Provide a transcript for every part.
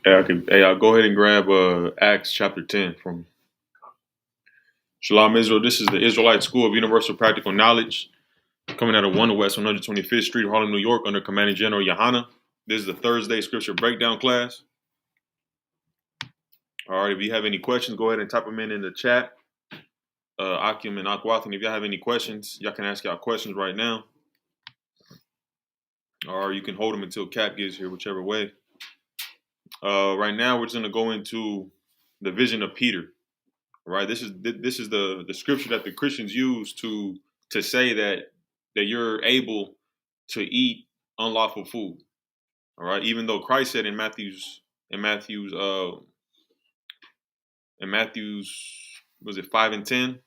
Hey, I'll go ahead and grab Acts chapter 10 from Shalom Israel. This is the Israelite School of Universal Practical Knowledge, coming out of 1 West 125th Street, Harlem, New York, under Commanding General Yohana. This is the Thursday Scripture Breakdown class. All right, if you have any questions, go ahead and type them in the chat. Akim and Akwath, if y'all have any questions, y'all can ask y'all questions right now. Or you can hold them until Cap gets here, whichever way. Right now, we're just going to go into the vision of Peter. Right, this is the scripture that the Christians use to say that you're able to eat unlawful food. All right, even though Christ said in Matthew's was it 5 and 10?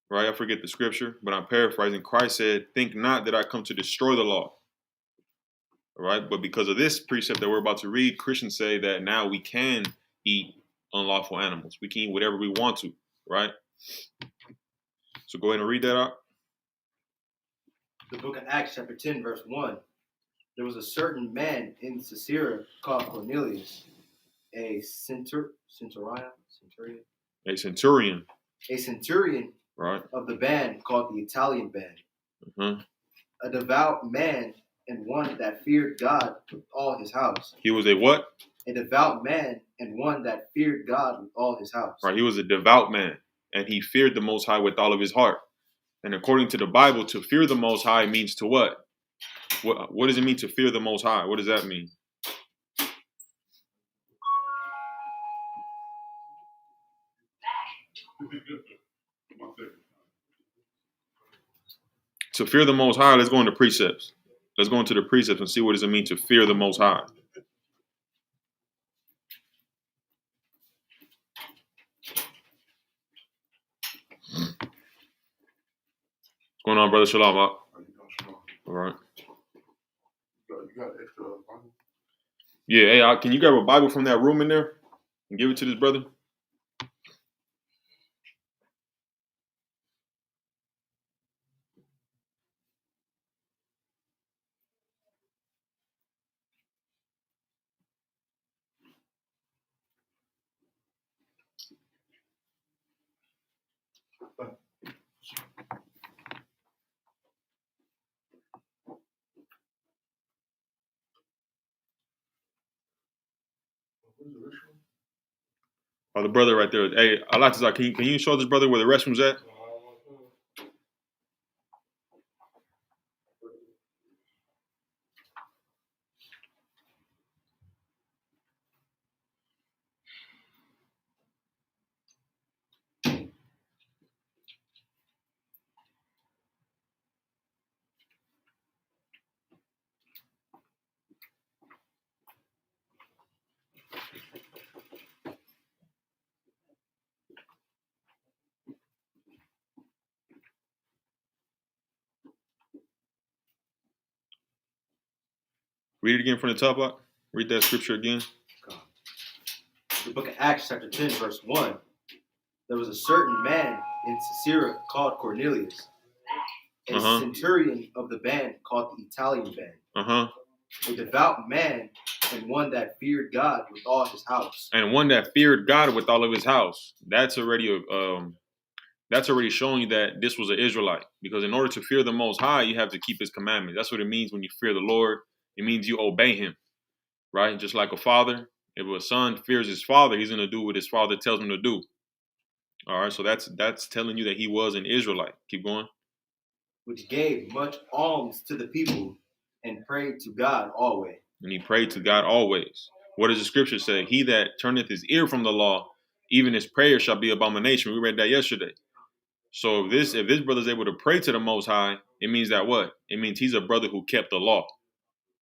Right, I forget the scripture, but I'm paraphrasing. Christ said, "Think not that I come to destroy the law." All right, but because of this precept that we're about to read, Christians say that now we can eat unlawful animals. We can eat whatever we want to, right? So go ahead and read that out. The book of Acts, chapter 10, verse 1. There was a certain man in Caesarea called Cornelius, a centurion, right, of the band called the Italian band, a devout man and one that feared God with all his house. He was a what? A devout man and one that feared God with all his house. Right, he was a devout man, and he feared the Most High with all of his heart. And according to the Bible, to fear the Most High means to what? What does it mean to fear the Most High? What does that mean? To fear the Most High, let's go into precepts. Let's go into the precepts and see what does it mean to fear the Most High. What's going on, Brother Shalom? All right. Yeah, hey, can you grab a Bible from that room in there and give it to this brother? Oh, the brother right there. Hey, Alatiza, can you show this brother where the restroom's at? Read it again from the top up. Read that scripture again. The book of Acts, chapter 10, verse 1. There was a certain man in Caesarea called Cornelius, a centurion of the band called the Italian band, a devout man and one that feared God with all his house. And one that feared God with all of his house. That's already showing you that this was an Israelite. Because in order to fear the Most High, you have to keep his commandments. That's what it means when you fear the Lord. It means you obey him, right? Just like a father. If a son fears his father, he's going to do what his father tells him to do. All right, so that's telling you that he was an Israelite. Keep going. Which gave much alms to the people and prayed to God always. And he prayed to God always. What does the scripture say? He that turneth his ear from the law, even his prayer shall be abomination. We read that yesterday. So if this brother is able to pray to the Most High, it means that what? It means he's a brother who kept the law.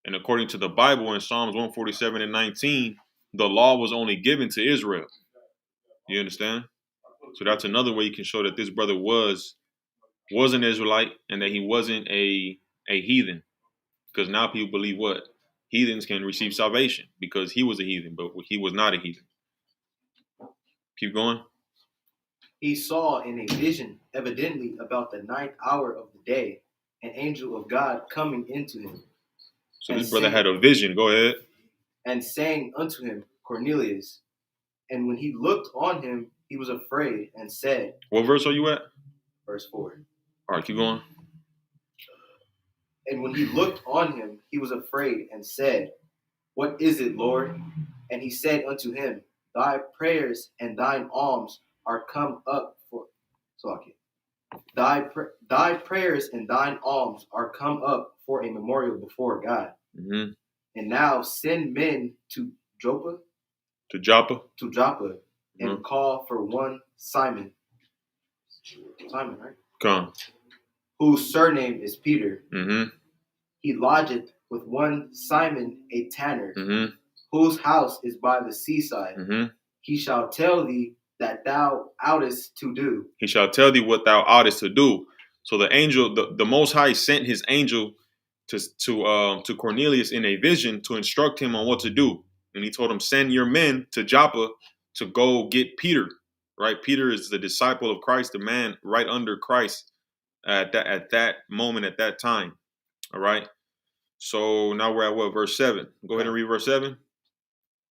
And according to the Bible in Psalms 147 and 19, the law was only given to Israel. You understand? So that's another way you can show that this brother was an Israelite and that he wasn't a heathen. Because now people believe what? Heathens can receive salvation because he was a heathen, but he was not a heathen. Keep going. He saw in a vision, evidently about the 9th hour of the day, an angel of God coming into him. So this brother had a vision. Go ahead. And saying unto him, Cornelius. And when he looked on him, he was afraid and said. What verse are you at? Verse 4. All right, keep going. And when he looked on him, he was afraid and said, What is it, Lord? And he said unto him, Thy prayers and thine alms are come up for thy prayers and thine alms are come up for a memorial before God. Mm-hmm. And now send men to Joppa. To Joppa. Mm-hmm. And call for one Simon, right? Come. Whose surname is Peter. Mm-hmm. He lodgeth with one Simon a tanner, mm-hmm. whose house is by the seaside. Mm-hmm. He shall tell thee that thou oughtest to do. He shall tell thee what thou oughtest to do. So the angel, the Most High sent his angel to Cornelius in a vision to instruct him on what to do. And he told him, send your men to Joppa to go get Peter. Right? Peter is the disciple of Christ, the man right under Christ at that moment, at that time. All right. So now we're at what? Verse 7. Go ahead and read verse 7.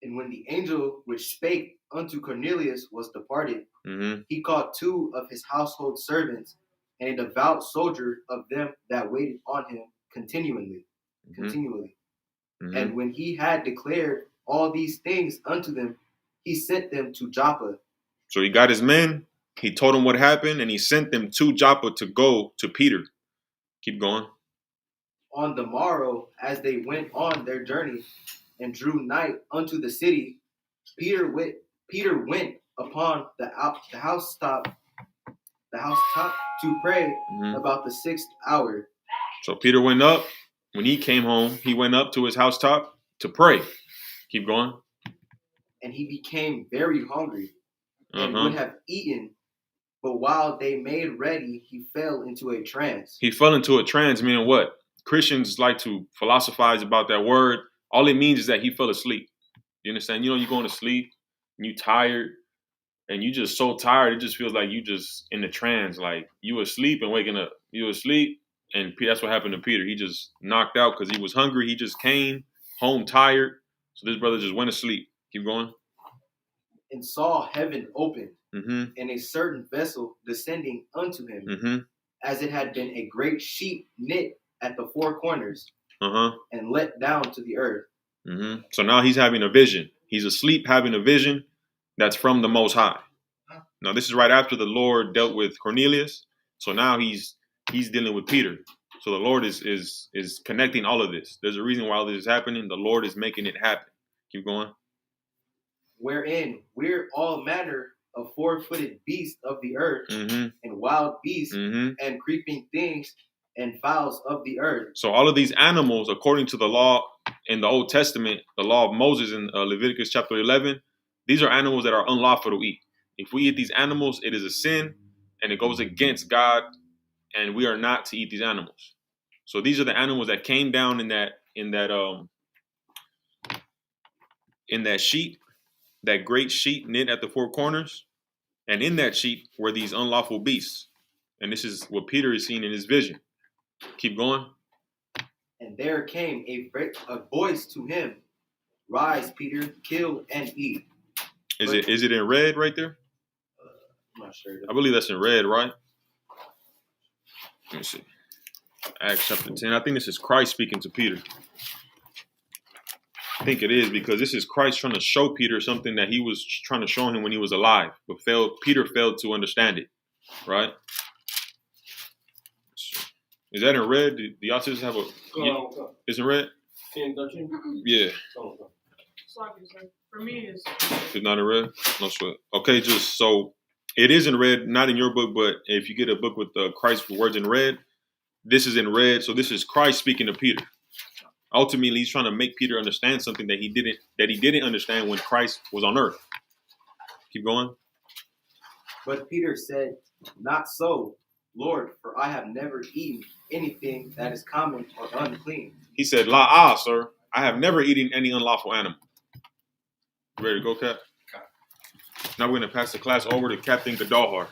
And when the angel which spake unto Cornelius was departed, mm-hmm. he called 2 of his household servants and a devout soldier of them that waited on him continually. Mm-hmm. And when he had declared all these things unto them, he sent them to Joppa. So he got his men, he told them what happened, and he sent them to Joppa to go to Peter. Keep going. On the morrow, as they went on their journey and drew nigh unto the city, Peter went upon the housetop to pray mm-hmm. about the 6th hour. So Peter went up. When he came home, he went up to his housetop to pray. Keep going. And he became very hungry and would have eaten, but while they made ready, he fell into a trance. He fell into a trance, meaning what? Christians like to philosophize about that word. All it means is that he fell asleep. You understand? You know, you're going to sleep and you tired and you just so tired. It just feels like you just in the trance, like you asleep and waking up. You asleep, and that's what happened to Peter. He just knocked out because he was hungry. He just came home tired. So this brother just went to sleep. Keep going. And saw heaven opened, mm-hmm. and a certain vessel descending unto him, mm-hmm. as it had been a great sheet knit at the 4 corners, and let down to the earth. Mm-hmm. So now he's having a vision. He's asleep having a vision that's from the Most High. Now this is right after the Lord dealt with Cornelius. So now he's dealing with Peter. So the Lord is connecting all of this. There's a reason why all this is happening. The Lord is making it happen. Keep going. Wherein we're all manner of 4-footed beasts of the earth, mm-hmm. and wild beasts, mm-hmm. and creeping things, and fowls of the earth. So all of these animals, according to the law in the Old Testament, the law of Moses in Leviticus chapter 11, these are animals that are unlawful to eat. If we eat these animals, it is a sin, and it goes against God, and we are not to eat these animals. So these are the animals that came down in that sheet, that great sheet knit at the 4 corners, and in that sheet were these unlawful beasts. And this is what Peter is seeing in his vision. Keep going. And there came a voice to him, Rise, Peter, kill and eat. Is it in red right there? I'm not sure. I believe that's in red, right? Let me see. Acts chapter 10. I think this is Christ speaking to Peter. I think it is, because this is Christ trying to show Peter something that he was trying to show him when he was alive, but Peter failed to understand it, right? Is that in red? Do y'all just have a? It's in red. 10, 13? Yeah. For me, it's not in red. No sweat. Okay, just so it is in red, not in your book, but if you get a book with Christ's words in red, this is in red. So this is Christ speaking to Peter. Ultimately, he's trying to make Peter understand something that he didn't understand when Christ was on earth. Keep going. But Peter said, Not so, Lord, for I have never eaten anything that is common or unclean. He said, sir, I have never eaten any unlawful animal. You ready to go, Cap? Now we're going to pass the class over to Captain Gadalhar.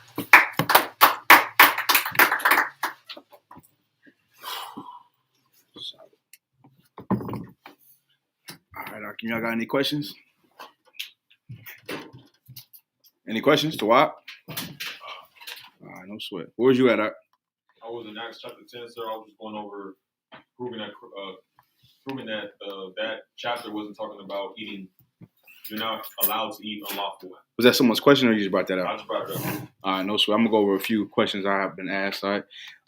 All right, y'all got any questions? Any questions to Wap? All right, no sweat. Where was you at? I was in Acts chapter 10, sir. I was just going over proving that that chapter wasn't talking about eating. You're not allowed to eat unlawful. Was that someone's question, or you just brought that up? I just brought it up. All right, no sweat. I'm gonna go over a few questions I have been asked. All right,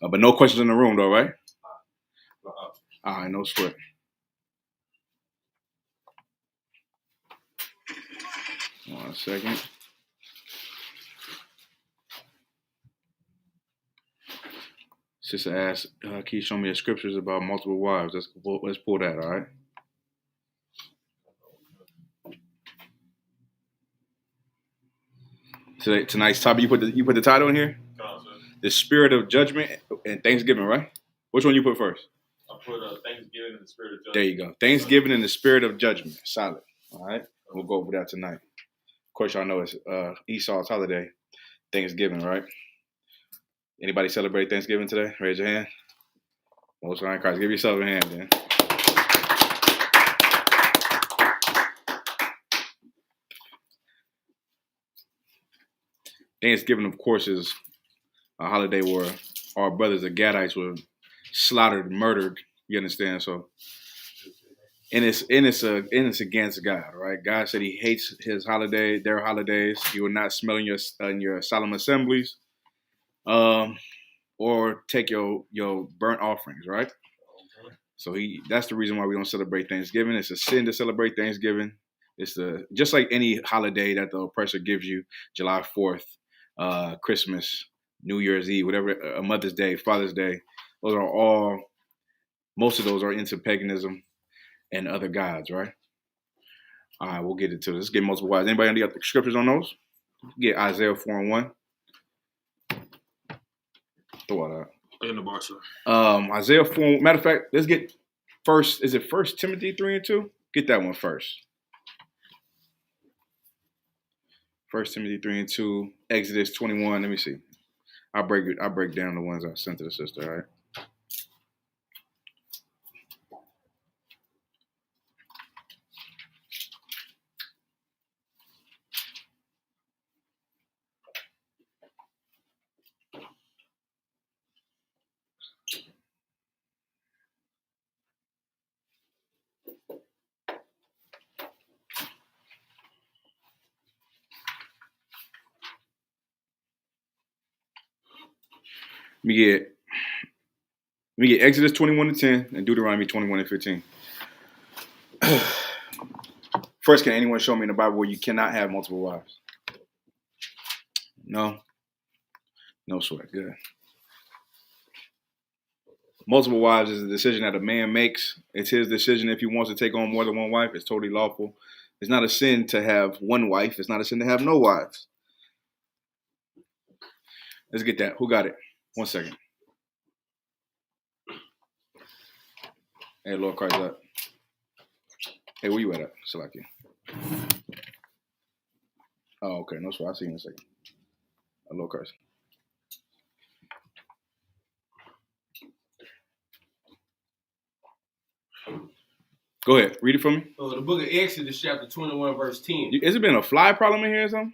but no questions in the room, though, right? All right, no sweat. One second. Sister asked, can you show me the scriptures about multiple wives? Let's pull that, all right? Tonight's topic, you put the title in here? The spirit of judgment and Thanksgiving, right? Which one you put first? I put Thanksgiving and the spirit of judgment. There you go. Thanksgiving and the spirit of judgment. Solid. All right? We'll go over that tonight. Of course, y'all know it's Esau's holiday, Thanksgiving, right? Anybody celebrate Thanksgiving today? Raise your hand. Most High in Christ. Give yourself a hand, then. Thanksgiving, of course, is a holiday where our brothers, the Gadites, were slaughtered, murdered. You understand? So, and it's against God, right? God said He hates His holiday, their holidays. He will not smell in your solemn assemblies, or take your burnt offerings, right? So that's the reason why we don't celebrate Thanksgiving. It's a sin to celebrate Thanksgiving. It's just like any holiday that the oppressor gives you, July 4th, Christmas, New Year's Eve, whatever, Mother's Day, Father's Day. Most of those are into paganism and other gods, right? All right, we'll get into this. Let's get multiple wives. Anybody any other scriptures on those? Get Isaiah 4:1. Throw it out. In the bar, sir. Isaiah 4. Matter of fact, let's get first. Is it 1 Timothy 3:2? Get that one first. 1 Timothy 3:2. Exodus 21. Let me see. I'll break down the ones I sent to the sister. All right. We get Exodus 21:10 and Deuteronomy 21:15. First, can anyone show me in the Bible where you cannot have multiple wives? No? No sweat. Good. Multiple wives is a decision that a man makes. It's his decision if he wants to take on more than one wife. It's totally lawful. It's not a sin to have one wife. It's not a sin to have no wives. Let's get that. Who got it? 1 second. Hey, Lord Christ up. Hey, where you at? Salakia. Oh, okay. No sweat. I'll see you in a second. Lord Christ. Go ahead. Read it for me. The book of Exodus, chapter 21, verse 10. Has it been a fly problem in here or something?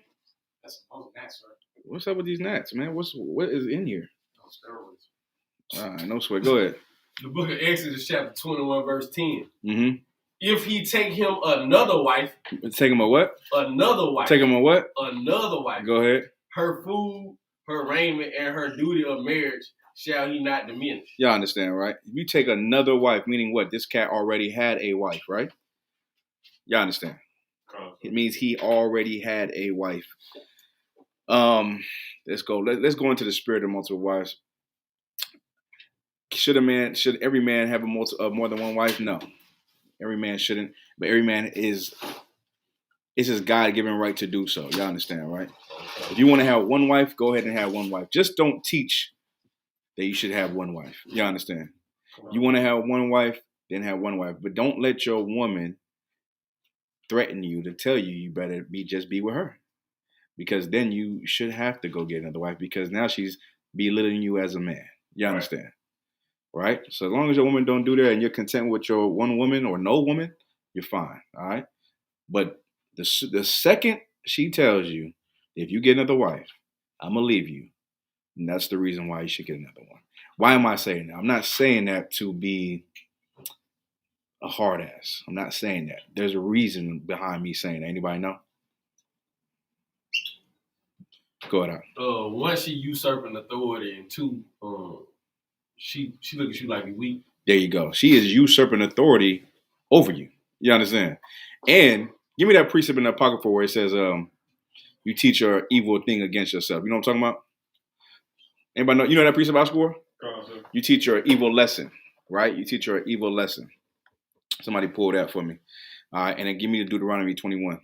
That's gnats, right? What's up with these gnats, man? What is in here? No steroids. All right, no sweat. Go ahead. The book of Exodus, chapter 21, verse 10. Mm-hmm. If he take him another wife. Take him a what? Another wife. Take him a what? Another wife. Go ahead. Her food, her raiment, and her duty of marriage shall he not diminish. Y'all understand, right? If you take another wife, meaning what? This cat already had a wife, right? Y'all understand? It means he already had a wife. Let's go. Let's go into the spirit of multiple wives. Should every man have more than one wife? No. Every man shouldn't, but every man it's his God-given right to do so. Y'all understand, right? If you want to have one wife, go ahead and have one wife. Just don't teach that you should have one wife. Y'all understand? You want to have one wife, then have one wife. But don't let your woman threaten you to tell you better just be with her. Because then you should have to go get another wife because now she's belittling you as a man. You understand? Right? So as long as your woman don't do that and you're content with your one woman or no woman, you're fine. All right. But the second she tells you, if you get another wife, I'm going to leave you. And that's the reason why you should get another one. Why am I saying that? I'm not saying that to be a hard ass. I'm not saying that. There's a reason behind me saying that. Anybody know? Go ahead. One, she usurping authority, and two, she look at you like you weak. There you go. She is usurping authority over you. You understand? And give me that precept in that pocket for where it says, you teach her evil thing against yourself. You know what I'm talking about? Anybody know? You know that precept I score? You teach her an evil lesson, right? You teach her an evil lesson. Somebody pull that for me. All right. And then give me the Deuteronomy 21.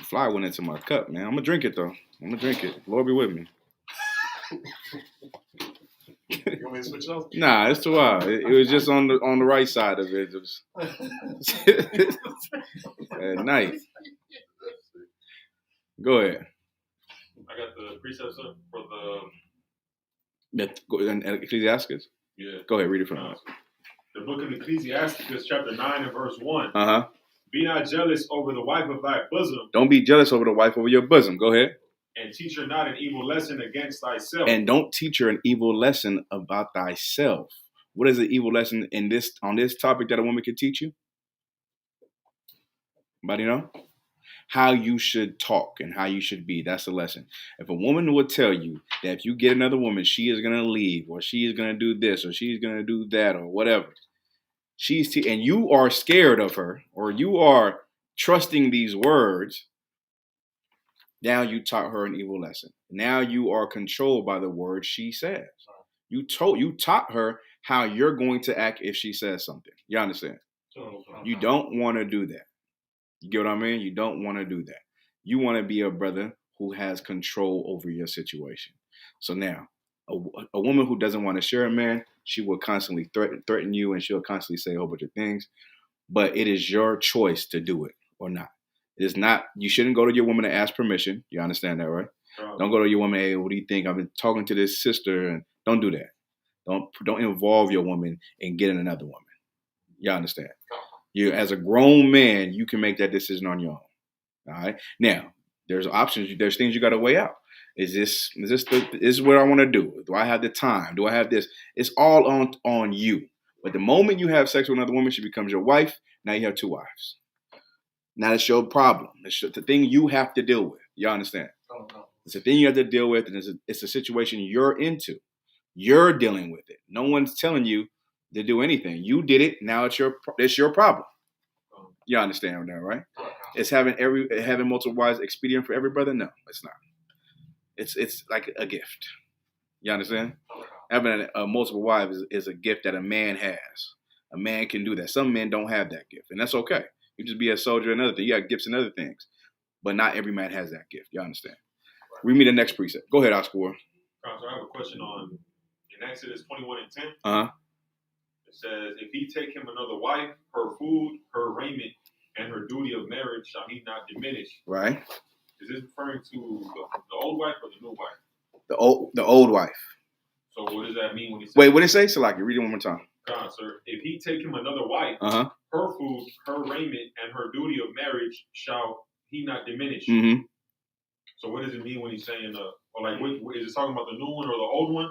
Fly went into my cup, man. I'm going to drink it, though. I'm going to drink it. Lord be with me. You want me to switch it off? Nah, it's too hard. It was just on the right side of it. It was at night. Go ahead. I got the precepts up for Ecclesiastes? Yeah. Go ahead, read it from me. The book of Ecclesiastes, chapter 9 and verse 1. Uh-huh. Be not jealous over the wife of thy bosom. Don't be jealous over the wife over your bosom. Go ahead. And teach her not an evil lesson against thyself. And don't teach her an evil lesson about thyself. What is an evil lesson on this topic that a woman can teach you? Anybody know? How you should talk and how you should be. That's the lesson. If a woman would tell you that if you get another woman, she is going to leave, or she is going to do this, or she's going to do that, or whatever. And you are scared of her, or you are trusting these words. Now you taught her an evil lesson. Now you are controlled by the words she says. You taught her how you're going to act if she says something. You understand? You don't want to do that. You get what I mean? You don't want to do that. You want to be a brother who has control over your situation. So now, a woman who doesn't want to share a man, she will constantly threaten you, and she'll constantly say a whole bunch of things. But it is your choice to do it or not. It is not. You shouldn't go to your woman to ask permission. You understand that, right? Don't go to your woman. Hey, what do you think? I've been talking to this sister, and don't do that. Don't involve your woman in getting another woman. You understand? You, as a grown man, you can make that decision on your own. All right. Now, there's options. There's things you got to weigh out. Is this what I want to do? Do I have the time? Do I have this? It's all on you. But the moment you have sex with another woman, she becomes your wife. Now you have two wives. Now it's your problem. It's the thing you have to deal with. You understand? It's a thing you have to deal with, and it's a situation you're into. You're dealing with it. No one's telling you to do anything. You did it. Now it's your problem. You understand that, right? Is having multiple wives expedient for every brother? No, it's not. It's like a gift. You understand? Having multiple wives is a gift that a man has. A man can do that. Some men don't have that gift, and that's okay. You just be a soldier and other things. You got gifts and other things, but not every man has that gift. You understand? Read me the next precept. Go ahead, Oscar. So I have a question in Exodus 21 and 10. Uh-huh. It says, if he take him another wife, her food, her raiment, and her duty of marriage shall he not diminish. Right. Is this referring to the old wife or the new wife? The old wife. So what does that mean when he says... Wait, what did it say? Salaki, read it one more time. Sir, if he take him another wife, uh-huh, her food, her raiment, and her duty of marriage shall he not diminish. Mm-hmm. So what does it mean when he's saying, is it talking about the new one or the old one?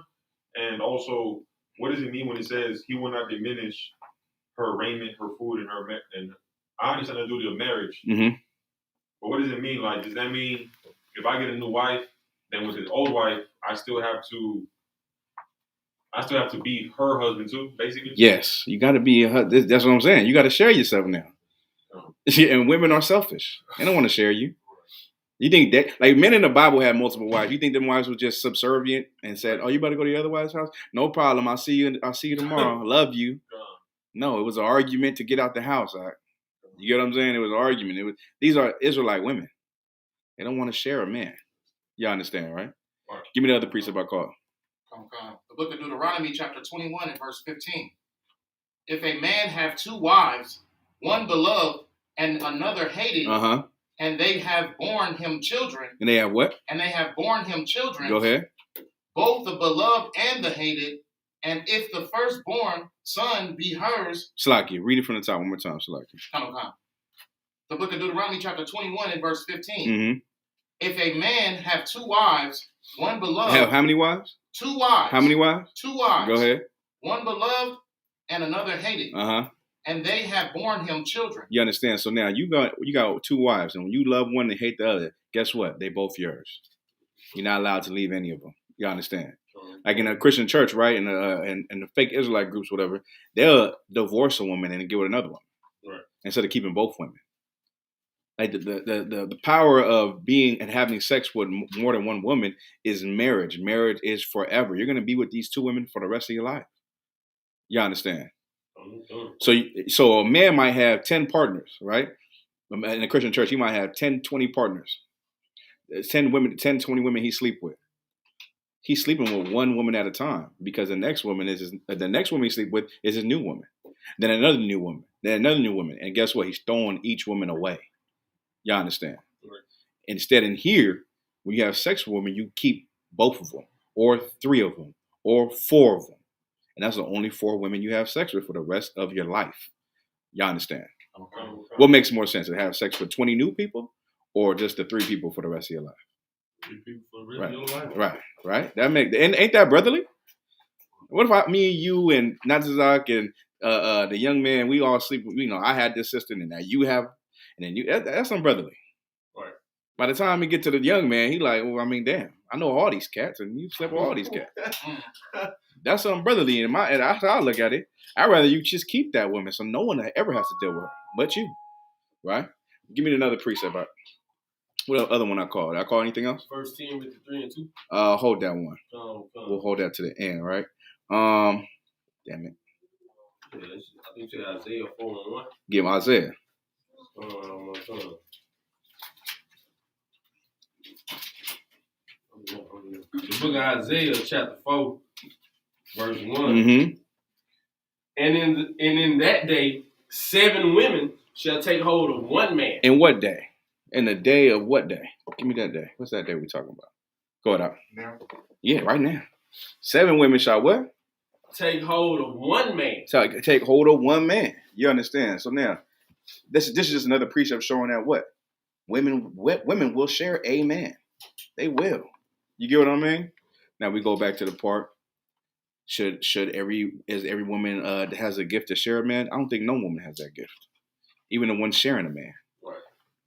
And also, what does it mean when it says he will not diminish her raiment, her food, and I understand the duty of marriage. Mm-hmm. But what does it mean? Like, does that mean if I get a new wife, then with his old wife, I still have to be her husband too, basically? Yes, you got to be that's what I'm saying. You got to share yourself now. Oh. And women are selfish. They don't want to share you. You think that, like, men in the Bible had multiple wives. You think them wives were just subservient and said, "Oh, you better go to your other wife's house? No problem. I'll see you tomorrow. I love you." No, it was an argument to get out the house. You get what I'm saying? It was an argument. These are Israelite women. They don't want to share a man. You understand, right? Give me the other precept I caught. The book of Deuteronomy, chapter 21 and verse 15. If a man have two wives, one beloved and another hated, uh-huh, and they have borne him children. And they have what? And they have borne him children. Go ahead. Both the beloved and the hated, And if the firstborn son be hers, Salaki, read it from the top one more time, Salaki. come. The book of Deuteronomy chapter 21 and verse 15. Mm-hmm. If a man have two wives, one beloved. How many wives? Two wives. How many wives? Two wives. Go ahead. One beloved and another hated. Uh-huh. And they have borne him children. You understand? So now you got two wives, and when you love one and hate the other, guess what? They both yours. You're not allowed to leave any of them. You understand? Like in a Christian church, right? And the fake Israelite groups, whatever, they'll divorce a woman and give it another one, right, instead of keeping both women. Like the power of being and having sex with more than one woman is marriage. Marriage is forever. You're going to be with these two women for the rest of your life. You understand? So a man might have 10 partners, right? In a Christian church, he might have 10, 20 partners. 10 women, 10, 20 women he sleep with. He's sleeping with one woman at a time because the next woman he sleep with is his new woman. Then another new woman. Then another new woman. And guess what? He's throwing each woman away. Y'all understand? Right. Instead, in here, when you have sex with women, you keep both of them, or 3 of them, or 4 of them. And that's the only 4 women you have sex with for the rest of your life. Y'all understand? Okay. What makes more sense? To have sex with 20 new people or just the 3 people for the rest of your life? 3 people for the rest of your life. Right. And ain't that brotherly? What if me and you and Natazak and the young man, we all sleep, I had this sister and now you have, and then that's unbrotherly. Right. By the time we get to the young man, he like, well, I mean, damn, I know all these cats and you slept with all these cats. That's unbrotherly. And that's how I look at it. I'd rather you just keep that woman so no one ever has to deal with her but you. Right? Give me another precept. What other one I called? Did I call anything else? First 10 with the 3 and 2. Hold that one. We'll hold that to the end, right? Damn it. Yeah, I think it's Isaiah 4 and 1. Give him Isaiah. The book of Isaiah, chapter 4, verse 1. Mm-hmm. And in that day, 7 women shall take hold of one man. In what day? In the day of what day? Give me that day. What's that day we're talking about? Go ahead. Now. Yeah, right now. 7 women shall what? Take hold of one man. Take hold of one man. You understand? So now, this is just another precept showing that what? Women will share a man. They will. You get what I mean? Now we go back to the part. Should every woman that has a gift to share a man? I don't think no woman has that gift. Even the one sharing a man. Right.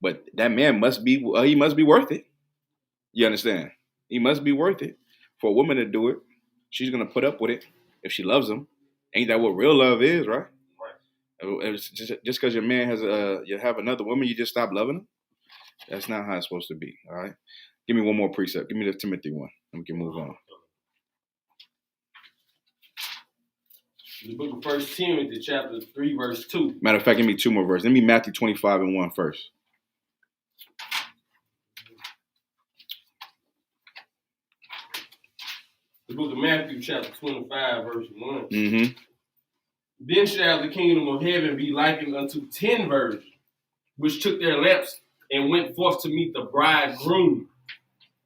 But that man must be worth it. You understand? He must be worth it. For a woman to do it, she's gonna put up with it if she loves him. Ain't that what real love is, right? Right. Just because your man has you have another woman, you just stop loving him? That's not how it's supposed to be. All right. Give me one more precept. Give me the Timothy one, and we can move on. The book of 1 Timothy, chapter 3, verse 2. Matter of fact, give me 2 more verses. Let me Matthew 25 and 1 first. The book of Matthew, chapter 25, verse 1. Mm-hmm. Then shall the kingdom of heaven be likened unto 10 virgins, which took their lamps and went forth to meet the bridegroom.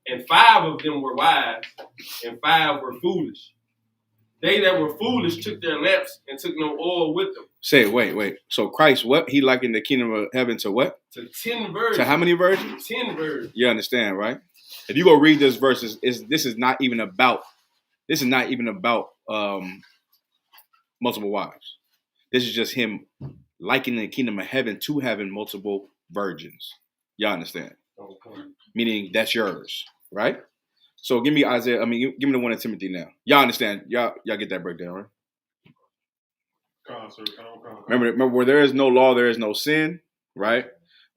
And 5 of them were wise, and 5 were foolish. They that were foolish took their lamps and took no oil with them. Say, wait. So Christ, what? He likened the kingdom of heaven to what? To 10 virgins. To how many virgins? 10 virgins. You understand, right? If you go read this verse, this is not even about multiple wives. This is just him likening the kingdom of heaven to having multiple virgins. Y'all understand? Okay. Meaning that's yours, right? So give me Isaiah. Give me the one in Timothy now. Y'all understand? Y'all get that breakdown, right? Remember, where there is no law, there is no sin, right?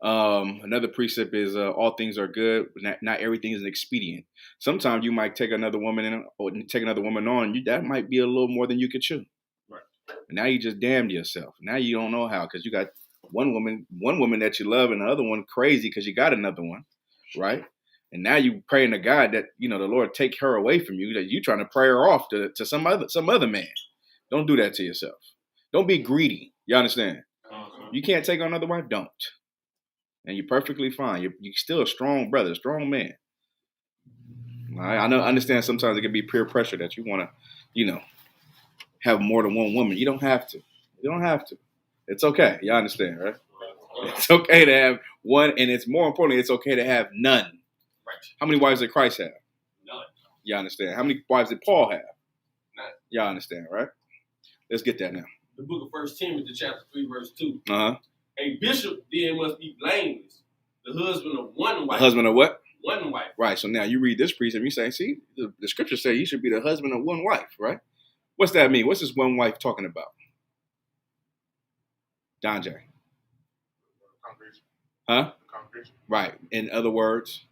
Another precept is all things are good, but not everything is an expedient. Sometimes you might take another woman in or take another woman on. That might be a little more than you could chew. Right. And now you just damned yourself. Now you don't know how because you got one woman that you love and the other one crazy because you got another one, right? And now you praying to God that the Lord take her away from you. That you trying to pray her off to some other man. Don't do that to yourself. Don't be greedy. You understand? Okay. You can't take on another wife. Don't. And you're perfectly fine. You're still a strong brother, strong man. I understand sometimes it can be peer pressure that you want to, have more than one woman. You don't have to. You don't have to. It's okay. You understand, right? It's okay to have one, and it's more importantly, it's okay to have none. Right. How many wives did Christ have? None. You understand? How many wives did Paul have? None. You understand, right? Let's get that now. The book of 1 Timothy chapter 3, verse 2. Uh-huh. A bishop then must be blameless, the husband of one wife. The husband of what? One wife. Right. So now you read this precept, you say, see, the scripture say you should be the husband of one wife, right? What's that mean? What's this one wife talking about? Don J. Congregation. Huh? Congregation. Right. In other words,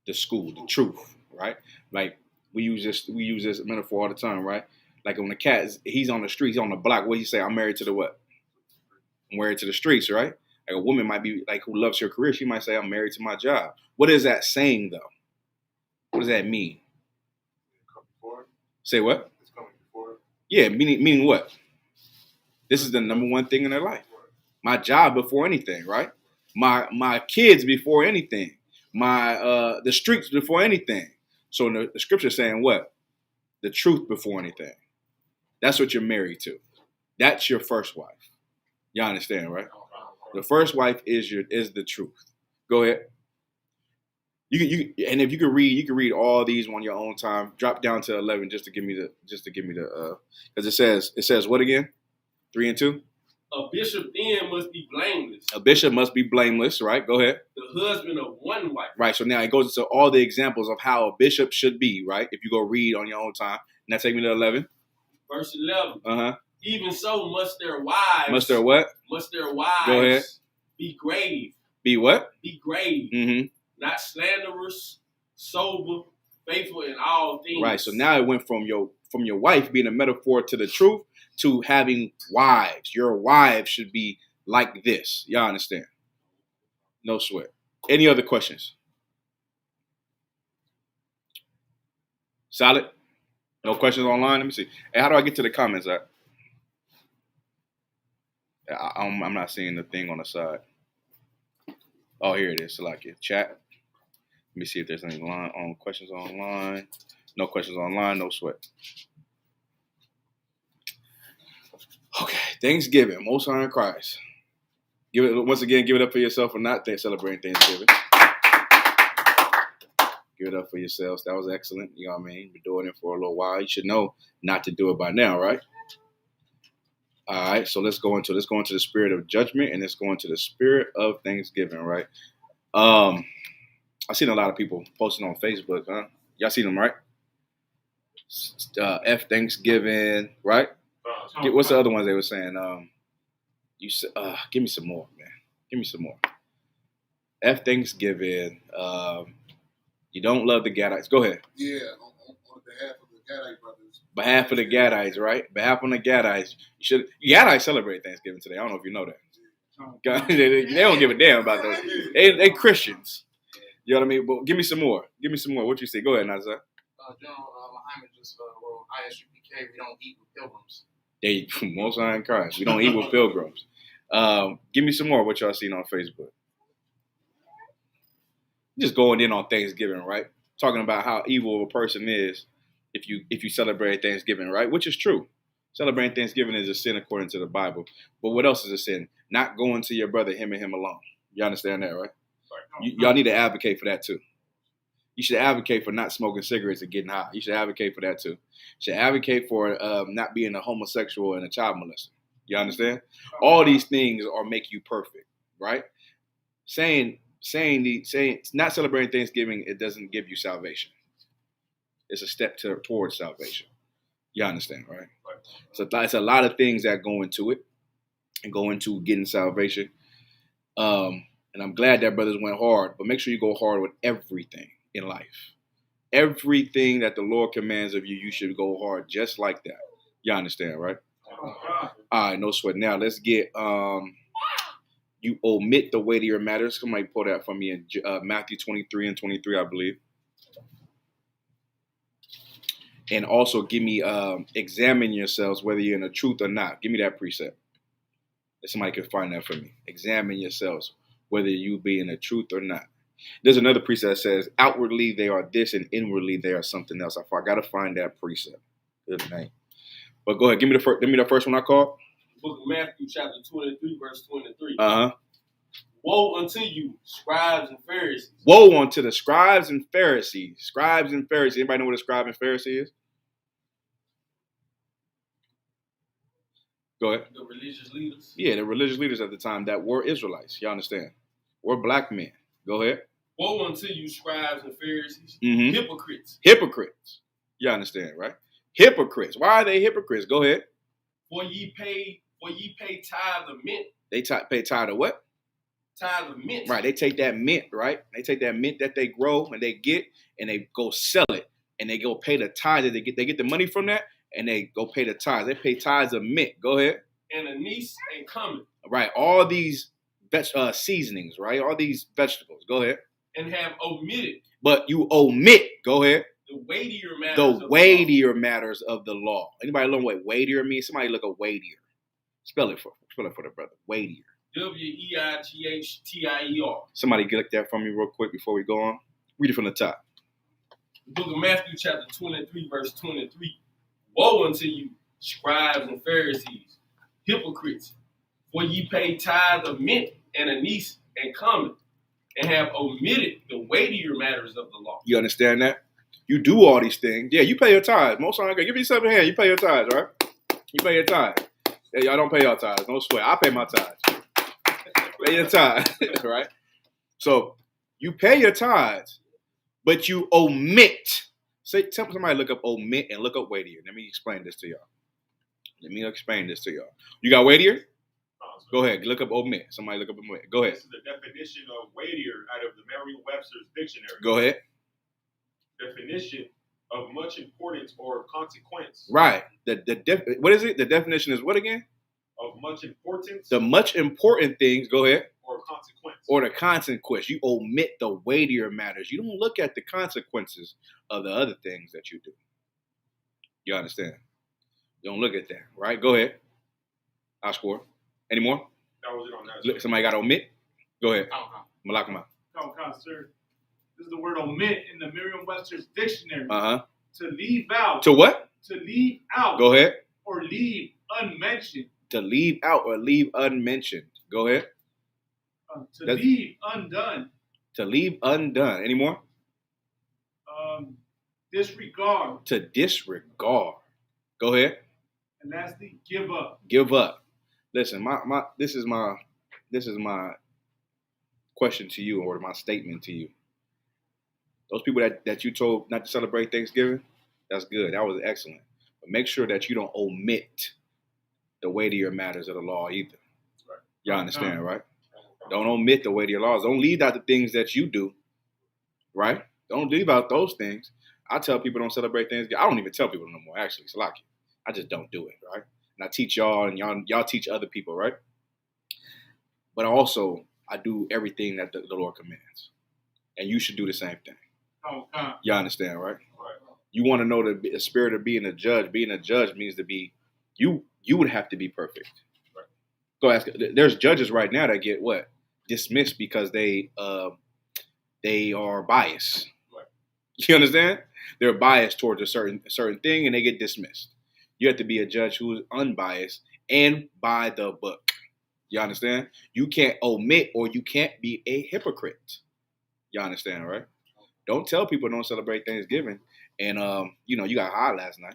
the school, the truth, right? Like we use this metaphor all the time, right? Like when the cat he's on the street, he's on the block. What do you say? I'm married to the what? I'm married to the streets, right? Like a woman might be like who loves her career. She might say, I'm married to my job. What is that saying though? What does that mean? Say what? It's coming before. Yeah, meaning what? This is the number one thing in their life. My job before anything, right? My kids before anything. My the streets before anything. So the scripture is saying what? The truth before anything. That's what you're married to. That's your first wife. You understand, right? The first wife is the truth. Go ahead. You and if you can read all these on your own time. Drop down to 11 just to give me the because it says what again? 3 and 2. A bishop then must be blameless. A bishop must be blameless, right? Go ahead. The husband of one wife. Right. So now it goes into all the examples of how a bishop should be, right? If you go read on your own time. Now take me to 11. Verse 11. Uh-huh. Even so must their wives. Must their what? Must their wives. Go ahead. Be grave. Be what? Be grave. Mm-hmm. Not slanderous, sober, faithful in all things. Right. So now it went from your wife being a metaphor to the truth to having wives. Your wives should be like this. Y'all understand? No sweat. Any other questions? Solid? No questions online? Let me see. Hey, how do I get to the comments? I'm not seeing the thing on the side. Oh, here it is. Select it. Chat. Let me see if there's any questions online. No questions online. No sweat. Okay. Thanksgiving. Most High in Christ. Give it up for yourself for not celebrating Thanksgiving. Give it up for yourselves. That was excellent. You know what I mean? Been doing it for a little while. You should know not to do it by now, right? All right. So let's go into the spirit of judgment and let's go into the spirit of Thanksgiving, right? I've seen a lot of people posting on Facebook, huh? Y'all seen them, right? F Thanksgiving, right? What's the other ones they were saying? Give me some more, man. Give me some more. F Thanksgiving. You don't love the Gadites. Go ahead. Yeah, on behalf of the Gadite brothers. Behalf of the Gadites, right? Behalf of the Gadites. Gadites celebrate Thanksgiving today. I don't know if you know that. They don't give a damn about that. They Christians. You know what I mean? But give me some more. Give me some more. What you say? Go ahead, Nazar. General Muhammad just wrote ISUPK, we don't eat with pilgrims. They Most High in Christ. We don't eat with pilgrims. Give me some more. What y'all seen on Facebook? Just going in on Thanksgiving, right? Talking about how evil a person is if you celebrate Thanksgiving, right? Which is true. Celebrating Thanksgiving is a sin according to the Bible. But what else is a sin? Not going to your brother, him and him alone. You understand that, right? Y'all need to advocate for that too. You should advocate for not smoking cigarettes and getting high. You should advocate for that too. You should advocate for not being a homosexual and a child molester. You understand? All these things are make you perfect, right? Saying not celebrating Thanksgiving, it doesn't give you salvation. It's a step towards salvation. You understand, right? So it's a lot of things that go into it and go into getting salvation. And I'm glad that brothers went hard, but make sure you go hard with everything in life. Everything that the Lord commands of you, you should go hard just like that. You understand, right? All right, no sweat. Now let's get you omit the weightier matters. Somebody pull that for me in Matthew 23 and 23, I believe. And also give me examine yourselves whether you're in the truth or not. Give me that precept. If somebody can find that for me. Examine yourselves whether you be in the truth or not. There's another precept that says, outwardly they are this and inwardly they are something else. I got to find that precept. Good night. But go ahead. Give me the first one I called. Book of Matthew, chapter 23, verse 23. Uh-huh. Woe unto you, scribes and Pharisees. Woe unto the scribes and Pharisees. Scribes and Pharisees. Anybody know what a scribe and Pharisee is? Go ahead. The religious leaders. Yeah, the religious leaders at the time that were Israelites. You understand? Were black men. Go ahead. Woe unto you, scribes and Pharisees, Mm-hmm. hypocrites. Hypocrites. You understand, right? Hypocrites. Why are they hypocrites? Go ahead. For ye pay tithe of mint. They pay tithe of what? Tithe of mint. Right. They take that mint, right? They take that mint that they grow and they get, and they go sell it, and they go pay the tithe that they get. They get the money from that, and they go pay the tithes. They pay tithes of mint. Go ahead. And anise and cumin. Right. All these seasonings, right? All these vegetables. Go ahead. And have omitted. But you omit. Go ahead. The weightier matters. The weightier matters of the law. Anybody know what weightier means? Somebody look up weightier. Spell it for the brother. Weightier. Weightier. Somebody get that from me real quick before we go on. Read it from the top. The book of Matthew, chapter 23, verse 23. Woe unto you, scribes and Pharisees, hypocrites, for ye pay tithe of mint and anise and cumin, and have omitted the weightier matters of the law. You understand that? You do all these things. Yeah, you pay your tithes. Most times, give yourself a hand. You pay your tithes, right? You pay your tithes. Yeah, y'all don't pay your tithes. Don't swear. I pay my tithes. Pay your tithes, right? So you pay your tithes, but you omit. Tell somebody look up omit and look up weightier. Let me explain this to y'all. You got weightier? Go ahead. Look up omit. Somebody look up omit. Go ahead. This is the definition of weightier out of the Merriam-Webster's dictionary. Go ahead. Definition of much importance or consequence. Right. What is it? The definition is what again? Of much importance. The much important things. Go ahead. Or consequence. Or the consequence. You omit the weightier matters. You don't look at the consequences of the other things that you do. You understand? You don't look at that, right? Go ahead. I'll score. Any more? That was it on that. Look, somebody got to omit? Go ahead. Malakama. Sir. This is the word omit in the Merriam-Webster's dictionary. Uh-huh. To leave out. To what? To leave out. Go ahead. Or leave unmentioned. To leave out or leave unmentioned. Go ahead. Leave undone. To leave undone. Any more? Disregard. To disregard. Go ahead. And lastly, give up. Give up. Listen, this is my question to you, or my statement to you. Those people that you told not to celebrate Thanksgiving, that's good. That was excellent. But make sure that you don't omit the weightier matters of the law either. Right. Y'all understand, right? Don't omit the weightier laws. Don't leave out the things that you do, right? Don't leave out those things. I tell people don't celebrate Thanksgiving. I don't even tell people no more, actually. It's like I just don't do it, right? And I teach y'all, and y'all teach other people, right? But also, I do everything that the Lord commands. And you should do the same thing. Y'all understand, right? You want to know the spirit of being a judge. Being a judge means to be, you would have to be perfect. Right. Go ask. There's judges right now that get what? Dismissed because they are biased. Right. You understand? They're biased towards a certain thing and they get dismissed. You have to be a judge who is unbiased and by the book. You understand? You can't omit or you can't be a hypocrite. You understand, right? Don't tell people don't celebrate Thanksgiving and you got high last night.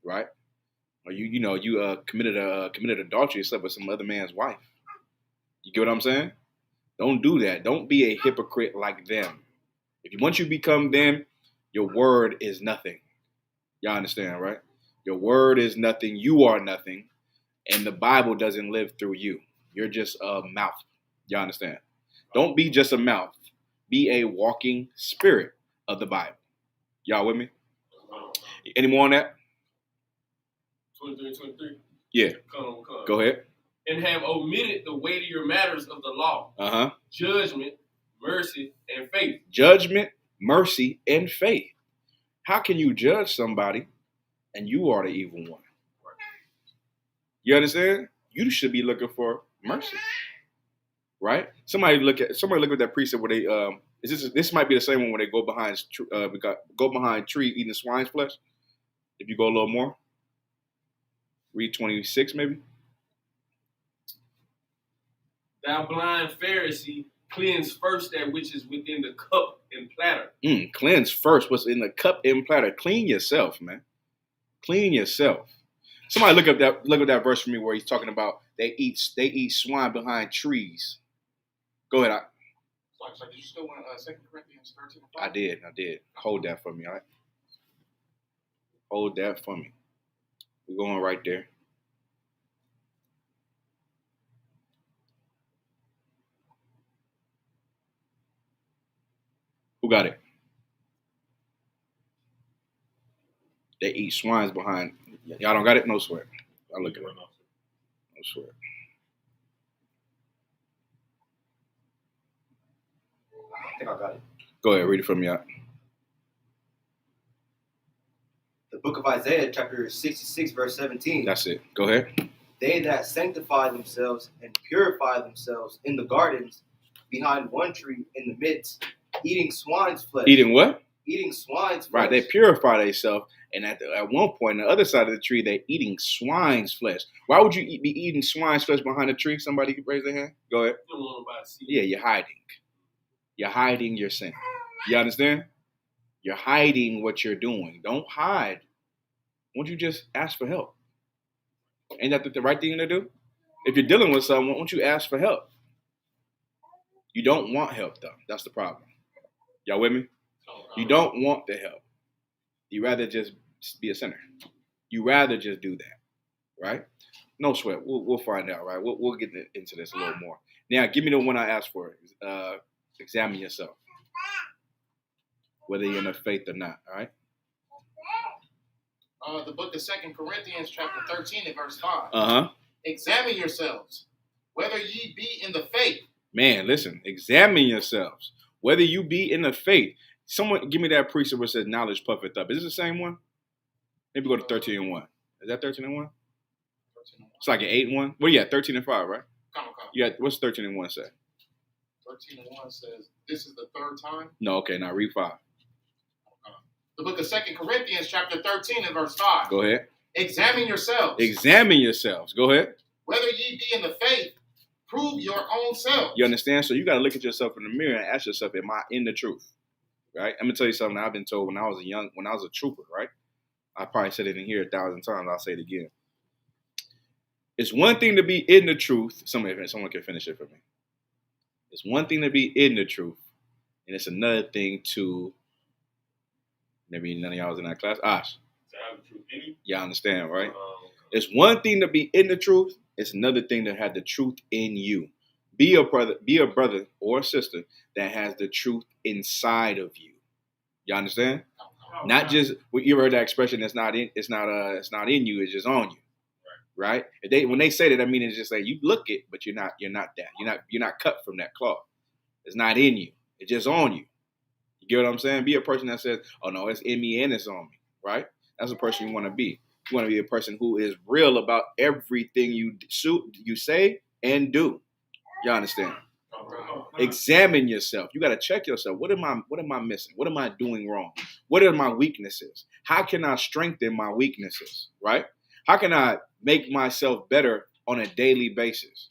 Right? Or you committed adultery and slept with some other man's wife. You get what I'm saying? Don't do that. Don't be a hypocrite like them. Once you become them, your word is nothing. Y'all understand, right? Your word is nothing. You are nothing. And the Bible doesn't live through you. You're just a mouth. Y'all understand? Don't be just a mouth. Be a walking spirit of the Bible. Y'all with me? Any more on that? 23. Yeah. Come on. Go ahead. And have omitted the weightier matters of the law. Uh-huh. Judgment, mercy, and faith. Judgment, mercy, and faith. How can you judge somebody and you are the evil one? You understand? You should be looking for mercy. right? Somebody look at that precept where they this might be the same one where they go behind tree eating swine's flesh. If you go a little more, read 26 maybe. Thou blind Pharisee, cleanse first that which is within the cup and platter. Cleanse first what's in the cup and platter. Clean yourself, man. Clean yourself. Somebody look up that verse for me where he's talking about they eat swine behind trees. Go ahead. So did you still want 2 Corinthians 13? I did. Hold that for me, all right? Hold that for me. We're going right there. Who got it? They eat swines behind. Y'all don't got it? No sweat. I'll look at it. No sweat. I think I got it. Go ahead, read it from me out. The book of Isaiah, chapter 66, verse 17. That's it. Go ahead. They that sanctify themselves and purify themselves in the gardens behind one tree in the midst, eating swine's flesh. Eating what? Eating swine's flesh. Right, they purify themselves, and at one point, on the other side of the tree, they're eating swine's flesh. Why would you be eating swine's flesh behind a tree? Somebody can raise their hand. Go ahead. Yeah, you're hiding. You're hiding your sin. You understand? You're hiding what you're doing. Don't hide. Won't you just ask for help? Ain't that the right thing to do? If you're dealing with someone, won't you ask for help? You don't want help, though. That's the problem. Y'all with me? You don't want the help. You rather just be a sinner. You rather just do that, right? No sweat. We'll find out, right? We'll get into this a little more. Now, give me the one I asked for. Examine yourself, whether you're in the faith or not. All right. The book of 2 Corinthians, chapter 13, and verse 5. Examine yourselves, whether ye be in the faith. Man, listen. Examine yourselves, whether you be in the faith. Someone give me that precept where it says knowledge puffeth up. Is this the same one? Maybe go to 13 and 1. Is that 13 and 1? It's like an 8 and 1. Well, yeah, 13 and 5, right? Come. Yeah. What's 13 and 1 say? 13 and 1 says, this is the third time. No, okay, now read 5. The book of 2 Corinthians, chapter 13, and verse 5. Go ahead. Examine yourselves. Examine yourselves. Go ahead. Whether ye be in the faith, prove your own selves. You understand? So you got to look at yourself in the mirror and ask yourself, am I in the truth? Right? I'm going to tell you something I've been told when I was a trooper, right? I probably said it in here 1,000 times. I'll say it again. It's one thing to be in the truth. Someone can finish it for me. It's one thing to be in the truth, and it's another thing to, maybe none of y'all was in that class. Ash. Y'all understand, right? It's one thing to be in the truth. It's another thing to have the truth in you. Be a brother or a sister that has the truth inside of you. You understand? Not just you heard that expression. It's not in you. It's just on you. Right? When they say that, I mean it's just like you look it, but you're not that. You're not cut from that cloth. It's not in you. It's just on you. You get what I'm saying? Be a person that says, "Oh no, it's in me and it's on me." Right? That's a person you want to be. You want to be a person who is real about everything you say and do. You understand? Examine yourself. You got to check yourself. What am I missing? What am I doing wrong? What are my weaknesses? How can I strengthen my weaknesses? Right? How can I make myself better on a daily basis?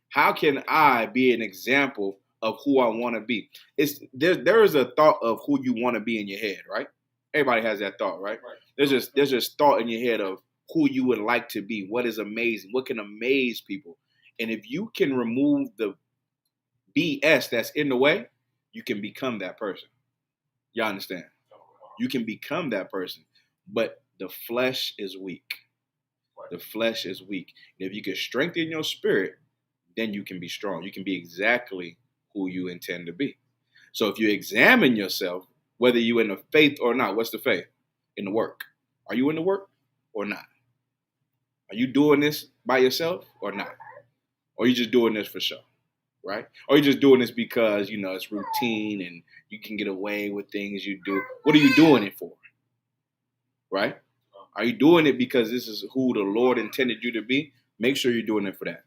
How can I be an example of who I want to be? There is a thought of who you want to be in your head, right? Everybody has that thought, right? There's just thought in your head of who you would like to be. What is amazing? What can amaze people? And if you can remove the BS that's in the way, you can become that person. Y'all understand? You can become that person, but the flesh is weak. The flesh is weak. And if you can strengthen your spirit, then you can be strong. You can be exactly who you intend to be. So if you examine yourself, whether you're in the faith or not, what's the faith? In the work. Are you in the work or not? Are you doing this by yourself or not? Or are you just doing this for show? Right? Or are you just doing this because, it's routine and you can get away with things you do? What are you doing it for? Right? Are you doing it because this is who the Lord intended you to be? Make sure you're doing it for that.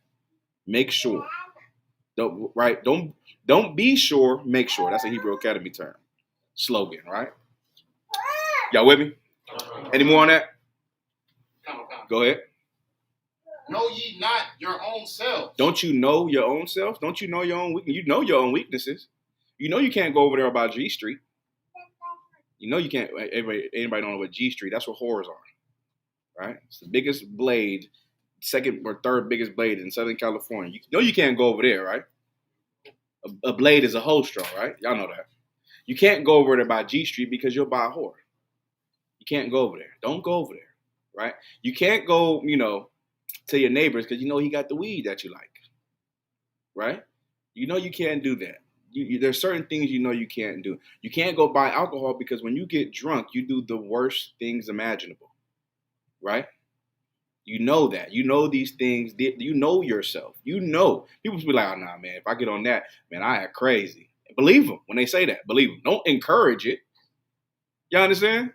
Make sure. Don't be sure, make sure. That's a Hebrew Academy term. Slogan, right? Y'all with me? Any more on that? Come. Go ahead. Know ye not your own selves? Don't you know your own self? Don't you know your own weaknesses? You know your own weaknesses. You know you can't go over there about G Street. You know you can't. Anybody don't know what G Street? That's where whores are, right? It's the biggest blade, second or third biggest blade in Southern California. You know you can't go over there, right? A blade is a hoe straw, right? Y'all know that. You can't go over there by G Street because you'll buy a whore. You can't go over there. Don't go over there, right? You can't go, to your neighbors because you know he got the weed that you like, right? You know you can't do that. There's certain things you know you can't do. You can't go buy alcohol because when you get drunk, you do the worst things imaginable, right? You know that. You know these things. You know yourself. You know. People be like, oh, nah, man, if I get on that, man, I act crazy. Believe them when they say that. Believe them. Don't encourage it. Y'all understand?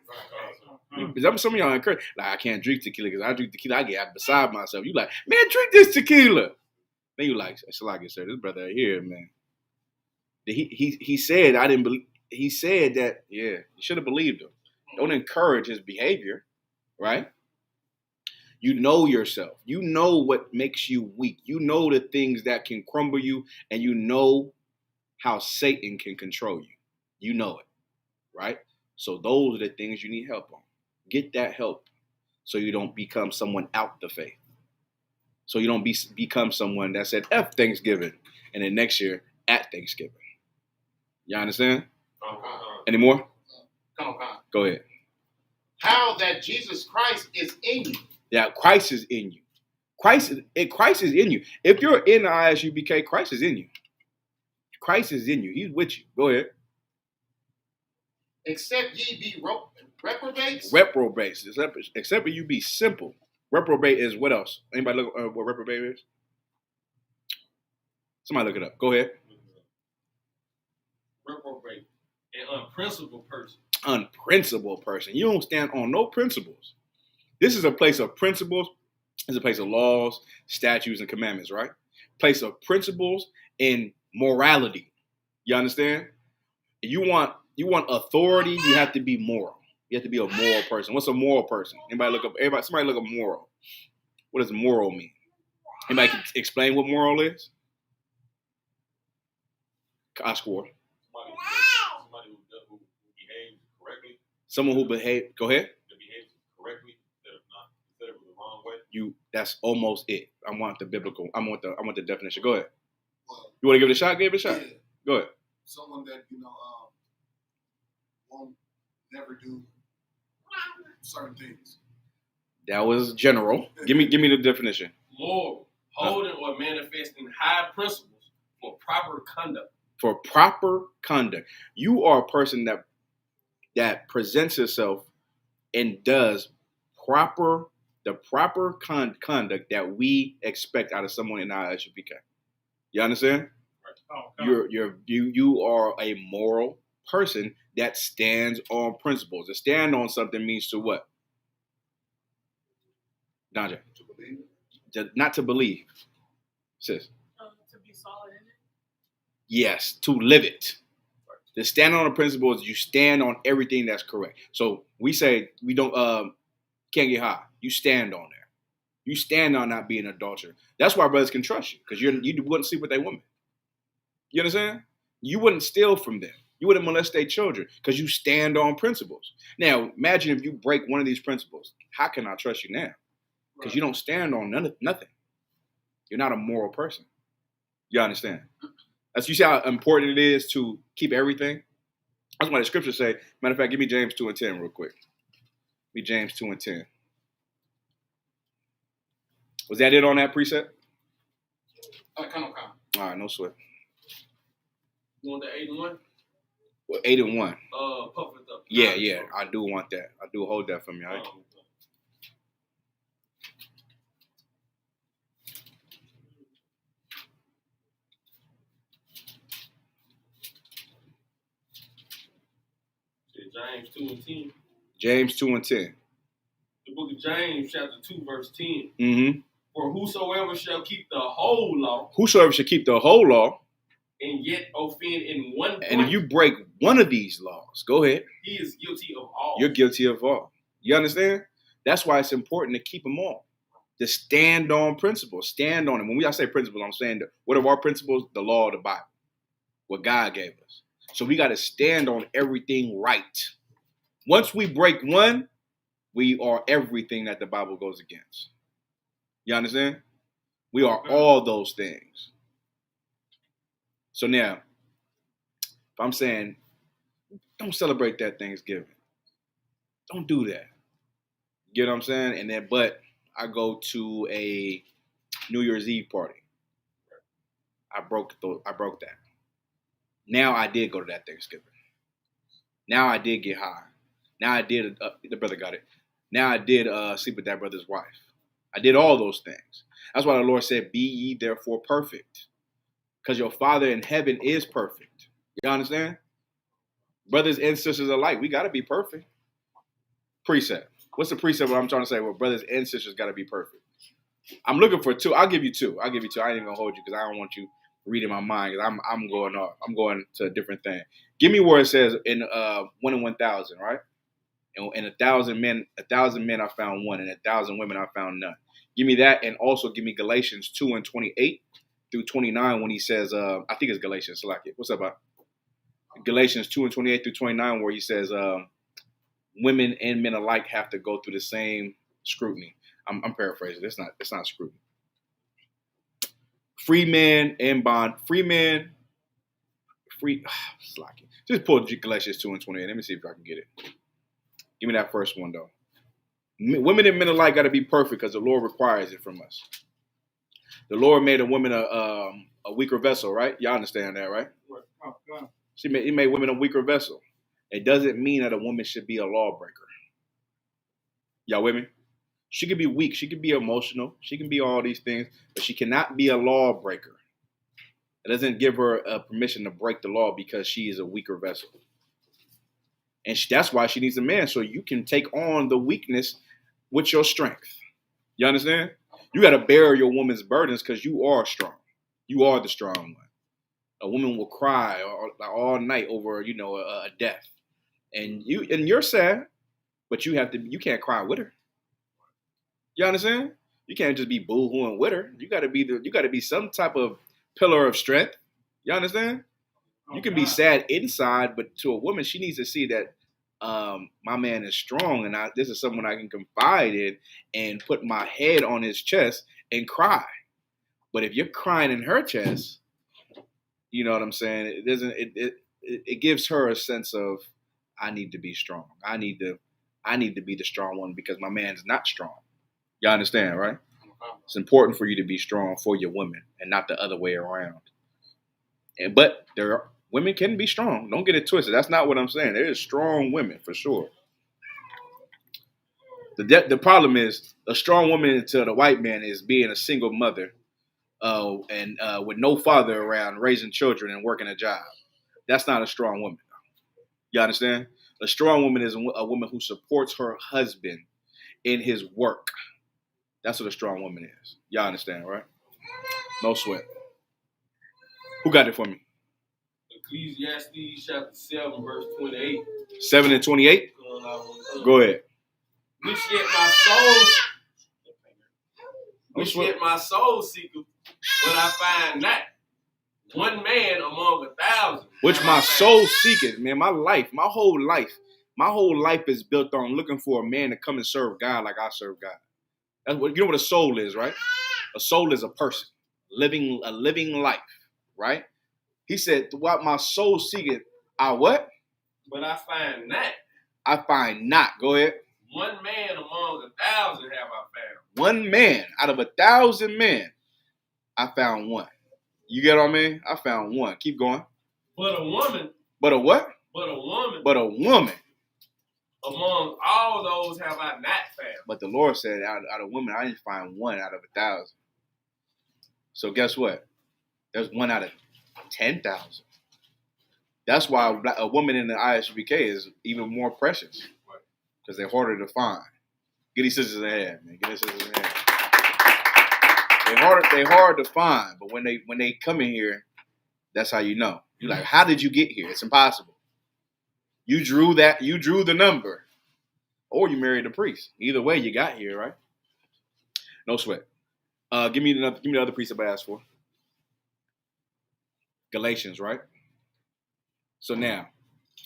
Some of y'all encourage. Like, I can't drink tequila because I drink tequila, I get beside myself. You like, man, drink this tequila. Then you like, Salaki, sir, this brother here, man. He said, I didn't believe. He said that, yeah, you should have believed him. Don't encourage his behavior, right? You know yourself. You know what makes you weak. You know the things that can crumble you, and you know how Satan can control you. You know it, right? So those are the things you need help on. Get that help so you don't become someone out the faith. So you don't become someone that said F Thanksgiving and then next year at Thanksgiving. You understand? Any more? Come on. Go ahead. How that Jesus Christ is in you. Yeah, Christ is in you. Christ is in you. If you're in the ISUBK, Christ is in you. Christ is in you. He's with you. Go ahead. Except ye be reprobates. Reprobates. Except you be simple. Reprobate is what else? Anybody look what reprobate is? Somebody look it up. Go ahead. Reprobate. An unprincipled person. Unprincipled person. You don't stand on no principles. This is a place of principles. It's a place of laws, statutes, and commandments, right? Place of principles and morality. You understand? You want authority, you have to be moral. You have to be a moral person. What's a moral person? Somebody look up moral. What does moral mean? Anybody can explain what moral is? I score. Somebody who behaves correctly. Someone who behaves. Go ahead. Behaves correctly instead of the wrong way. That's almost it. I want the biblical. I want the definition. Go ahead. Well, You want to give it a shot? Give it a shot. yeah, Go ahead. someone that won't never do certain things. That was general. Give me the definition. Moral, holding or manifesting high principles for proper conduct. For proper conduct, you are a person that presents herself and does the proper conduct that we expect out of someone in our SUBCRIBE. You understand? You are a moral person that stands on principles. To stand on something means to what? Danja? To believe. Not to believe. Sis. To be solid in it. Yes, to live it. To stand on the principles, you stand on everything that's correct. So we say we don't can't get high. You stand on there. You stand on not being an adulterer. That's why brothers can trust you, because you wouldn't sleep with their women. You understand? You wouldn't steal from them. You wouldn't molest their children because you stand on principles. Now, imagine if you break one of these principles. How can I trust you now? Because you don't stand on nothing. You're not a moral person. You understand? You see how important it is to keep everything? That's why the scriptures say. Matter of fact, give me James 2:10 real quick. Give me James 2:10. Was that it on that precept? Come on. All right, no sweat. You want the 8 and 1? Well, 8 and 1. Puff it up. Yeah, I do want that. I do hold that from you. Right? James 2 and 10. James 2 and 10. The book of James, chapter 2, verse 10. Mm-hmm. For whosoever shall keep the whole law, whosoever should keep the whole law, and yet offend in one point, and if you break one of these laws, go ahead. he is guilty of all. You're guilty of all. You understand? That's why it's important to keep them all. To stand on principles. Stand on it. When I say principles, I'm saying what are our principles? The law of the Bible. What God gave us. So we got to stand on everything right. Once we break one, we are everything that the Bible goes against. You understand? We are all those things. So now, if I'm saying, don't celebrate that Thanksgiving. Don't do that. You know what I'm saying? And then, but I go to a New Year's Eve party. I broke that. Now I did go to that Thanksgiving. Now I did get high. Now I did, the brother got it. Now I did sleep with that brother's wife. I did all those things. That's why the Lord said, be ye therefore perfect. Because your Father in heaven is perfect. You understand? Brothers and sisters alike, we got to be perfect. Precept. What's the precept? What I'm trying to say? Well, brothers and sisters got to be perfect. I'm looking for two. I'll give you two. I ain't even going to hold you because I don't want you reading my mind because I'm going off. I'm going to a different thing. Give me where it says in 1 in 1,000, right? And 1,000 men I found one, and 1,000 women I found none. Give me that, and also give me Galatians 2 and 28 through 29 when he says, I think it's Galatians. Select it. What's up, bro? Galatians 2 and 28 through 29 where he says, women and men alike have to go through the same scrutiny. I'm paraphrasing. It's not scrutiny. Free slacking. Just pull Galatians 2 and 28. Let me see if I can get it. Give me that first one though. Women and men alike got to be perfect because the Lord requires it from us. The Lord made a woman a weaker vessel, right? Y'all understand that, right? He made women a weaker vessel. It doesn't mean that a woman should be a lawbreaker. Y'all with me? She could be weak. She could be emotional. She can be all these things, but she cannot be a lawbreaker. It doesn't give her permission to break the law because she is a weaker vessel. And that's why she needs a man, so you can take on the weakness with your strength. You understand? You got to bear your woman's burdens because you are strong. You are the strong one. A woman will cry all night over, a death. And you're sad, but you can't cry with her. You understand? You can't just be boo-hooing with her. You got to be some type of pillar of strength. You understand? You can be sad inside, but to a woman, she needs to see that my man is strong, and this is someone I can confide in and put my head on his chest and cry. But if you're crying in her chest, you know what I'm saying? It gives her a sense of I need to be strong. I need to be the strong one because my man is not strong. Y'all understand, right? It's important for you to be strong for your women and not the other way around. But women can be strong. Don't get it twisted. That's not what I'm saying. There is strong women for sure. The problem is a strong woman to the white man is being a single mother and with no father around raising children and working a job. That's not a strong woman. You understand? A strong woman is a woman who supports her husband in his work. That's what a strong woman is. Y'all understand, right? No sweat. Who got it for me? Ecclesiastes chapter 7, verse 28. 7 and 28? Go ahead. Which yet my soul seeketh, but I find not. One man among 1,000. Which my soul seeketh, man. My whole life is built on looking for a man to come and serve God like I serve God. That's what, you know what a soul is, right? A soul is a person living a living life, right? He said, "What my soul seeketh, I what? But I find not. I find not." Go ahead. One man among 1,000 have I found. One man out of 1,000 men, I found one. You get what I mean? I found one. Keep going. But a woman. But a what? But a woman. But a woman. Among all those have I not found. But the Lord said, out of women, I didn't find one out of 1,000. So guess what? There's one out of 10,000. That's why a woman in the ISUBK is even more precious. Because they're harder to find. Get these sisters in the head, man. Get these sisters in the head. They hard to find, but when they come in here, that's how you know. You're like, how did you get here? It's impossible. You drew the number, or you married a priest. Either way, you got here, right? No sweat. Give me the other precept I asked for. Galatians, right? So now,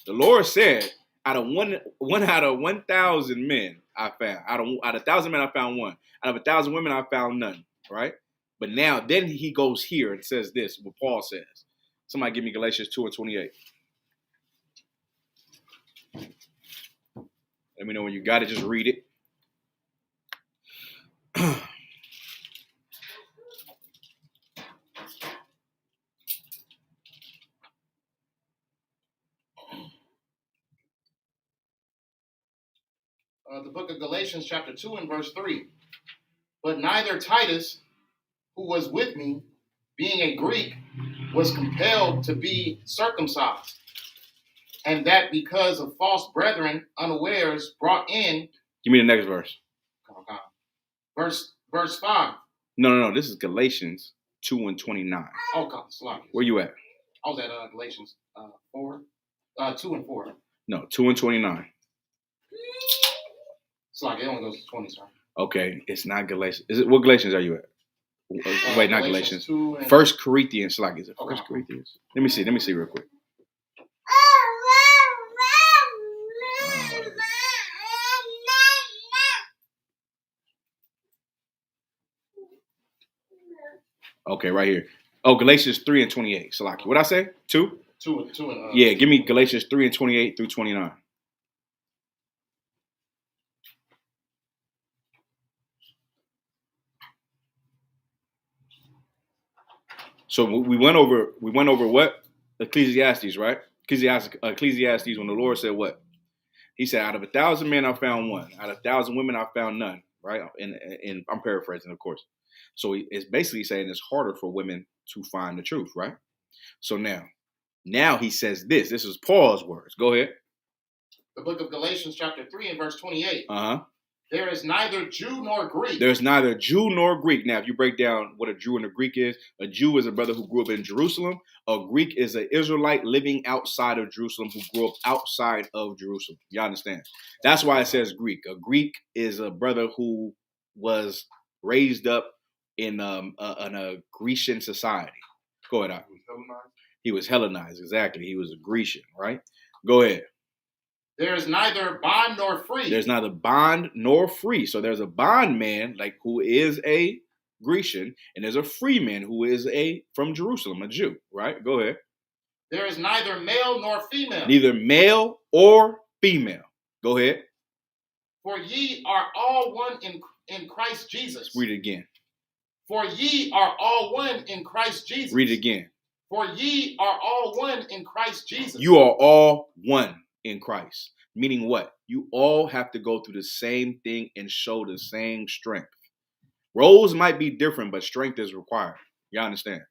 the Lord said, out of 1,000 men I found, out of 1,000 men I found one, out of 1,000 women I found none, right? But now, then he goes here and says this, what Paul says. Somebody give me Galatians 2:28. Let me know when you got it. Just read it. The book of Galatians chapter 2 and verse 3. But neither Titus, who was with me, being a Greek, was compelled to be circumcised, and that because of false brethren unawares brought in. Give me the next verse. Verse 5. No. This is Galatians 2:29. Oh, God, sloppy. Where you at? I was at Galatians 4. 2 and 4. No, 2:29. Sloppy, it only goes to 20, sorry. Okay, it's not Galatians. Is it? What Galatians are you at? Wait, not Galatians. 2 and... First Corinthians. Like, is it Okay. First Corinthians? Let me see real quick. Okay, right here. Oh, Galatians 3:28. Salaki. What'd I say? 2? 2 and Yeah, give me Galatians 3:28 through 29. So we went over what? Ecclesiastes, right? Ecclesiastes, when the Lord said what? He said, out of 1,000 men I found one, out of 1,000 women I found none, right? And I'm paraphrasing, of course. So it's basically saying it's harder for women to find the truth, right? So now he says this. This is Paul's words. Go ahead. The book of Galatians chapter 3 and verse 28. Uh-huh. There is neither Jew nor Greek. There's neither Jew nor Greek. Now, if you break down what a Jew and a Greek is, a Jew is a brother who grew up in Jerusalem. A Greek is an Israelite living outside of Jerusalem who grew up outside of Jerusalem. You understand? That's why it says Greek. A Greek is a brother who was raised up in a Grecian society. Go ahead, Al. He was Hellenized, exactly. He was a Grecian, right? Go ahead. There is neither bond nor free. There's neither bond nor free. So there's a bondman, like who is a Grecian, and there's a free man who is from Jerusalem, a Jew, right? Go ahead. There is neither male nor female. Neither male or female. Go ahead. For ye are all one in Christ Jesus. Read it again. For ye are all one in Christ Jesus. Read it again. For ye are all one in Christ Jesus. You are all one in Christ. Meaning what? You all have to go through the same thing and show the same strength. Roles might be different, but strength is required. Y'all understand?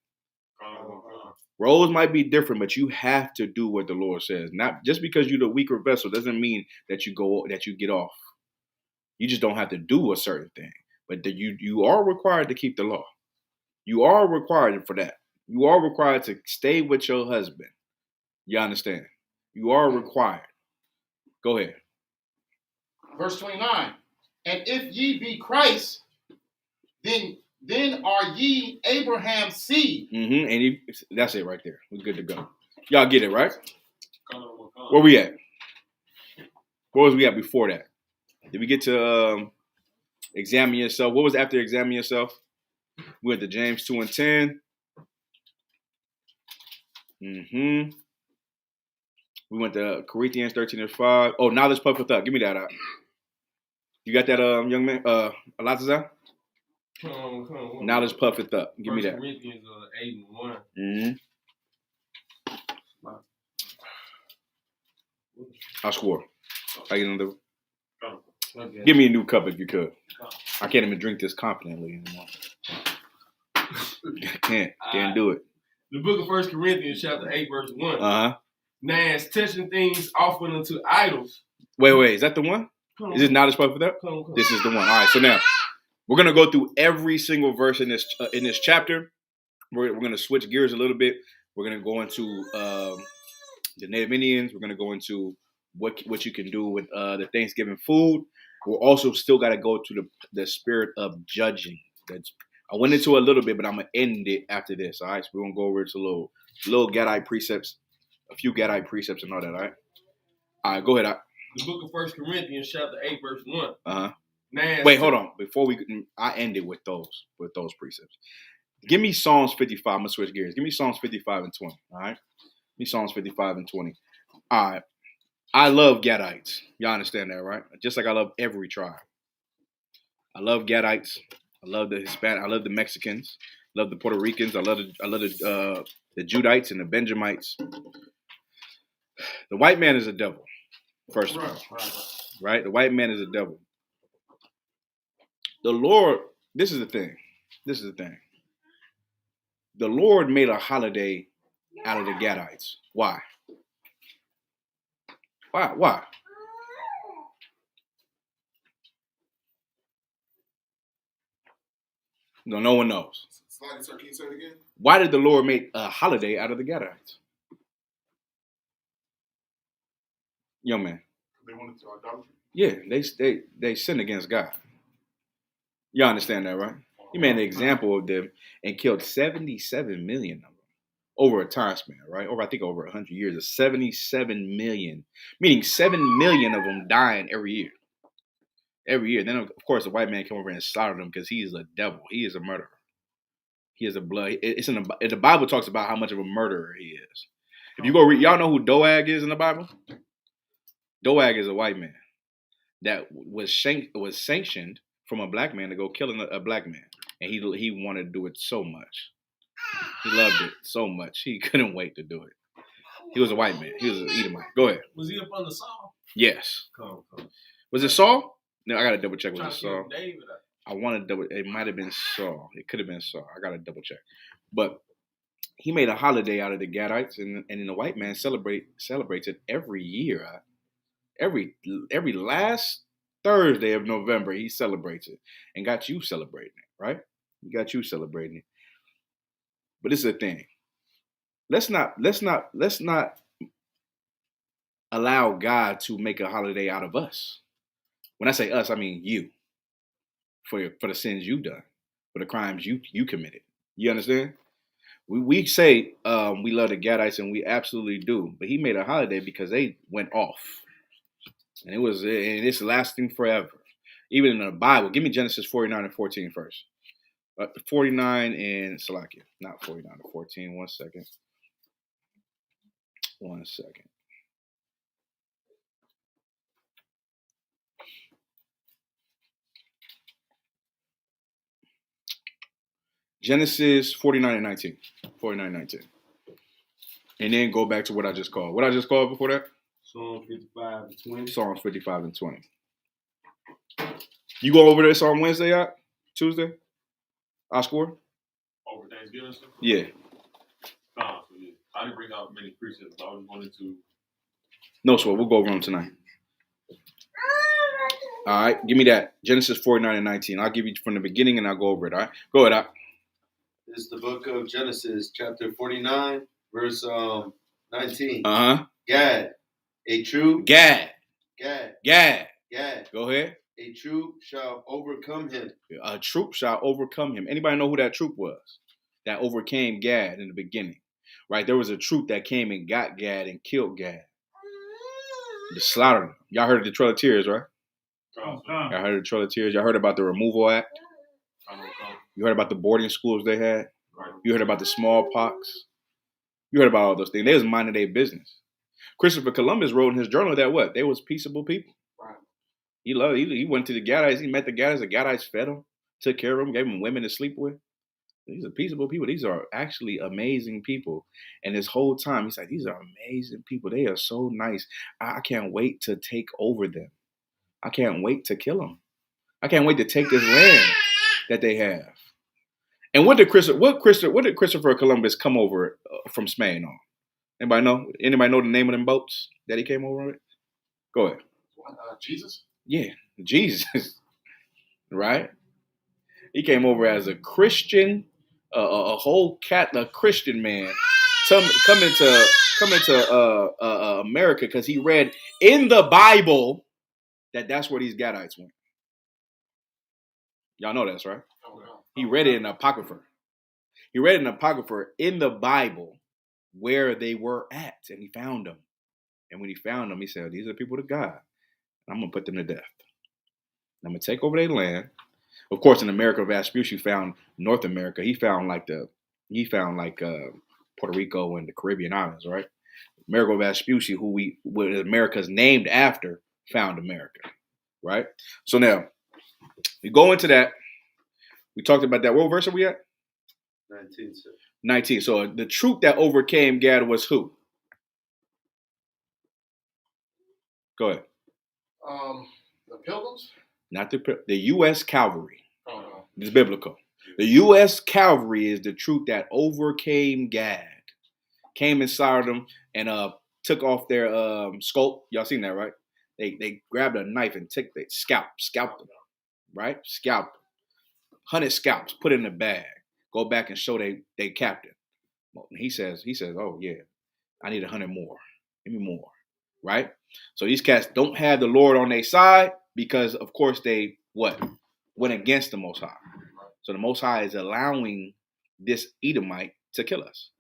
Roles might be different, but you have to do what the Lord says. Not just because you're the weaker vessel doesn't mean that you get off. You just don't have to do a certain thing. But you are required to keep the law. You are required for that. You are required to stay with your husband. You understand? You are required. Go ahead. Verse 29. And if ye be Christ, then are ye Abraham's seed. Mm-hmm. And that's it right there. We're good to go. Y'all get it, right? Where we at? Where was we at before that? Did we get to examine yourself? What was after examine yourself? We went to James 2 and 10. Mm-hmm. We went to Corinthians 13 and 5. Oh, knowledge puffeth up. Give me that out. You got that, young man? Alazazar? Come on. Knowledge puffeth up. Give me that. Corinthians 8 and 1. Mm-hmm. I'll score. I get another. Okay. Give me a new cup if you could. I can't even drink this confidently anymore. Can't do it. The book of 1 Corinthians chapter 8 verse 1. Uh-huh. Now, as touching things offered unto idols. Wait. Is that the one? Is this knowledge puffeth up? Come on. This is the one. All right. So now, We're gonna go through every single verse in this chapter. We're gonna switch gears a little bit. We're gonna go into the Native Indians. We're gonna go into what you can do with the Thanksgiving food. We're also still gotta go to the spirit of judging. I went into a little bit, but I'm gonna end it after this. All right, so we're gonna go over to little Gadite precepts, a few Gadite precepts and all that. All right. All right, go ahead. The book of 1 Corinthians, chapter 8, verse 1. Uh-huh. Wait, hold on. Before I end it with those precepts. Give me Psalms 55. I'm gonna switch gears. Give me Psalms 55 and 20. All right. Give me Psalms 55 and 20. All right. I love Gadites. Y'all understand that, right? Just like I love every tribe. I love Gadites. I love the Hispanic. I love the Mexicans. I love the Puerto Ricans. I love the Judites and the Benjamites. The white man is a devil. First of all, right? The white man is a devil. The Lord. This is the thing. The Lord made a holiday out of the Gadites. Why? Why? No one knows. Slightly, sir. Can you say it again? Why did the Lord make a holiday out of the Gadites? Young man. They wanted to idolatry. Yeah, they sinned against God. Y'all understand that, right? He made an example of them and killed 77 million of them over a time span, right? I think over 100 years. Of 77 million, meaning 7 million of them dying every year. Every year. Then, of course, the white man came over and slaughtered them because he is a devil. He is a murderer. He is a blood. The Bible talks about how much of a murderer he is. If you go read, y'all know who Doeg is in the Bible? Doeg is a white man that was sanctioned from a black man to go kill a black man. And he wanted to do it so much. He loved it so much. He couldn't wait to do it. He was a white man. He was an Edomite. Go ahead. Was he up under Saul? Yes. Come. Was it Saul? No, I got to double check. Was it Saul? David. I want to double. It might have been Saul. It could have been Saul. I got to double check. But he made a holiday out of the Gadites, and then the white man celebrates it every year. Every last Thursday of November, he celebrates it and got you celebrating it, right? He got you celebrating it. But this is the thing. Let's not allow God to make a holiday out of us. When I say us, I mean you. For the sins you've done, for the crimes you committed. You understand? We say we love the Gadites, and we absolutely do. But he made a holiday because they went off. And it's lasting forever. Even in the Bible. Give me Genesis 49 and 14 first. 49 and Salakia. Not 49 and 14. 1 second. Genesis 49 and 19. 49 and 19. And then go back to what I just called. What I just called before that? Psalm 55 and 20. Psalms 55 and 20. You go over this on Wednesday, Tuesday? I score? Over Thanksgiving stuff? Yeah. I didn't bring out many precepts. I was wanted to. No, sweat. We'll go over them tonight. All right. Give me that. Genesis 49 and 19. I'll give you from the beginning and I'll go over it. All right. Go ahead, This is the book of Genesis, chapter 49, verse 19. Uh-huh. Gad, a troop. Gad. Gad. Go ahead. A troop shall overcome him. A troop shall overcome him. Anybody know who that troop was? That overcame Gad in the beginning. Right? There was a troop that came and got Gad and killed Gad. Just slaughtered him. Y'all heard of the Trail of Tears, right? Y'all heard of the Trail of Tears? Y'all heard about the Removal Act? You heard about the boarding schools they had? You heard about the smallpox? You heard about all those things. They was minding their business. Christopher Columbus wrote in his journal that what? They was peaceable people. Right. He went to the Gadites. He met the Gadites. The Gadites fed him, took care of him, gave him women to sleep with. These are peaceable people. These are actually amazing people. And this whole time, he's like, these are amazing people. They are so nice. I can't wait to take over them. I can't wait to kill them. I can't wait to take this land that they have. And what did Christopher Columbus come over from Spain on? Anybody know? Anybody know the name of them boats that he came over with? Go ahead. Jesus? Yeah, Jesus. Right? He came over as a Christian, a whole a Christian man, coming to America because he read in the Bible that's where these Gadites went. Y'all know that's right. He read it in Apocrypha. He read in Apocrypha in the Bible where they were at, and he found them. And when he found them, he said, "These are people of God. I'm gonna put them to death. I'm gonna take over their land." Of course, in America, Vespucci found North America. He found Puerto Rico and the Caribbean islands, right? Amerigo Vespucci, what America's named after, found America, right? So now we go into that. We talked about that. What verse are we at? 19, sir. 19. So the troop that overcame Gad was who? Go ahead. The Pilgrims? Not the U.S. Cavalry. Oh, no. It's biblical. The U.S. Cavalry is the troop that overcame Gad, came inside them and took off their scope. Y'all seen that, right? They grabbed a knife and scalped them, right? Scalped them. 100 scalps, put in the bag. Go back and show they captain. He says, "Oh yeah, I need 100 more. Give me more." Right? So these cats don't have the Lord on their side because, of course, they went against the Most High. So the Most High is allowing this Edomite to kill us.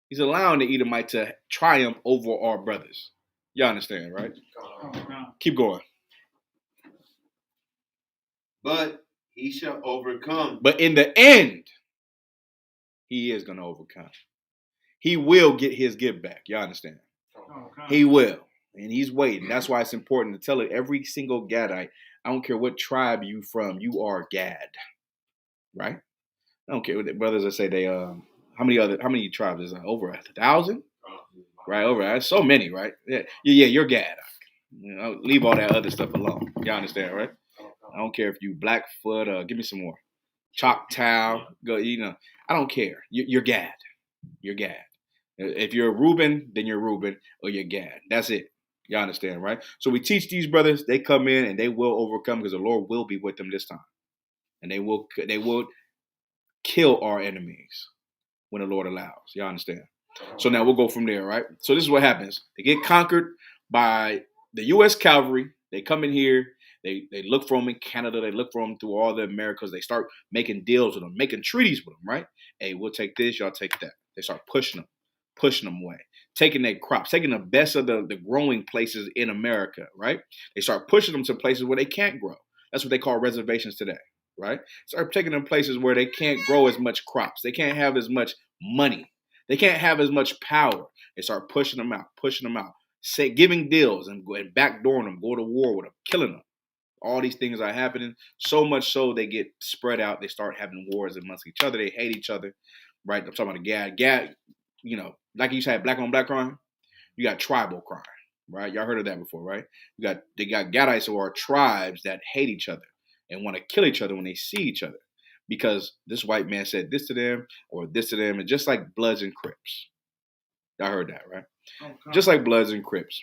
He's allowing the Edomite to triumph over our brothers. Y'all understand, right? Keep going. But he shall overcome. But in the end, he is going to overcome. He will get his gift back. Y'all understand? He will. And he's waiting. That's why it's important to tell it every single Gadite. I don't care what tribe you from. You are Gad. Right? I don't care what the brothers that say they how many tribes is that? Over 1,000? Right, over that's so many, right? Yeah, you're Gad. You know, leave all that other stuff alone. Y'all understand, right? I don't care if you Blackfoot or give me some more. Choctaw, go, I don't care. You're Gad. You're Gad. If you're Reuben, then you're Reuben or you're Gad. That's it. Y'all understand, right? So we teach these brothers, they come in and they will overcome because the Lord will be with them this time. And they will kill our enemies when the Lord allows. Y'all understand? So now we'll go from there, right? So this is what happens. They get conquered by the U.S. Cavalry. They come in here. They look for them in Canada. They look for them through all the Americas. They start making deals with them, making treaties with them, right? Hey, we'll take this. Y'all take that. They start pushing them away, taking their crops, taking the best of the growing places in America, right? They start pushing them to places where they can't grow. That's what they call reservations today, right? Start taking them places where they can't grow as much crops. They can't have as much money. They can't have as much power. They start pushing them out, giving deals and backdooring them, go to war with them, killing them. All these things are happening, so much so they get spread out. They start having wars amongst each other. They hate each other, right? I'm talking about the Gad, like you said, black on black crime. You got tribal crime, right? Y'all heard of that before, right? They got Gadites who are tribes that hate each other and want to kill each other when they see each other because this white man said this to them or this to them, and just like Bloods and Crips. Y'all heard that, right? Okay. Just like Bloods and Crips,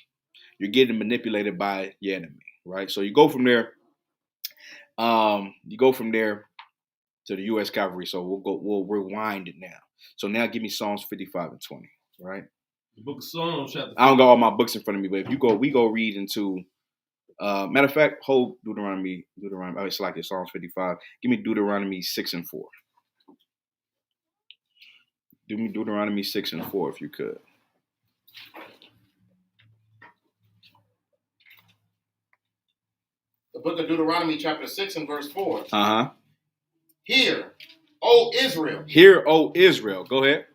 you're getting manipulated by your enemy, right? So you go from there. To the U.S. Cavalry. So we'll rewind it now. So now give me Psalms 55 and 20, right? The book of Psalms, chapter 55. I don't got all my books in front of me, but if we go read into, matter of fact, hold Deuteronomy, I always select it, Psalms 55. Give me Deuteronomy 6 and 4. Do me Deuteronomy 6 and 4 if you could. The book of Deuteronomy, chapter 6 and verse 4. Uh-huh. Hear, O Israel. Hear, O Israel. Go ahead.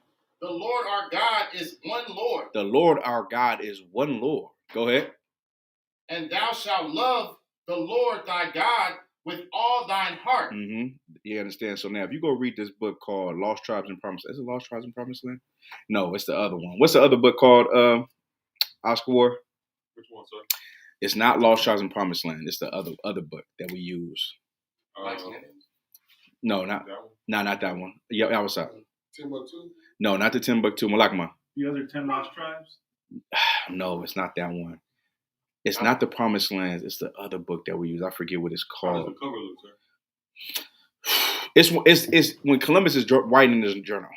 The Lord our God is one Lord. The Lord our God is one Lord. Go ahead. And thou shalt love the Lord thy God with all thine heart. Mm-hmm. You understand? So now if you go read this book called Lost Tribes and Promised Land. Is it Lost Tribes and Promised Land? No, it's the other one. What's the other book called, Oscar War? Which one, sir? It's not Lost Tribes and Promised Land. It's the other book that we use. No, not that one. Yeah, that was Timbuktu? No, not the Timbuktu. Malakma. The other 10 lost tribes? No, it's not that one. It's not the Promised Lands. It's the other book that we use. I forget what it's How does called. the cover look, sir? It's when Columbus is writing his journal.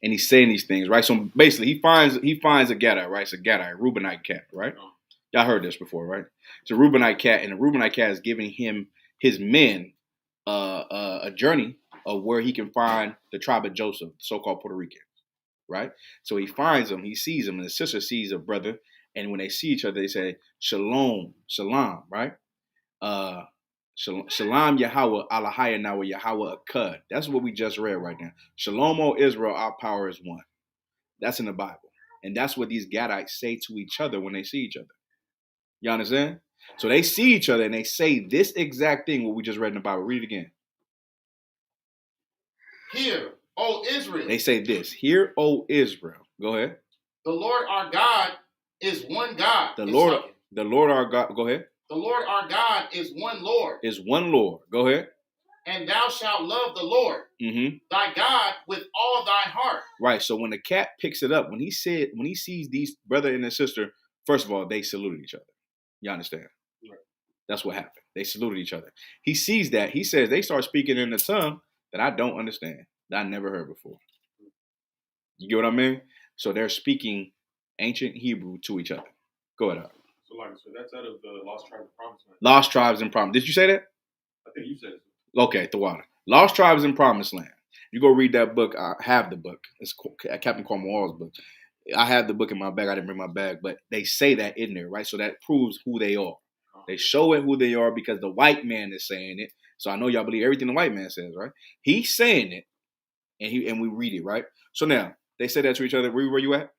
And he's saying these things, right? So basically, he finds a Gadite, right? It's a Gadite, a Reubenite cat, right? Y'all heard this before, right? It's a Reubenite cat, and the Reubenite cat is giving his men a journey of where he can find the tribe of Joseph, so-called Puerto Ricans, right? So he finds them, he sees them, and the sister sees a brother, and when they see each other, they say, Shalom, Shalom, right? Shalom Yahweh Alahaya Nawa Yahweh Akkad. That's what we just read right now. Shalom, O Israel, our power is one. That's in the Bible. And that's what these Gadites say to each other when they see each other. You understand? So they see each other and they say this exact thing what we just read in the Bible. Read it again. Hear, O Israel. They say this. Hear, O Israel. Go ahead. The Lord our God is one God. The Lord our God. Go ahead. The Lord our God is one Lord. Is one Lord. Go ahead. And thou shalt love the Lord, thy God, with all thy heart. Right. So when the cat picks it up, when he sees these brother and his sister, first of all, they saluted each other. You understand? Right. That's what happened. They saluted each other. He sees that. He says they start speaking in a tongue that I don't understand, that I never heard before. You get what I mean? So they're speaking ancient Hebrew to each other. Go ahead. So that's out of the Lost Tribes and Promised Land. Lost Tribes and Promised. Did you say that? I think you said it. Okay, the water. Lost Tribes and Promised Land. You go read that book. I have the book. It's Captain Cornwall's book. I have the book in my bag. I didn't bring my bag, but they say that in there, right? So that proves who they are. They show it who they are because the white man is saying it. So I know y'all believe everything the white man says, right? He's saying it, and we read it, right? So now they say that to each other. Where you at?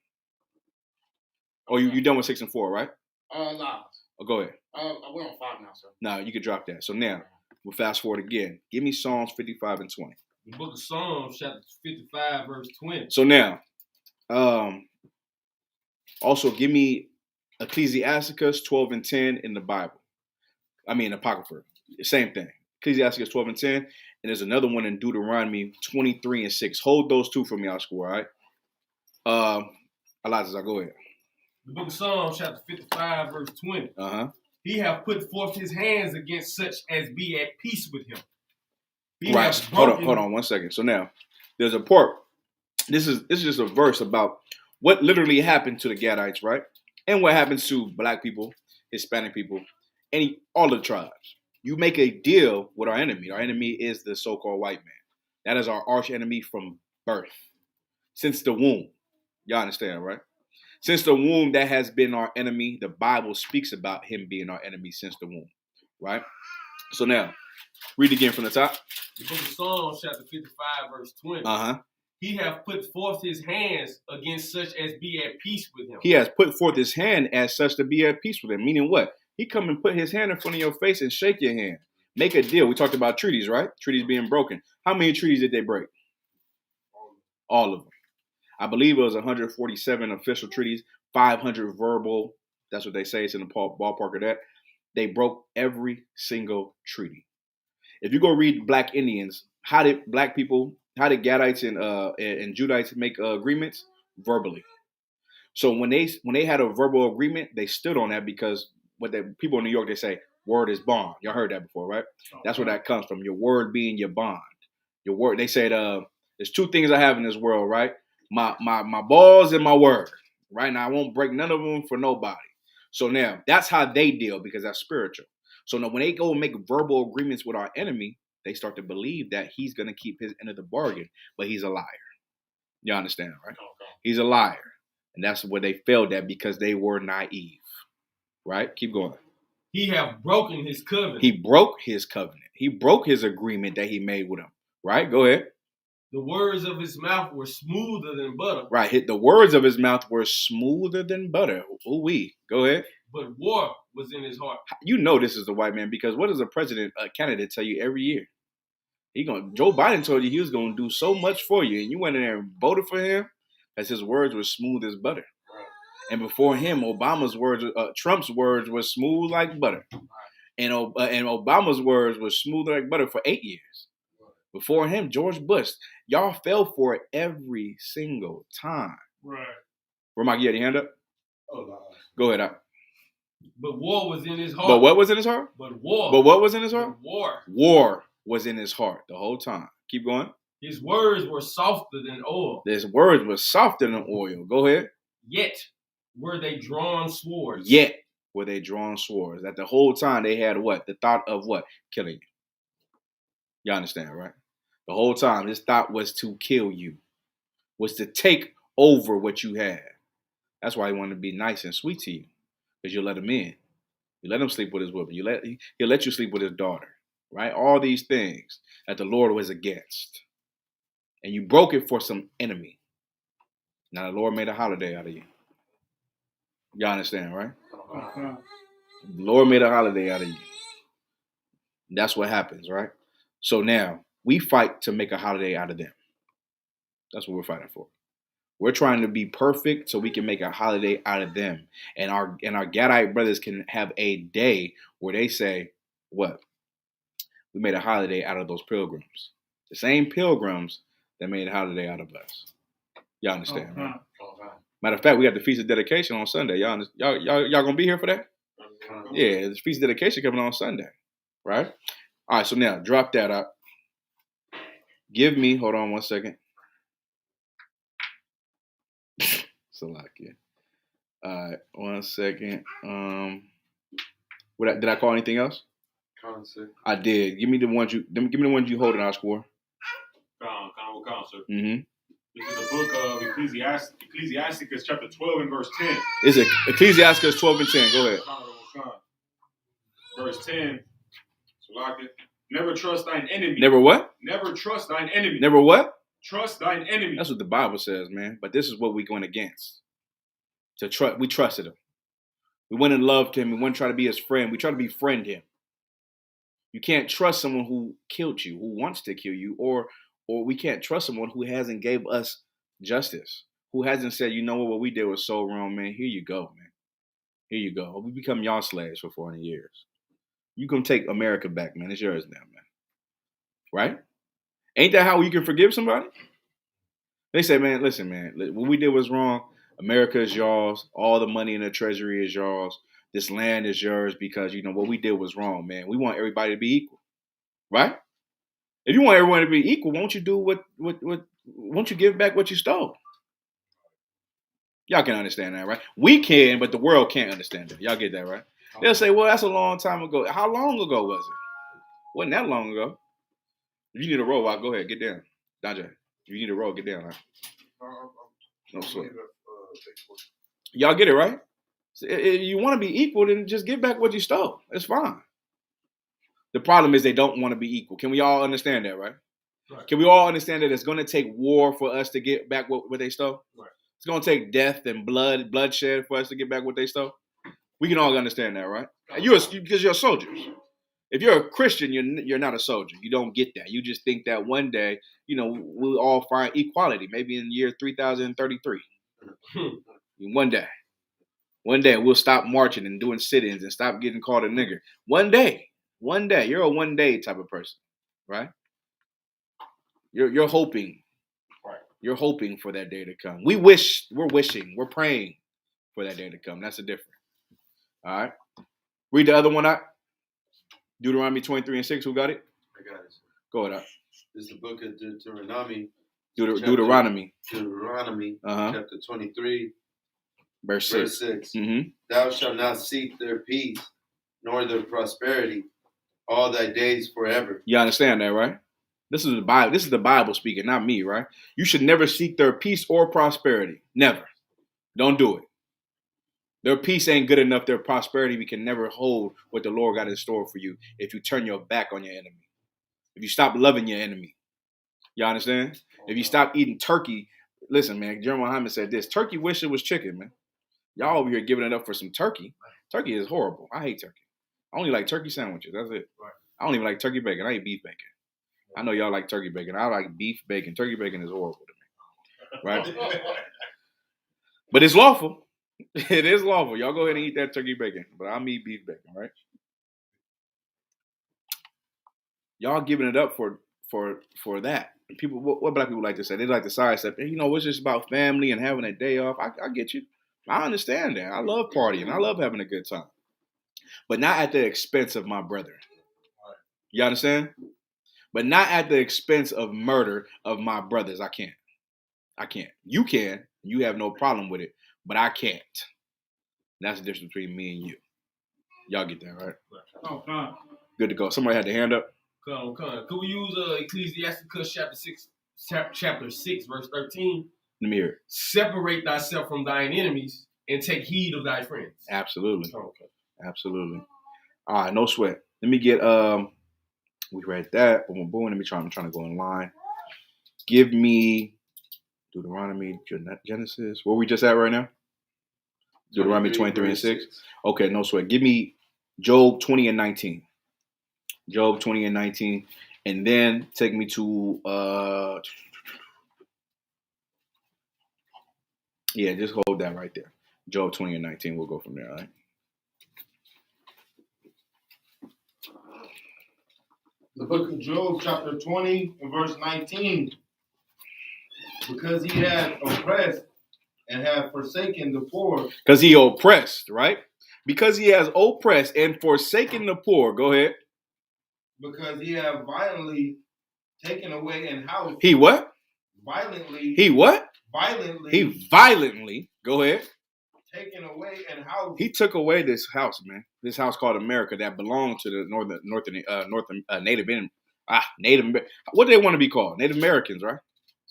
Oh, you done with 6 and 4, right? Nah. Oh, go ahead. We're on 5 now, sir. No, you can drop that. So now we'll fast forward again. Give me Psalms 55 and 20. The book of Psalms, chapter 55, verse 20. So now, also give me Ecclesiastes 12 and 10 in the Bible. I mean, Apocrypha. Same thing. Ecclesiastes 12 and 10. And there's another one in Deuteronomy 23 and 6. Hold those two for me, I'll score, all right? Elijah, go ahead. The book of Psalms, chapter 55, verse 20. He hath put forth his hands against such as be at peace with him. Right. Hold on 1 second. So now, there's a part. This is just a verse about what literally happened to the Gadites, right? And what happens to black people, Hispanic people, all the tribes. You make a deal with our enemy. Our enemy is the so-called white man. That is our arch enemy from birth, since the womb. Y'all understand, right? Since the womb, that has been our enemy. The Bible speaks about him being our enemy since the womb, right? So now, read again from the top. The book of Psalms, chapter 55, verse 20. He hath put forth his hands against such as be at peace with him. He has put forth his hand as such to be at peace with him. Meaning what? He come and put his hand in front of your face and shake your hand. Make a deal. We talked about treaties, right? Treaties being broken. How many treaties did they break? All of them. I believe it was 147 official treaties, 500 verbal. That's what they say. It's in the ballpark of that. They broke every single treaty. If you go read Black Indians, how did Gadites and Judites make agreements? Verbally. So when they had a verbal agreement, they stood on that because what the people in New York, they say, word is bond. Y'all heard that before, right? That's where that comes from. Your word being your bond. Your word. They said, there's two things I have in this world, right? My balls and my word, right? Now I won't break none of them for nobody. So now that's how they deal because that's spiritual. So now when they go and make verbal agreements with our enemy, they start to believe that he's going to keep his end of the bargain, but he's a liar. You understand, right? Okay. He's a liar. And that's where they failed at because they were naive, right? Keep going. He have broken his covenant. He broke his covenant. He broke his agreement that he made with him, right? Go ahead. The words of his mouth were smoother than butter. Right. The words of his mouth were smoother than butter. Ooh-wee. Go ahead. But war was in his heart. You know this is the white man because what does a candidate tell you every year? Joe Biden told you he was going to do so much for you, and you went in there and voted for him as his words were smooth as butter. Right. And before him, Trump's words were smooth like butter. Right. And Obama's words were smooth like butter for 8 years. Before him, George Bush. Y'all fell for it every single time. Right. Romaki, you had your hand up? Oh, no. Go ahead. But war was in his heart. But what was in his heart? But war. But what was in his heart? But war. War was in his heart the whole time. Keep going. His words were softer than oil. His words were softer than oil. Go ahead. Yet were they drawn swords. Yet were they drawn swords. That the whole time they had what? The thought of what? Killing you. You understand, right? The whole time his thought was to kill you. Was to take over what you had. That's why he wanted to be nice and sweet to you. Because you let him in. You let him sleep with his woman. He'll let you sleep with his daughter. Right? All these things that the Lord was against. And you broke it for some enemy. Now the Lord made a holiday out of you. You understand, right? The Lord made a holiday out of you. That's what happens, right? So now we fight to make a holiday out of them. That's what we're fighting for. We're trying to be perfect so we can make a holiday out of them. And our Gadite brothers can have a day where they say, what? We made a holiday out of those pilgrims. The same pilgrims that made a holiday out of us. Y'all understand, right? Matter of fact, we got the Feast of Dedication on Sunday. Y'all gonna be here for that? Yeah, the Feast of Dedication coming on Sunday, right? All right, so now drop that up. Give me, hold on one second. Salakia. All right, 1 second. Did I call anything else? Concept. I did. Give me the ones you hold in our score. Sir. Mm-hmm. This is the book of Ecclesiastes chapter 12 and verse 10. Is it Ecclesiastes 12 and 10? Go ahead. Verse 10. Never trust thine enemy. Never what? Never trust thine enemy. Never what? Trust thine enemy. That's what the Bible says, man. But this is what we went against. We trusted him. We went and loved him. We went and try to be his friend. We try to befriend him. You can't trust someone who killed you, who wants to kill you, or we can't trust someone who hasn't gave us justice, who hasn't said, you know what we did was so wrong, man. Here you go, man. Here you go. We become y'all slaves for 400 years. You can take America back, man. It's yours now, man. Right? Ain't that how you can forgive somebody? They say, man, listen, man, what we did was wrong. America is yours. All the money in the treasury is yours. This land is yours because, you know, what we did was wrong, man. We want everybody to be equal. Right? If you want everyone to be equal, won't you do won't you give back what you stole? Y'all can understand that, right? We can, but the world can't understand that. Y'all get that, right? They'll say, well, that's a long time ago. How long ago was it? Wasn't that long ago. If you need a roll, go ahead, get down. Danja, if you need a roll, get down. Right? No sweat. Y'all get it, right? So if you want to be equal, then just give back what you stole. It's fine. The problem is they don't want to be equal. Can we all understand that, right? Can we all understand that it's going to take war for us to get back what they stole? Right. It's going to take death and bloodshed for us to get back what they stole. We can all understand that, right? Because you're soldiers. If you're a Christian, you're not a soldier. You don't get that. You just think that one day, you know, we'll all find equality. Maybe in the year 3033. One day we'll stop marching and doing sit-ins and stop getting called a nigger. One day, you're a one day type of person, right? You're hoping. Right. You're hoping for that day to come. We're wishing, we're praying for that day to come. That's the difference. All right. Read the other one out. Deuteronomy 23 and 6. Who got it? I got it. Go ahead. This is the book of Deuteronomy. Deuteronomy. Chapter 23. Verse 6. Mm-hmm. Thou shalt not seek their peace, nor their prosperity, all thy days forever. You understand that, right? This is the Bible. This is the Bible speaking, not me, right? You should never seek their peace or prosperity. Never. Don't do it. Their peace ain't good enough. Their prosperity, we can never hold what the Lord got in store for you if you turn your back on your enemy. If you stop loving your enemy. You understand? If you stop eating turkey. Listen, man, Jeremiah Muhammad said this. Turkey wish it was chicken, man. Y'all over here giving it up for some turkey. Turkey is horrible. I hate turkey. I only like turkey sandwiches. That's it. Right. I don't even like turkey bacon. I eat beef bacon. I know y'all like turkey bacon. I like beef bacon. Turkey bacon is horrible to me. Right? But it's lawful. It is lawful. Y'all go ahead and eat that turkey bacon. But I'm eat beef bacon, right? Y'all giving it up for that. People, what black people like to say? They like to sidestep. You know, it's just about family and having a day off. I get you. I understand that. I love partying. I love having a good time. but not at the expense of my brethren. You understand? But not at the expense of murder of my brothers. I can't. You can. You have no problem with it, but I can't. That's the difference between me and you. Y'all get that, right? Oh, come. Good to go. Somebody had their hand up. Come. Could we use Ecclesiastes chapter 6, verse 13? Let me hear it. Separate thyself from thine enemies and take heed of thy friends. Absolutely. Oh, okay. Absolutely. All right, no sweat. Let me get we read that. Boom, boom, boom. I'm trying to go in line. Give me Deuteronomy, Genesis. Where we just at right now? Deuteronomy 23 and 6. Okay, no sweat. Give me Job 20 and 19. Job 20 and 19. And then take me to just hold that right there. Job 20 and 19. We'll go from there, all right? The book of Job, chapter 20 and verse 19. Because he had oppressed and have forsaken the poor. Because he oppressed, right? Because he has oppressed and forsaken the poor. Go ahead. Because he have violently taken away an house. He what? Violently. He what? Violently. He violently. Go ahead. Taken away an house. He took away this house, man. This house called America that belonged to the northern Native. What do they want to be called? Native Americans, right?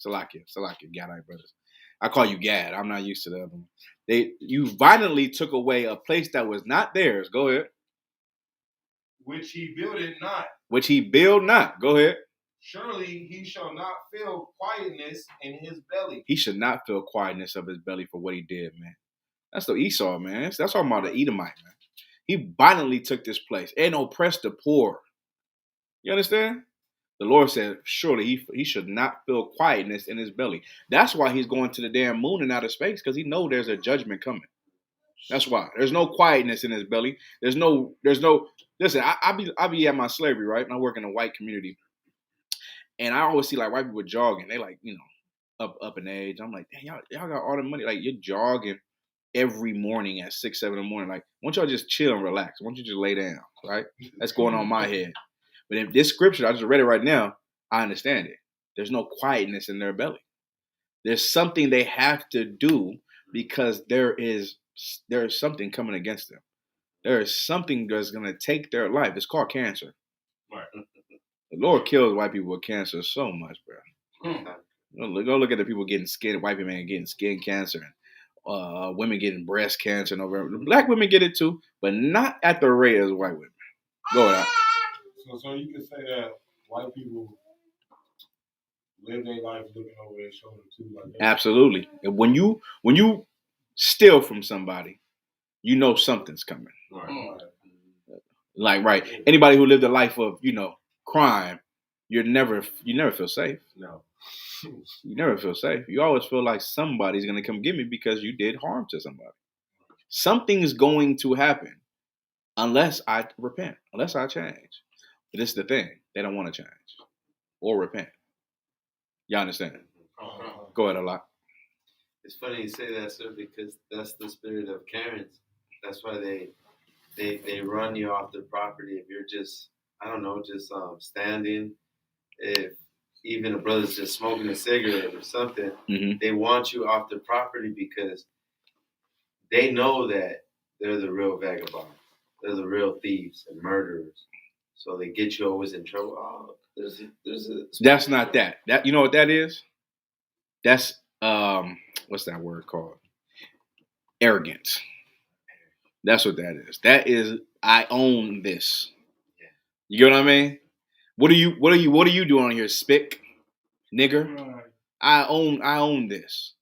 Salakia, Gadite brothers. I call you Gad. I'm not used to the other one. You violently took away a place that was not theirs. Go ahead. Which he builded not. Which he built not. Go ahead. Surely he shall not feel quietness in his belly. He should not feel quietness of his belly for what he did, man. That's the Esau, man. That's talking about the Edomite, man. He violently took this place and oppressed the poor. You understand? The Lord said, surely he should not feel quietness in his belly. That's why he's going to the damn moon and outer space, because he knows there's a judgment coming. That's why. There's no quietness in his belly. There's no, listen, I be at my slavery, right? And I work in a white community. And I always see like white people jogging. They like, up in age. I'm like, dang, y'all got all the money. Like you're jogging every morning at 6, 7 in the morning. Like, why don't y'all just chill and relax? Why don't you just lay down, right? That's going on in my head. But if this scripture, I just read it right now, I understand it. There's no quietness in their belly. There's something they have to do because there is something coming against them. There is something that's going to take their life. It's called cancer. Right. The Lord kills white people with cancer so much, bro. Go look at the people white people getting skin cancer, and women getting breast cancer and over. Black women get it too, but not at the rate as white women. Go ahead. So you can say that white people live their life looking over their shoulder too, like that. Absolutely. And when you steal from somebody, you know something's coming. Right. Like, right. Anybody who lived a life of, crime, you never feel safe. No. You never feel safe. You always feel like somebody's going to come get me because you did harm to somebody. Something's going to happen unless I repent, unless I change. But this is the thing. They don't want to change or repent. Y'all understand? Go ahead, Allah. It's funny you say that, sir, because that's the spirit of Karens. That's why they run you off their property if you're just, I don't know, just standing. If even a brother's just smoking a cigarette or something, they want you off their property because they know that they're the real vagabonds. They're the real thieves and murderers. So they get you always in trouble. Oh, there's a. That's not that. That, you know what that is? That's what's that word called? Arrogance. That's what that is. That is, I own this. You get what I mean? What are you doing on here, spick, nigger? I own this.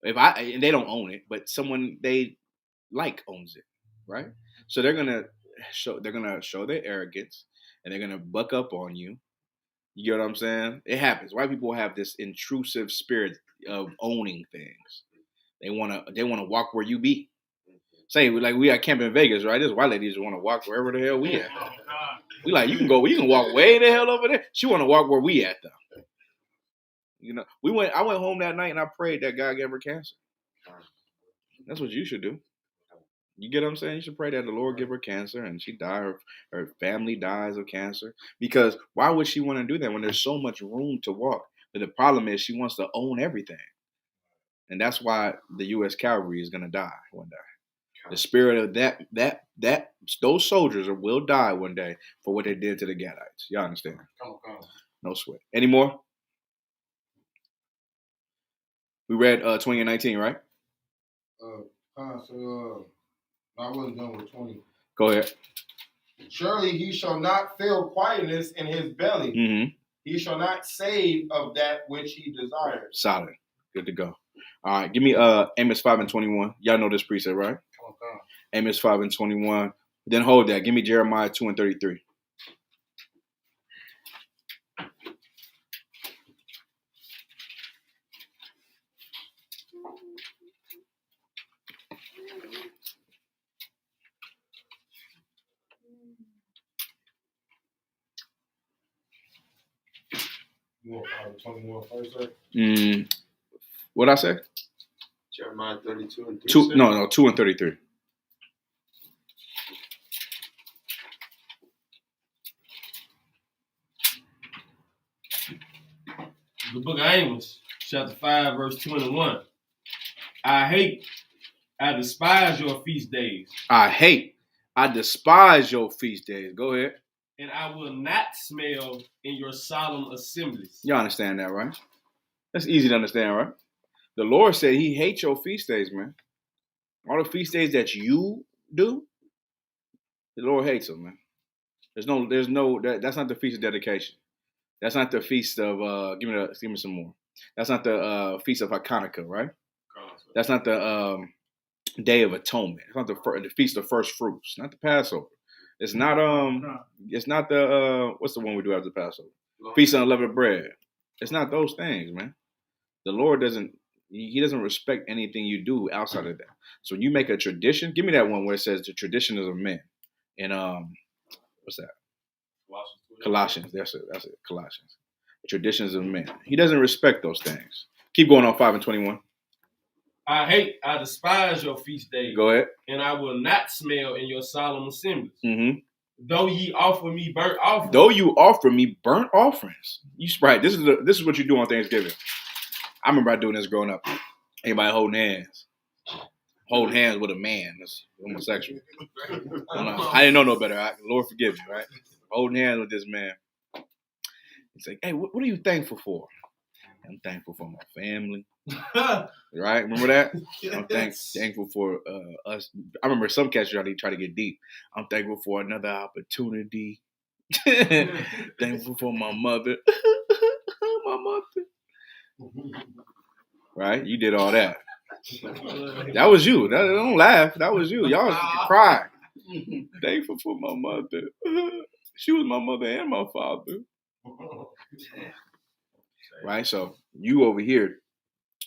And they don't own it, but someone they like owns it, right? So they're gonna show their arrogance, and they're gonna buck up on you. You get what I'm saying? It happens. White people have this intrusive spirit of owning things. They wanna walk where you be. Say like we at camp in Vegas, right? This white lady just want to walk wherever the hell we at. We like, you can walk way the hell over there. She want to walk where we at though. I went home that night and I prayed that God gave her cancer. That's what you should do. You get what I'm saying? You should pray that the Lord give her cancer and she die, her family dies of cancer. Because why would she want to do that when there's so much room to walk? But the problem is she wants to own everything. And that's why the U.S. cavalry is going to die one day. The spirit of those soldiers will die one day for what they did to the Gadites. Y'all understand? Come on. No sweat. Any more? We read 20 and 19, right? I wasn't done with 20. Go ahead. Surely he shall not feel quietness in his belly. Mm-hmm. He shall not save of that which he desires. Solid. Good to go. All right. Give me Amos 5 and 21. Y'all know this precept, right? Come on. Amos 5 and 21. Then hold that. Give me Jeremiah 2 and 33. You want 21 first, sir? What'd I say? Jeremiah 32 and 3. 2 and 33. The book of Amos, chapter 5, verse 21. I despise your feast days. I despise your feast days. Go ahead. And I will not smell in your solemn assemblies. Y'all understand that, right? That's easy to understand, right? The Lord said he hates your feast days, man. All the feast days that you do, the Lord hates them, man. That's not the feast of dedication. That's not the feast of, give me some more. That's not the feast of Hanukkah, right? That's not the Day of Atonement. It's not the feast of first fruits. Not the Passover. It's not the what's the one we do after the Passover? Feast of Unleavened Bread. It's not those things, man. The Lord doesn't respect anything you do outside of that. So when you make a tradition, give me that one where it says the tradition of men. And what's that? Colossians. That's it. Colossians. The traditions of men. He doesn't respect those things. Keep going on 5 and 21. I despise your feast days. Go ahead. And I will not smell in your solemn assemblies. Mm-hmm. Though ye offer me burnt offerings. Though you offer me burnt offerings. You right. This is what you do on Thanksgiving. I remember doing this growing up. Anybody holding hands? Holding hands with a man. That's homosexual. I didn't know no better. Lord forgive me, right? Holding hands with this man. He's like, hey, what are you thankful for? I'm thankful for my family. Right? Remember that? I'm thankful for us. I remember some cats try to get deep. I'm thankful for another opportunity. Thankful for my mother. My mother. Right? You did all that. That was you. Don't laugh. That was you. Y'all cry. Thankful for my mother. She was my mother and my father. Right? So you over here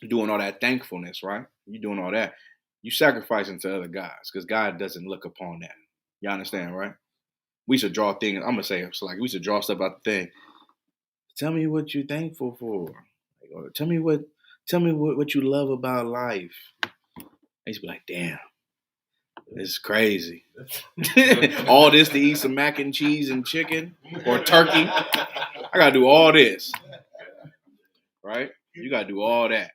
doing all that thankfulness, right? You doing all that. You sacrificing to other gods because God doesn't look upon that. You understand, right? We should draw things. I'm gonna say it's like we should draw stuff out the thing. Tell me what you're thankful for. Or tell me what you love about life. I used to be like, damn, this is crazy. All this to eat some mac and cheese and chicken or turkey. I gotta do all this. Right? You gotta do all that.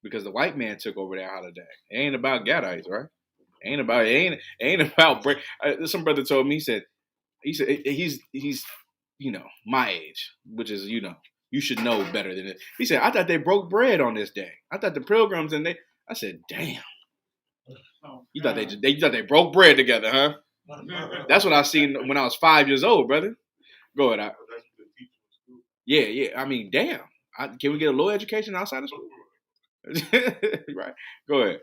Because the white man took over that holiday. It ain't about Gadites, right? Ain't about break. Some brother told me, he said he's my age, which is, you should know better than it. He said, I thought they broke bread on this day. I thought the pilgrims I said, damn. You thought they broke bread together, huh? That's what I seen when I was 5 years old, brother. Go ahead. Yeah. I mean, damn. Can we get a little education outside of school? Right. Go ahead.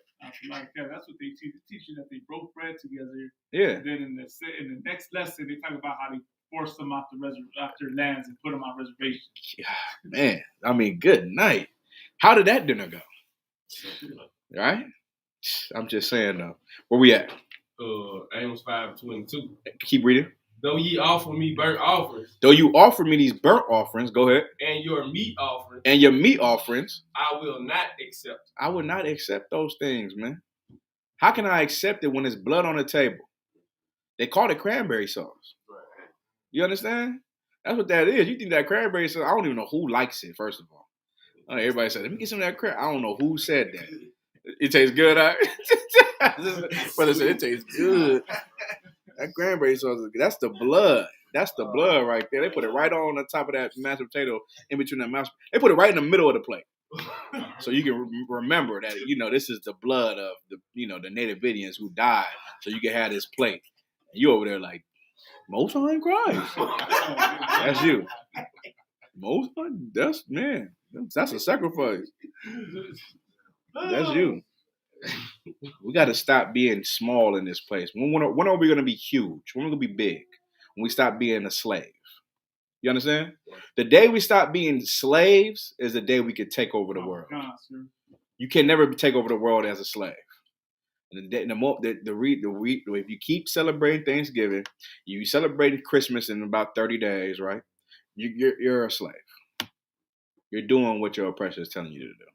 Like that. That's what they teach. They teach you that they broke bread together. Yeah. And then in the next lesson, they talk about how they forced them off their lands and put them on reservations. Yeah, man, I mean, good night. How did that dinner go? Right? I'm just saying, though. Where we at? Amos 5:22. Keep reading. Though ye offer me burnt offerings. Though you offer me these burnt offerings, go ahead. And your meat offerings. And your meat offerings. I will not accept. I will not accept those things, man. How can I accept it when there's blood on the table? They call it cranberry sauce. You understand? That's what that is. You think that cranberry sauce, I don't even know who likes it, first of all. Everybody said, let me get some of that crab. I don't know who said that. It tastes good, huh? Brother said, it tastes good. That cranberry sauce is good. That's the blood. That's the blood right there. They put it right on the top of that mashed potato, in between that mashed. They put it right in the middle of the plate. So you can remember that, this is the blood of the native Indians who died. So you can have this plate. And you over there like, Most High in Christ. That's you. Most High, that's a sacrifice. That's you. We got to stop being small in this place. When are we going to be huge? When are we going to be big? When we stop being a slave. You understand? The day we stop being slaves is the day we can take over the world. You can never take over the world as a slave. If you keep celebrating Thanksgiving, you celebrating Christmas in about 30 days, right? You're a slave. You're doing what your oppressor is telling you to do.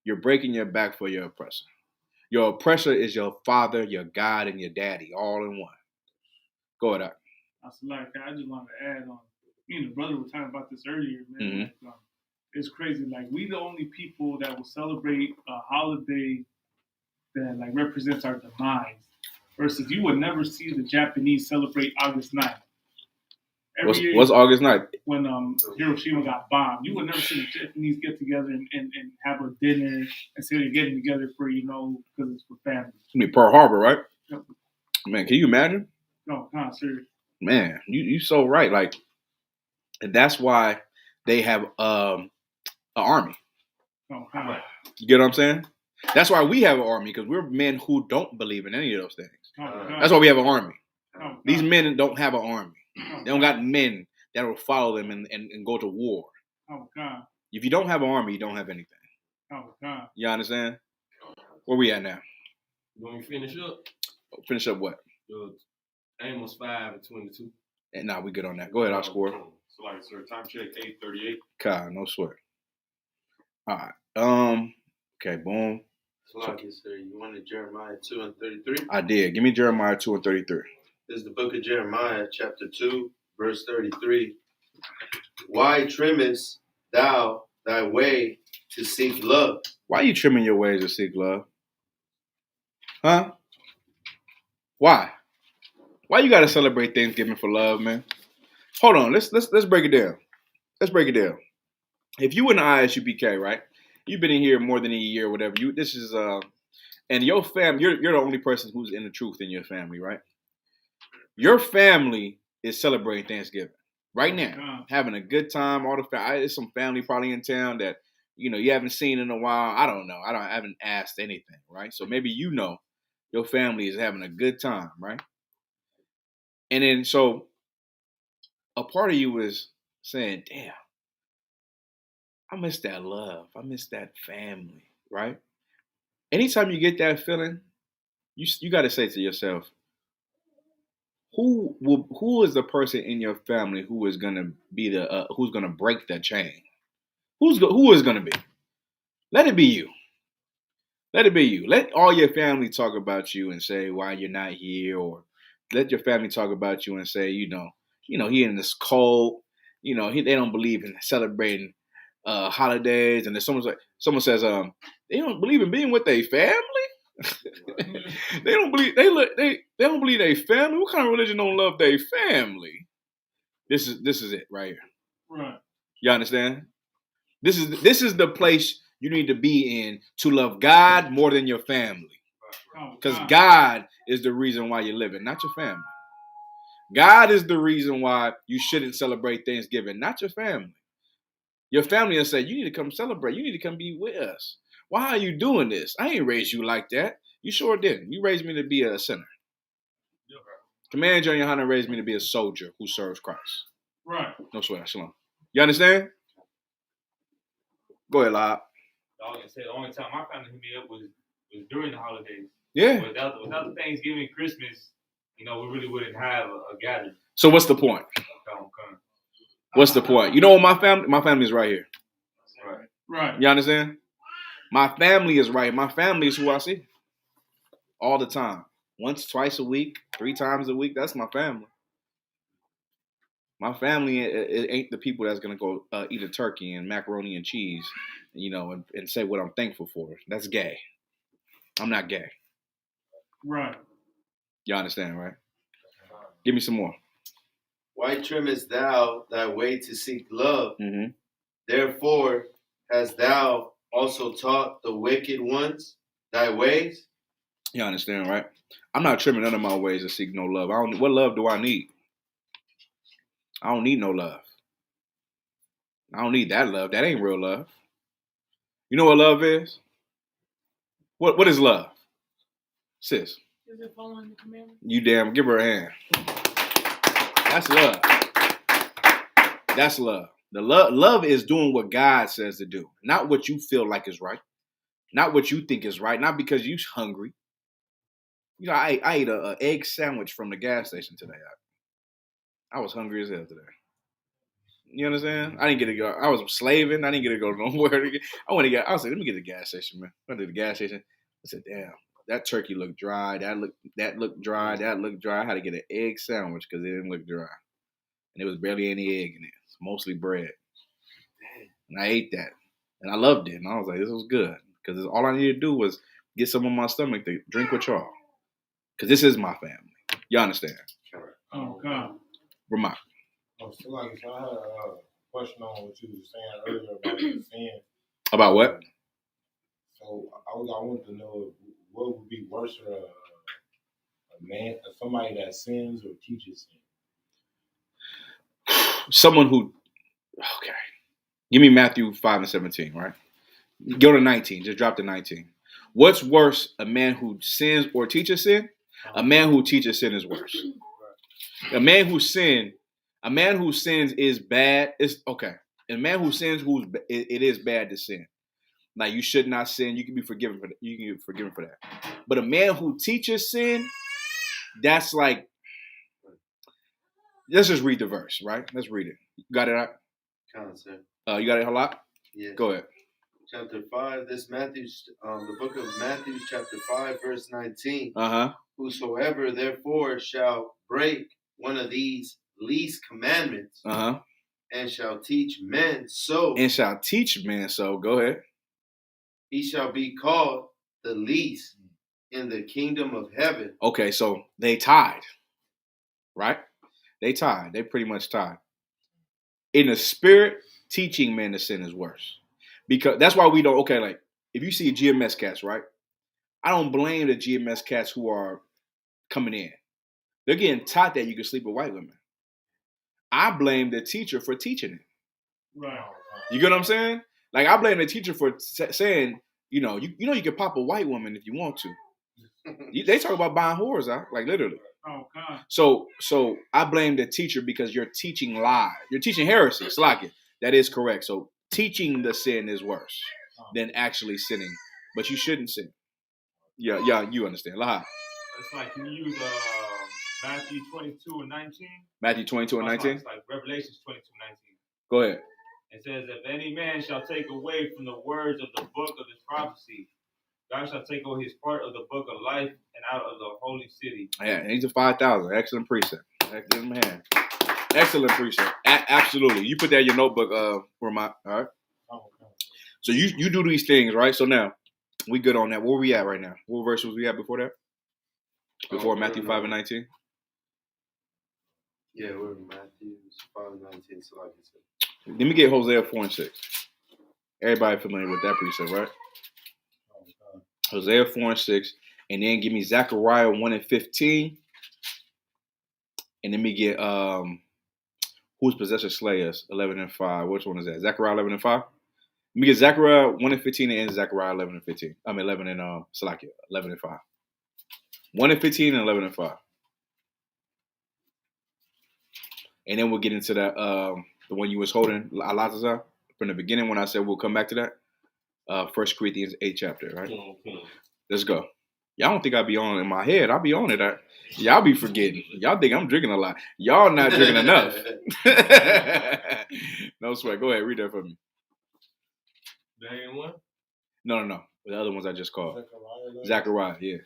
You're breaking your back for your oppressor. Your oppressor is your father, your God, and your daddy, all in one. Go ahead. I just want to add on. Me and the brother were talking about this earlier, man. Mm-hmm. It's crazy. Like, we the only people that will celebrate a holiday that represents our demise. Versus, you would never see the Japanese celebrate August 9th. What's August 9th? When Hiroshima got bombed, you would never see the Japanese get together and have a dinner and say they're getting together for because it's for family. I mean Pearl Harbor, right? Yep. Man, can you imagine? No, serious. Man, you so right. Like, and that's why they have an army. You get what I'm saying? That's why we have an army, because we're men who don't believe in any of those things. That's why we have an army. These men don't have an army. They don't got men that will follow them and go to war. If you don't have an army, you don't have anything. You understand? Where we at now? You want me to finish up? Finish up what? Amos 5:22. And nah, we good on that. Go ahead, I'll score. So, sir, time check 8:38. God, no sweat. All right. Okay, boom. Sir, you wanted Jeremiah 2:33? I did. Give me Jeremiah 2:33. This is the book of Jeremiah, chapter 2, verse 33. Why trimmest thou thy way to seek love? Why are you trimming your ways to seek love? Huh? Why? Why you gotta celebrate Thanksgiving for love, man? Hold on. Let's break it down. Let's break it down. If you and I at SUBCRIBE, right? You've been in here more than a year, or whatever. And your family, you're the only person who's in the truth in your family, right? Your family is celebrating Thanksgiving right now, having a good time. There's some family probably in town that you haven't seen in a while. I don't know. I haven't asked anything, right? So maybe your family is having a good time, right? And then so a part of you is saying, "Damn, I miss that love. I miss that family," right? Anytime you get that feeling, you got to say to yourself, who is the person in your family who is gonna be who's gonna break the chain? Who is gonna be? Let it be you. Let it be you. Let all your family talk about you and say why you're not here, or let your family talk about you and say, he in this cold, they don't believe in celebrating holidays, and then someone says they don't believe in being with their family. They don't believe they don't believe their family. What kind of religion don't love their family? This is it right here. Right. You understand? This is the place you need to be in to love God more than your family. Because God is the reason why you're living, not your family. God is the reason why you shouldn't celebrate Thanksgiving, not your family. Your family will say, you need to come celebrate. You need to come be with us. Why are you doing this? I ain't raised you like that. You sure didn't. You raised me to be a sinner. Command John Yohana raised me to be a soldier who serves Christ. Right. No sweat. Shalom. You understand? Go ahead, Lob. The only time my family hit me up was during the holidays. Yeah. Without the Thanksgiving, Christmas, we really wouldn't have a gathering. So what's the point? What's the point? You know what my family is right here. Right. You understand? My family is right. My family is who I see. all the time. Once, twice a week, 3 times a week. That's my family. My family, it ain't the people that's going to go eat a turkey and macaroni and cheese, and say what I'm thankful for. That's gay. I'm not gay. Right. Y'all understand, right? Give me some more. Why trimmest thou thy way to seek love? Mm-hmm. Therefore hast thou also taught the wicked ones thy ways? You understand, right? I'm not trimming none of my ways to seek no love. What love do I need? I don't need no love. I don't need that love. That ain't real love. You know what love is? What is love? Sis. Is it following the commandments? You damn, give her a hand. That's love. That's love. The love is doing what God says to do, not what you feel like is right, not what you think is right, not because you're hungry. I ate a egg sandwich from the gas station today. I was hungry as hell today. You understand? I didn't get to go. I was slaving. I didn't get to go nowhere. I was like, let me get to the gas station, man. I went to the gas station. I said, damn, that turkey looked dry. That looked dry. That looked dry. I had to get an egg sandwich because it didn't look dry. And there was barely any egg in it. It's mostly bread. And I ate that. And I loved it. And I was like, this was good. Because all I needed to do was get some on my stomach to drink with y'all. Because this is my family. Y'all understand? Oh, God. Vermont. Oh, so I had a question on what you were saying earlier about the sin. About what? So I wanted to know what would be worse for a man, somebody that sins or teaches sin. Someone who, okay. Give me Matthew 5:17, right? Go to 19. Just drop to 19. What's worse, a man who sins or teaches sin? A man who teaches sin is worse. A man who sins is bad. It's okay. A man who sins, it is bad to sin. Like you should not sin. You can be forgiven for that. You can get forgiven for that. But a man who teaches sin, that's like. Let's just read the verse, right? Let's read it. You got it out? Sir. You got it a lot? Yes. Go ahead. Chapter 5, the book of Matthew, chapter 5, verse 19. Uh-huh. Whosoever therefore shall break one of these least commandments, uh-huh, and shall teach men so, go ahead, he shall be called the least in the kingdom of heaven. Okay, so they tied, right? They tied. They pretty much tied. In the spirit, teaching men to sin is worse. Because that's why we don't, okay, like, if you see GMS cats, right? I don't blame the GMS cats who are coming in. They're getting taught that you can sleep with white women. I blame the teacher for teaching it. Right. You get what I'm saying? Like, I blame the teacher for saying, you can pop a white woman if you want to. They talk about buying whores out, like literally. Oh, God. So I blame the teacher because you're teaching lies. You're teaching heresy. It's like it. That is correct. So teaching the sin is worse than actually sinning. But you shouldn't sin. Yeah, you understand. Laha. It's like, can you use Matthew 22:19? Matthew 22:19? It's like Revelations 22:19. Go ahead. It says, if any man shall take away from the words of the book of this prophecy, God shall take away his part of the book of life and out of the holy city. Yeah, he's a 5,000. Excellent precept. Excellent man. Excellent precept. Absolutely. You put that in your notebook, Vermont. All right. So you do these things, right? So now we good on that. Where we at right now? What verse was we at before that? Before Matthew 5:19? Yeah, we're in Matthew 5:19. So like you said. Let me get Hosea 4:6. Everybody familiar with that precept, right? Hosea 4:6, and then give me Zechariah 1:15, and then me get whose possessor slay us 11:5. Which one is that? Zechariah 11:5. Let me get Zechariah 1:15 and Zechariah 11:15. 11 and Salakia 11:5. 1:15 and 11:5. And then we'll get into that the one you was holding, Alatazar, from the beginning when I said we'll come back to that. 1 Corinthians 8 chapter, right? Let's go. Y'all don't think I be on it in my head. I be on it. Y'all be forgetting. Y'all think I'm drinking a lot. Y'all not drinking enough. No sweat. Go ahead. Read that for me. That ain't one? No. The other ones I just called. Zechariah, yeah.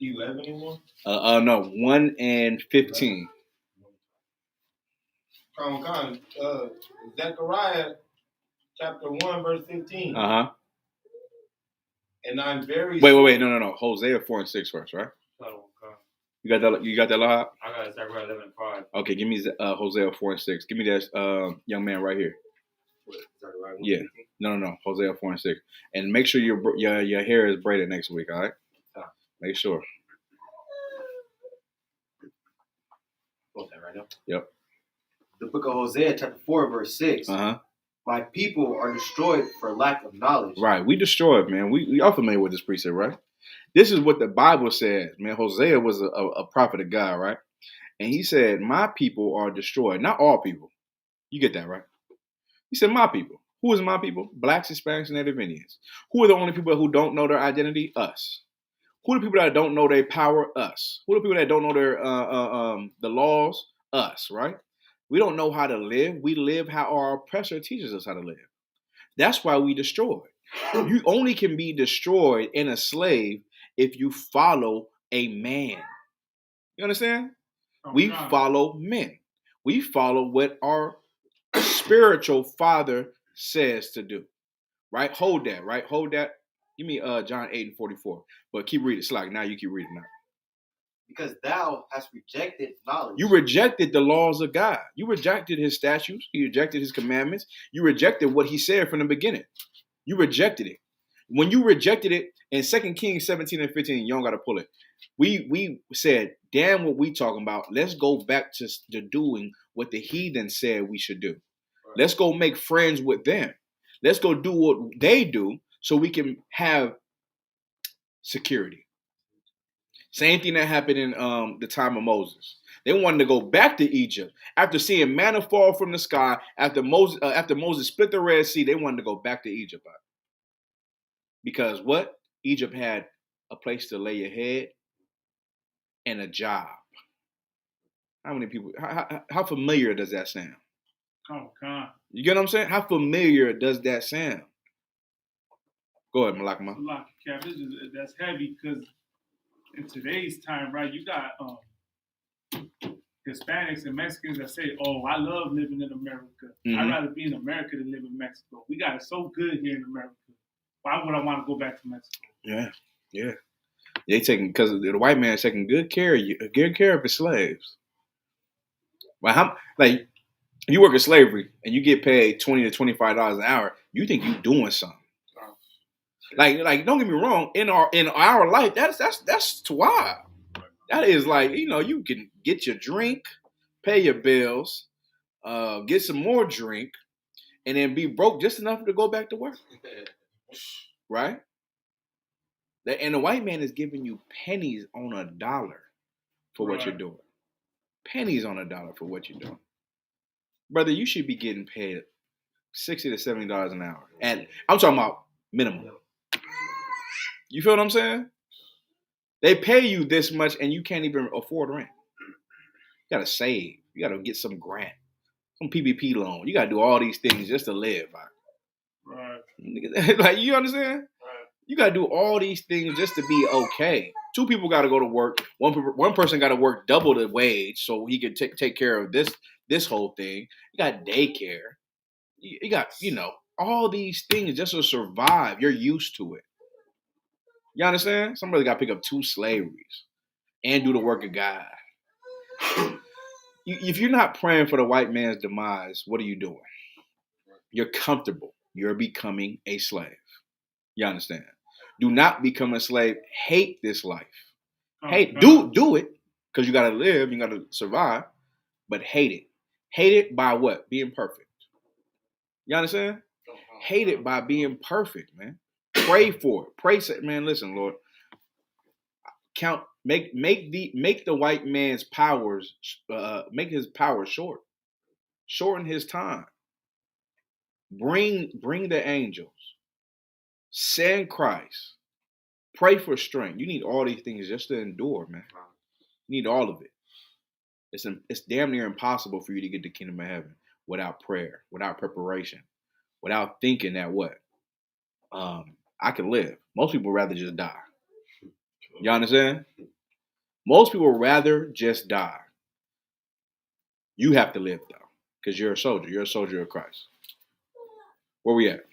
11 and 1? No, 1 and 15. Zechariah chapter 1, verse 15. Uh-huh. And I'm very Wait. No. Hosea 4 and 6 first, right? You got that? You got that, Lahab? I got Zechariah 11 and 5. Okay, give me Hosea 4 and 6. Give me that young man right here. Yeah. No. Hosea 4 and 6. And make sure your hair is braided next week, all right? Make sure. Hold that right now. Yep. The book of Hosea, chapter 4, verse 6. Uh-huh. My people are destroyed for lack of knowledge. Right. We destroyed, man. We are familiar with this precept, right? This is what the Bible says, man. Hosea was a prophet of God, right? And he said, my people are destroyed. Not all people. You get that, right? He said, my people. Who is my people? Blacks, Hispanics, and Native Indians. Who are the only people who don't know their identity? Us. Who are the people that don't know their power? Us. Who are the people that don't know their the laws? Us, right? We don't know how to live. We live how our oppressor teaches us how to live. That's why we destroy. You only can be destroyed and a slave if you follow a man. You understand? We follow men. We follow what our spiritual father says to do. Right? Hold that, right? Hold that. Give me John 8 and 44. But keep reading. Slack. Now you keep reading now. Because thou hast rejected knowledge. You rejected the laws of God. You rejected his statutes. You rejected his commandments. You rejected what he said from the beginning. You rejected it. When you rejected it in 2 Kings 17 and 15, you don't got to pull it. We said, damn what we talking about. Let's go back to doing what the heathen said we should do. Right. Let's go make friends with them. Let's go do what they do so we can have security. Same thing that happened in the time of Moses. They wanted to go back to Egypt after seeing manna fall from the sky. After Moses split the Red Sea, they wanted to go back to Egypt. Because what? Egypt had a place to lay your head and a job. How many people? How familiar does that sound? Oh God! You get what I'm saying? How familiar does that sound? Go ahead, Malakma. That's heavy because in today's time, right, you got Hispanics and Mexicans that say, oh, I love living in America. Mm-hmm. I'd rather be in America than live in Mexico. We got it so good here in America. Why would I want to go back to Mexico? Yeah. They taking, because the white man is taking good care of his slaves. Well, you work in slavery and you get paid $20 to $25 an hour, you think you're doing something. Like, don't get me wrong. In our life, that's wild. That is like, you can get your drink, pay your bills, get some more drink, and then be broke just enough to go back to work. Right? And the white man is giving you pennies on a dollar for what you're doing. Pennies on a dollar for what you're doing. Brother, you should be getting paid $60 to $70 an hour. And I'm talking about minimum. You feel what I'm saying? They pay you this much and you can't even afford rent. You gotta save. You gotta get some grant, some PPP loan. You gotta do all these things just to live. Right? Like, you understand? Right. You gotta do all these things just to be okay. Two people gotta go to work. One person gotta work double the wage so he can take care of this whole thing. You got daycare. You got, all these things just to survive. You're used to it. You understand? Somebody got to pick up 2 slaveries and do the work of God. If you're not praying for the white man's demise, what are you doing? You're comfortable. You're becoming a slave. You understand? Do not become a slave. Hate this life. Do it because you got to live. You got to survive. But hate it. Hate it by what? Being perfect. You understand? Hate it by being perfect, man. Pray for it. Pray, man. Listen, Lord. Make the white man's powers. Make his power short. Shorten his time. Bring the angels. Send Christ. Pray for strength. You need all these things just to endure, man. You need all of it. It's damn near impossible for you to get the kingdom of heaven without prayer, without preparation, without thinking that what? I can live. Most people would rather just die. You understand? Most people would rather just die. You have to live, though, because you're a soldier. You're a soldier of Christ. Where we at?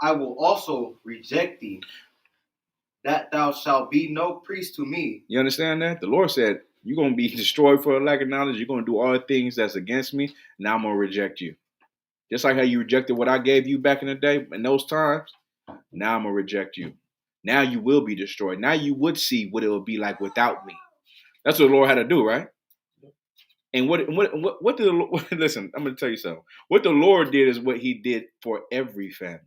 I will also reject thee, that thou shalt be no priest to me. You understand that? The Lord said, you're going to be destroyed for a lack of knowledge. You're going to do all the things that's against me. Now I'm going to reject you. Just like how you rejected what I gave you back in the day, in those times, now I'm going to reject you. Now you will be destroyed. Now you would see what it would be like without me. That's what the Lord had to do, right? And what did the Lord, listen, I'm going to tell you something. What the Lord did is what he did for every family.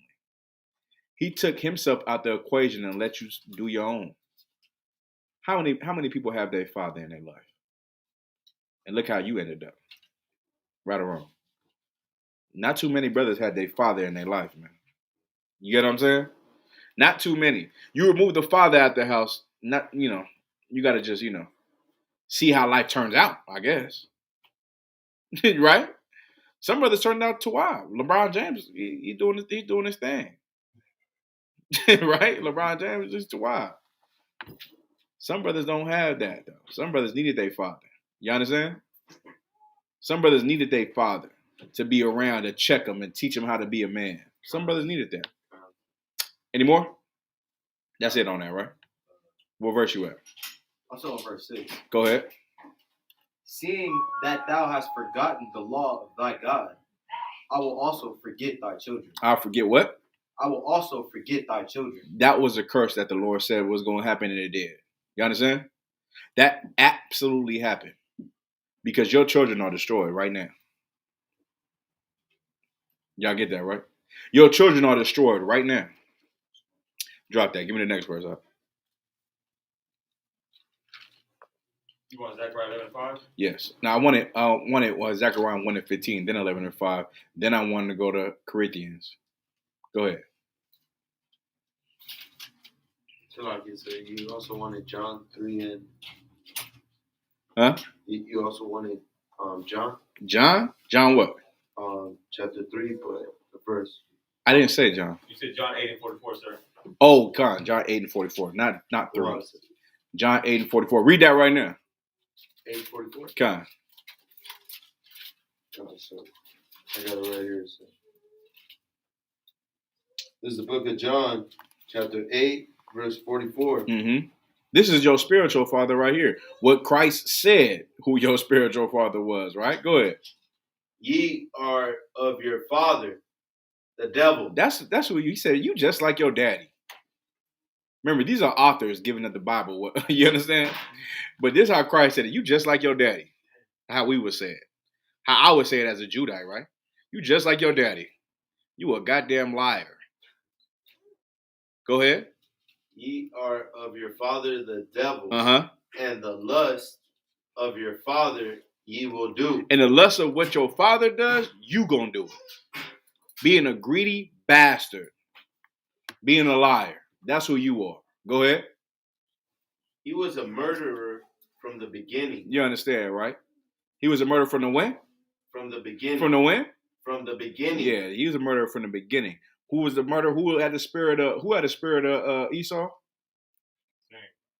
He took himself out the equation and let you do your own. How many people have their father in their life? And look how you ended up. Right or wrong? Not too many brothers had their father in their life, man. You get what I'm saying? Not too many. You remove the father out the house, you got to just, see how life turns out, I guess. Right? Some brothers turned out to wild. LeBron James, he's doing his thing. Right? LeBron James is just too wild. Some brothers don't have that, though. Some brothers needed their father. You understand? Some brothers needed their father to be around to check them and teach them how to be a man. Some brothers needed that. Any more? That's it on that, right? What verse you at? I'm still on verse 6. Go ahead. Seeing that thou hast forgotten the law of thy God, I will also forget thy children. I'll forget what? I will also forget thy children. That was a curse that the Lord said was going to happen, and it did. You understand? That absolutely happened. Because your children are destroyed right now. Y'all get that, right? Your children are destroyed right now. Drop that. Give me the next verse up. You want Zechariah 11:5? Yes. Now I wanted Zechariah 1:15, then 11:5. Then I wanted to go to Corinthians. Go ahead. So like you said, you also wanted John 3 and... Huh? You also wanted John? John what? Chapter 3, but the verse. I didn't say John. You said John 8:44, sir. Oh, God. John 8:44. Not 3. John 8:44. Read that right now. 8:44? Con. So I got it right here. So. This is the book of John, chapter 8, verse 44. Mm-hmm. This is your spiritual father right here. What Christ said who your spiritual father was, right? Go ahead. Ye are of your father, the devil. That's what he said. You just like your daddy. Remember, these are authors giving up the Bible. You understand? But this is how Christ said it. You just like your daddy. How we would say it. How I would say it as a Judite, right? You just like your daddy. You a goddamn liar. Go ahead. Ye are of your father, the devil. Uh-huh. And the lust of your father ye will do. And the lust of what your father does, you gonna do it. Being a greedy bastard. Being a liar. That's who you are. Go ahead. He was a murderer from the beginning. You understand, right? He was a murderer from the when? From the beginning. From the when? From the beginning. Yeah, he was a murderer from the beginning. Who was the murderer? Who had the spirit of Esau?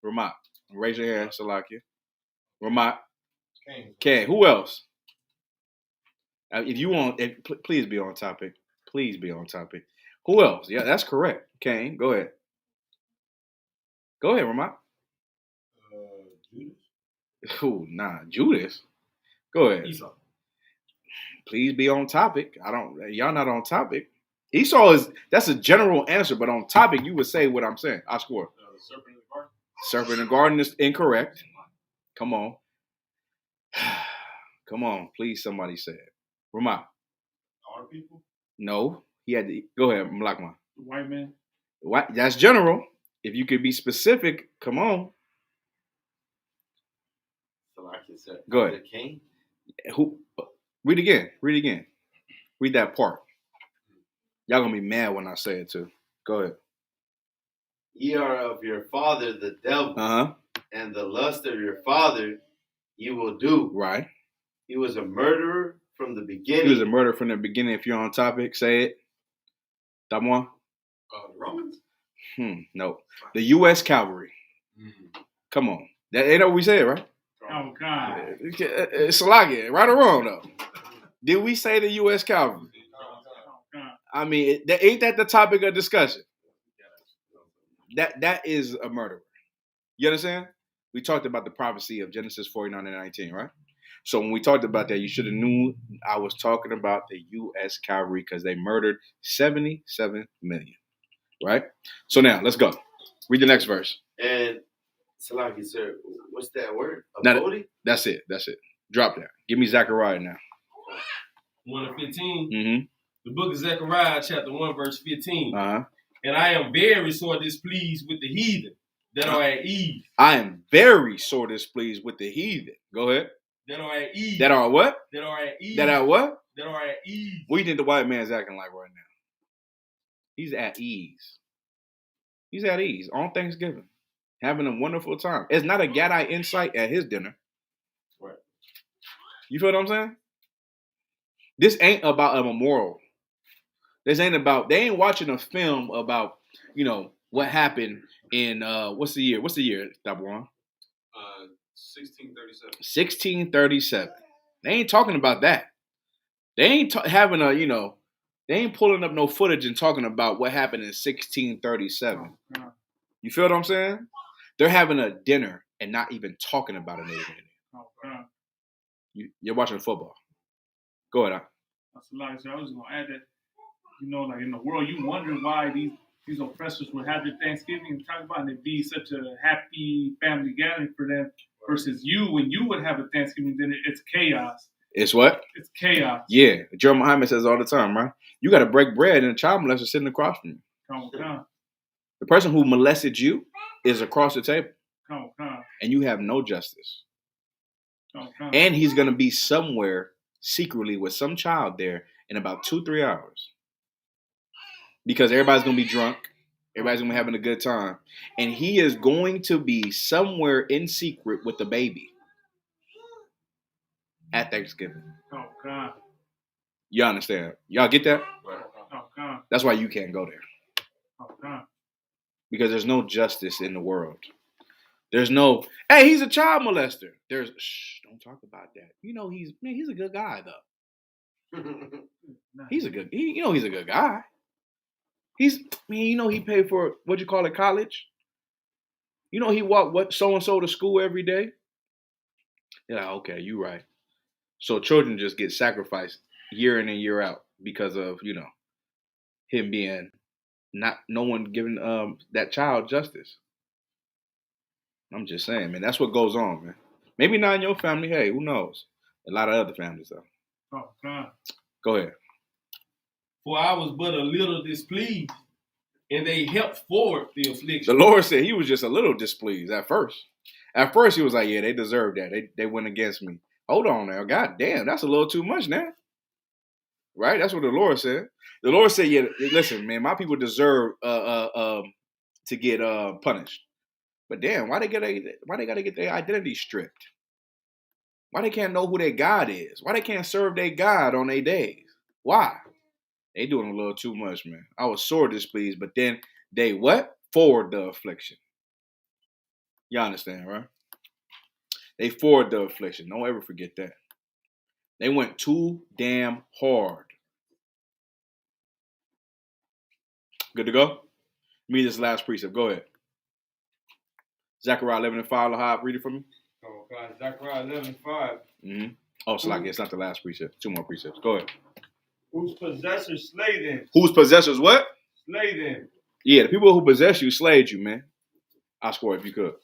Ramat. Raise your hand, Salakia. Ramat. Cain. Who else? If you want, please be on topic. Please be on topic. Who else? Yeah, that's correct. Cain. Go ahead. Go ahead, Ramat. Judas. Oh, nah, Judas. Go ahead. Esau. Please be on topic. Y'all not on topic. Esau that's a general answer, but on topic, you would say what I'm saying. I score. Serpent in the garden. Serpent in the garden is incorrect. Come on. Come on. Please, somebody say it. Ramat. Our people? No. He had to go ahead, Malakman. The white man? What? That's general. If you could be specific, come on. So like you said, go ahead. Cain? Who? Read again. Read that part. Y'all gonna be mad when I say it too. Go ahead. Ye are of your father the devil, and the lust of your father you will do. Right. He was a murderer from the beginning. He was a murderer from the beginning. If you're on topic, say it. Top one? The Romans? No. The U.S. Cavalry. Come on. That ain't what we said, right? Oh, God. It's Salagia, right or wrong, though? Did we say the U.S. Cavalry? I mean, ain't that the topic of discussion? That is a murderer. You understand? We talked about the prophecy of Genesis 49 and 19, right? So when we talked about that, you should have knew I was talking about the U.S. Cavalry because they murdered 77 million, right? So now, let's go. Read the next verse. And Salaki, sir, what's that word? Now, that's it. Drop that. Give me Zechariah now. 1 and 15. Mm-hmm. The book of Zechariah, chapter 1, verse 15. Uh-huh. And I am very sore displeased with the heathen that are at ease. I am very sore displeased with the heathen. Go ahead. That are at ease. That are what? That are at ease. That are what? That are at ease. What do you think the white man's acting like right now? He's at ease. He's at ease on Thanksgiving, having a wonderful time. It's not a Gadai insight at his dinner. Right. You feel what I'm saying? This ain't about a memorial. This ain't about, they ain't watching a film about, what happened in, what's the year? What's the year, Dabuan? 1637. 1637. They ain't talking about that. They ain't having they ain't pulling up no footage and talking about what happened in 1637. You feel what I'm saying? They're having a dinner and not even talking about it. You're watching football. Go ahead. That's a lot. So I was going to add that, like in the world, you wonder why these oppressors would have their Thanksgiving and talk about it and it'd be such a happy family gathering for them versus when you would have a Thanksgiving dinner, it's chaos. It's what? It's chaos. Yeah. Joe Muhammad says all the time, right? You got to break bread and a child molester sitting across from you. Come on. The person who molested you is across the table. Come on. And you have no justice. Come on. And he's going to be somewhere secretly with some child there in about 2-3 hours. Because everybody's going to be drunk. Everybody's going to be having a good time. And he is going to be somewhere in secret with the baby at Thanksgiving. Oh, God. You understand? Y'all get that? Oh, God. That's why you can't go there. Oh, God. Because there's no justice in the world. There's no, hey, he's a child molester. Don't talk about that. He's a good guy, though. He's a good guy. He paid for, college? He walked so-and-so to school every day? You're like, okay, you right. So children just get sacrificed year in and year out because of, him being no one giving that child justice. I'm just saying, man, that's what goes on, man. Maybe not in your family. Hey, who knows? A lot of other families, though. Oh, God. Go ahead. For I was but a little displeased, and they helped forward the affliction. The Lord said he was just a little displeased at first. At first, he was like, yeah, they deserve that. They went against me. Hold on now. God damn, that's a little too much now. Right? That's what the Lord said. The Lord said, yeah, listen, man, my people deserve to get punished. But damn, why they gotta get their identity stripped? Why they can't know who their God is? Why they can't serve their God on their days? Why? They doing a little too much, man. I was sore displeased, but then they what? Forward the affliction. You understand, right? They forward the affliction. Don't ever forget that. They went too damn hard. Good to go? Me, this last precept. Go ahead. Zechariah 11 and 5. Lahab, read it for me. Oh, God. Zechariah 11 and 5. Mm-hmm. Oh, Slack, it's not the last precept. 2 more precepts. Go ahead. Whose possessors slay them. Whose possessors what? Slay them. Yeah, the people who possess you slayed you, man. I'll score if you could.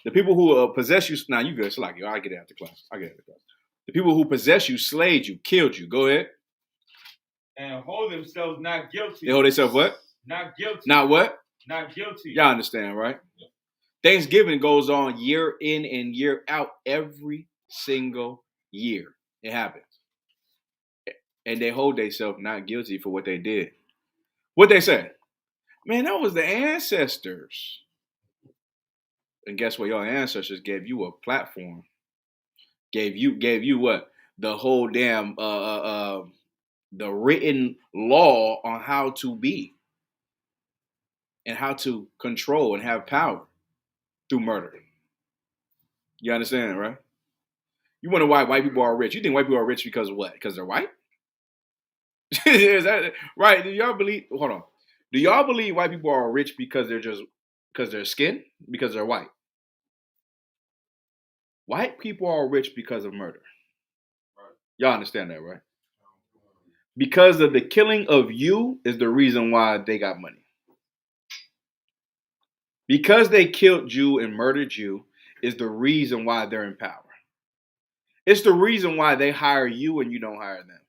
The people who possess you, now you good, Slack. I'll get it after class. The people who possess you slayed you, killed you. Go ahead. And hold themselves not guilty. They hold themselves what? Not guilty. Not what? Not guilty. Y'all understand, right? Thanksgiving goes on year in and year out every single year. It happens. And they hold themselves not guilty for what they did. What they say? Man, that was the ancestors. And guess what? Your ancestors gave you a platform. Gave you what? The whole damn the written law on how to be and how to control and have power through murder. You understand, right? You wonder why white people are rich. You think white people are rich because of what? Because they're white? Is that right? Do y'all believe? Hold on. Do y'all believe white people are rich because they're skin? Because they're white? White people are rich because of murder. Y'all understand that, right? Because of the killing of you is the reason why they got money. Because they killed you and murdered you is the reason why they're in power. It's the reason why they hire you and you don't hire them.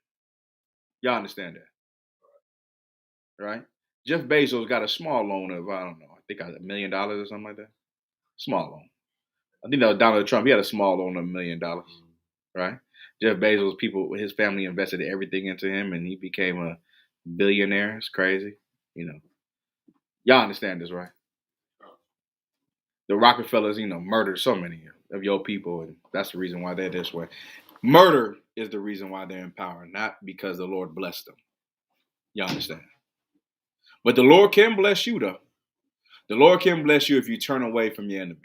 Y'all understand that, right? Jeff Bezos got a small loan of, I don't know, I think $1 million or something like that. Small loan. I think that was Donald Trump. He had a small loan of $1 million, right? Jeff Bezos, his family invested everything into him and he became a billionaire. It's crazy. You know, y'all understand this, right? The Rockefellers, murdered so many of your people, and that's the reason why they're this way. Murder is the reason why they're in power, not because the Lord blessed them. Y'all understand? But the Lord can bless you, though. The Lord can bless you if you turn away from your enemy.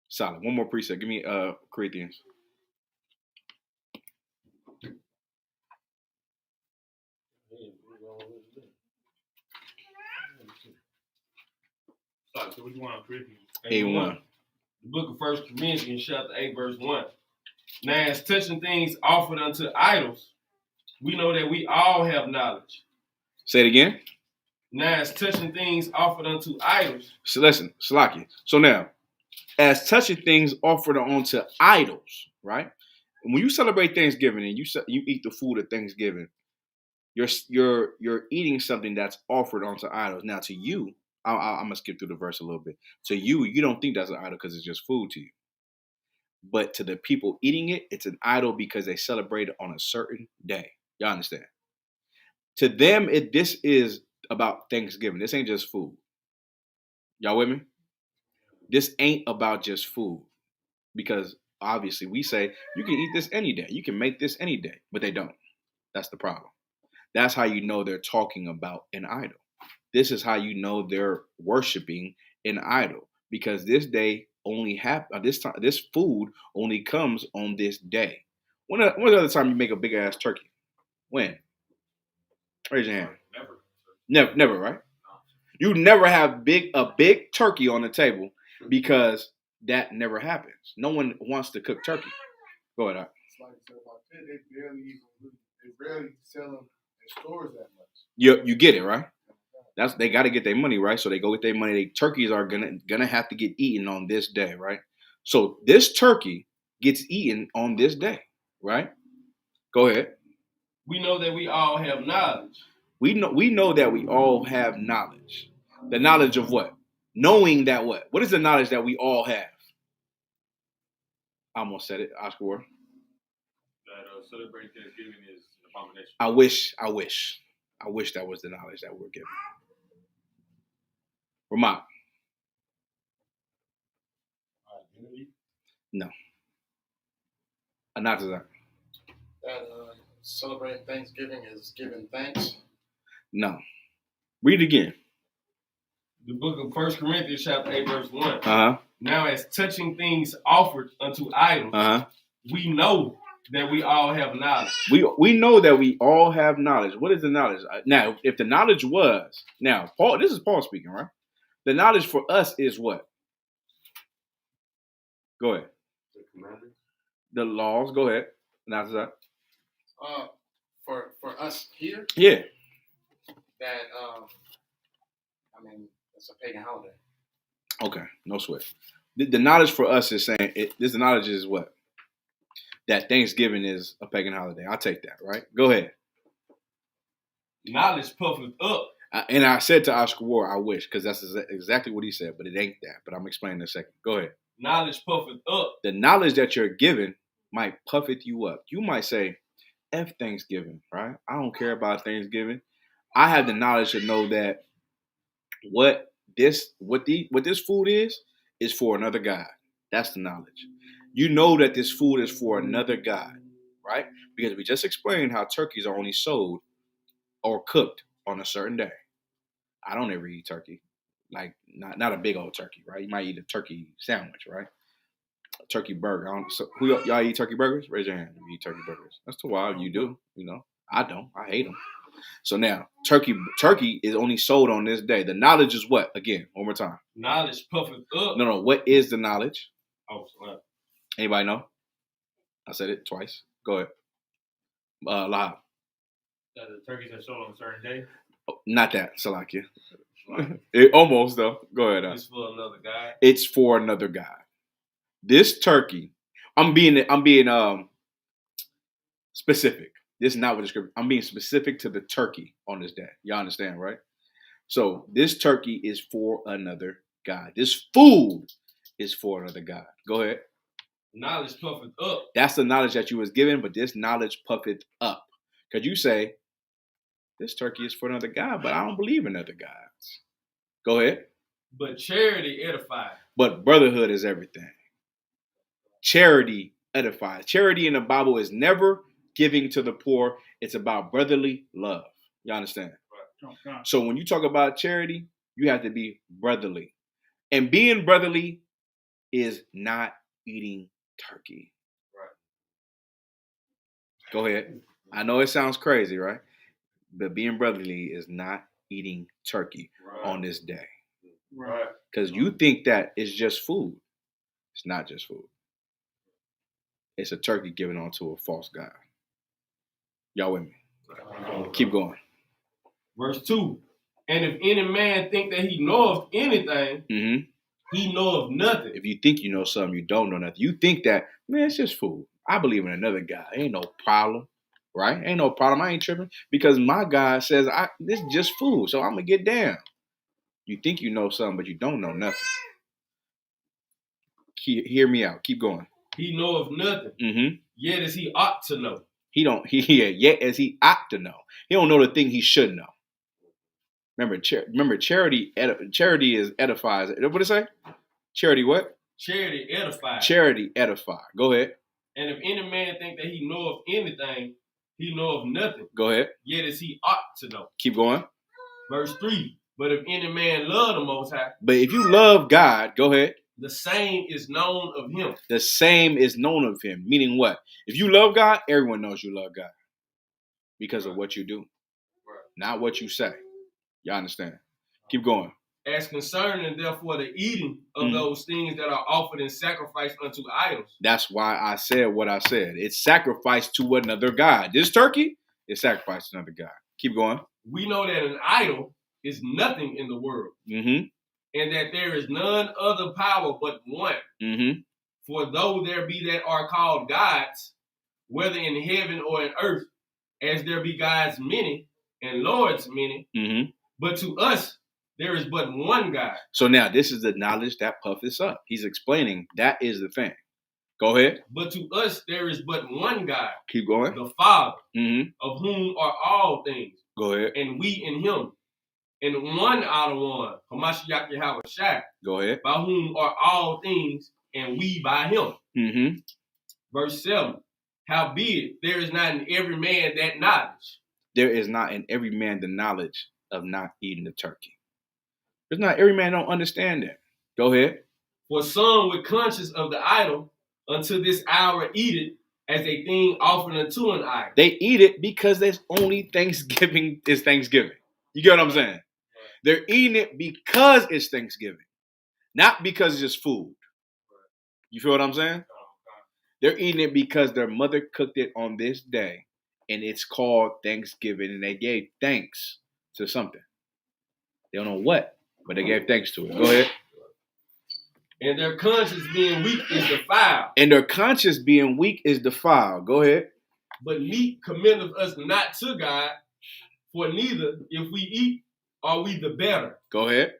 Solid. One more precept. Give me Corinthians. So what you want on Corinthians? 8:1. The book of 1 Corinthians, chapter 8, verse 1. Now, as touching things offered unto idols, we know that we all have knowledge. Say it again. Now, as touching things offered unto idols. So listen, Salaki. So now, as touching things offered unto idols, right? When you celebrate Thanksgiving and you eat the food of Thanksgiving, you're eating something that's offered onto idols. Now, to you, I'm gonna skip through the verse a little bit. To you, you don't think that's an idol because it's just food to you. But to the people eating it, it's an idol because they celebrate it on a certain day. Y'all understand? To them, this is about Thanksgiving. This ain't just food. Y'all with me? This ain't about just food. Because obviously we say you can eat this any day. You can make this any day. But they don't. That's the problem. That's how you know they're talking about an idol. This is how you know they're worshiping an idol. Because this day only this food only comes on this day. When the other time you make a big ass turkey? When? Raise your hand. Never, right? You never have a big turkey on the table because that never happens. No one wants to cook turkey. Go ahead. It's like they barely sell them in stores that much. You get it, right? They got to get their money, right? So they go get their money. Turkeys are gonna have to get eaten on this day, right? So this turkey gets eaten on this day, right? Go ahead. We know that we all have knowledge. We know that we all have knowledge. The knowledge of what? Knowing that what? What is the knowledge that we all have? I almost said it, Oscar Ward. That celebrating Thanksgiving is an abomination. I wish that was the knowledge that we're given. Ramon. Identity? No. Not that. That celebrating Thanksgiving is giving thanks. No. Read it again. The book of 1 Corinthians, chapter 8, verse 1. Uh-huh. Now, as touching things offered unto idols, we know that we all have knowledge. We know that we all have knowledge. What is the knowledge? Now, if the knowledge was, Paul, this is Paul speaking, right? The knowledge for us is what? Go ahead. The commandments. The laws. Go ahead. Now that. For us here. Yeah. That it's a pagan holiday. Okay, no sweat. The knowledge for us is saying this knowledge is what? That Thanksgiving is a pagan holiday. I'll take that, right? Go ahead. Knowledge puffeth up. And I said to Oscar Ward, I wish, because that's exactly what he said, but it ain't that. But I'm explaining in a second. Go ahead. Knowledge puffeth up. The knowledge that you're given might puffeth you up. You might say, F Thanksgiving, right? I don't care about Thanksgiving. I have the knowledge to know that what this food is for another God. That's the knowledge. You know that this food is for another God, right? Because we just explained how turkeys are only sold or cooked on a certain day. I don't ever eat turkey. Like, not a big old turkey, right? You might eat a turkey sandwich, right? A turkey burger. Y'all eat turkey burgers? Raise your hand if you eat turkey burgers. That's too wild. You do, I don't. I hate them. So now, turkey is only sold on this day. The knowledge is what? Again, one more time. Knowledge puffeth up. No. What is the knowledge? Oh, well. Anybody know? I said it twice. Go ahead. Live. That the turkeys are sold on a certain day. Oh, not that, Salakia. Almost though. Go ahead. It's for another guy. It's for another guy. This turkey, I'm being specific. This is not what the scripture. I'm being specific to the turkey on this day. Y'all understand, right? So this turkey is for another God. This food is for another God. Go ahead. Knowledge puffeth up. That's the knowledge that you was given, but this knowledge puffeth up. Because you say, this turkey is for another God, but I don't believe in other gods. Go ahead. But charity edifies. But brotherhood is everything. Charity edifies. Charity in the Bible is never giving to the poor. It's about brotherly love. You understand? Right. So when you talk about charity, you have to be brotherly. And being brotherly is not eating turkey. Right. Go ahead. I know it sounds crazy, right? But being brotherly is not eating turkey on this day. Right. Because you think that it's just food. It's not just food. It's a turkey given onto a false god. Y'all with me? Keep going. Verse 2. And if any man think that he knoweth anything, he knoweth nothing. If you think you know something, you don't know nothing. You think that, man, it's just food. I believe in another God. Ain't no problem. Right? Ain't no problem. I ain't tripping. Because my God says, this is just food. So I'm going to get down. You think you know something, but you don't know nothing. Hear me out. Keep going. He knoweth nothing. Yet as he ought to know. Yet as he ought to know. He don't know the thing he should know. Remember, charity is edifies. What did it say? Charity what? Charity edifies. Charity edify. Go ahead. And if any man think that he knoweth anything, he knoweth nothing. Go ahead. Yet as he ought to know. Keep going. Verse 3. But if any man love the Most High. But if you love God, go ahead. The same is known of him. The same is known of him. Meaning what? If you love God, everyone knows you love God. Because of what you do. Not what you say. Y'all understand? Keep going. As concerning, therefore, the eating of those things that are offered in sacrifice unto idols. That's why I said what I said. It's sacrificed to another God. This turkey is sacrificed to another God. Keep going. We know that an idol is nothing in the world. And that there is none other power but one. For though there be that are called gods, whether in heaven or in earth, as there be gods many and lords many, but to us there is but one God. So now this is the knowledge that puffeth up. He's explaining that is the thing. Go ahead. But to us there is but one God. Keep going. The Father, of whom are all things. Go ahead. And we in him. And one out of one, Hamashiach Yahweh Shai. Go ahead. By whom are all things, and we by him. Verse 7. Howbeit, there is not in every man that knowledge. There is not in every man the knowledge of not eating the turkey. There's not every man don't understand that. Go ahead. For some with conscience of the idol, unto this hour eat it as a thing offered unto an idol. They eat it because there's only Thanksgiving is Thanksgiving. You get what I'm saying? They're eating it because it's Thanksgiving, not because it's just food. You feel what I'm saying? They're eating it because their mother cooked it on this day, and it's called Thanksgiving, and they gave thanks to something. They don't know what, but they gave thanks to it. Go ahead. And their conscience being weak is defiled. And their conscience being weak is defiled. Go ahead. But meat commendeth us not to God, for neither, if we eat, are we the better. Go ahead.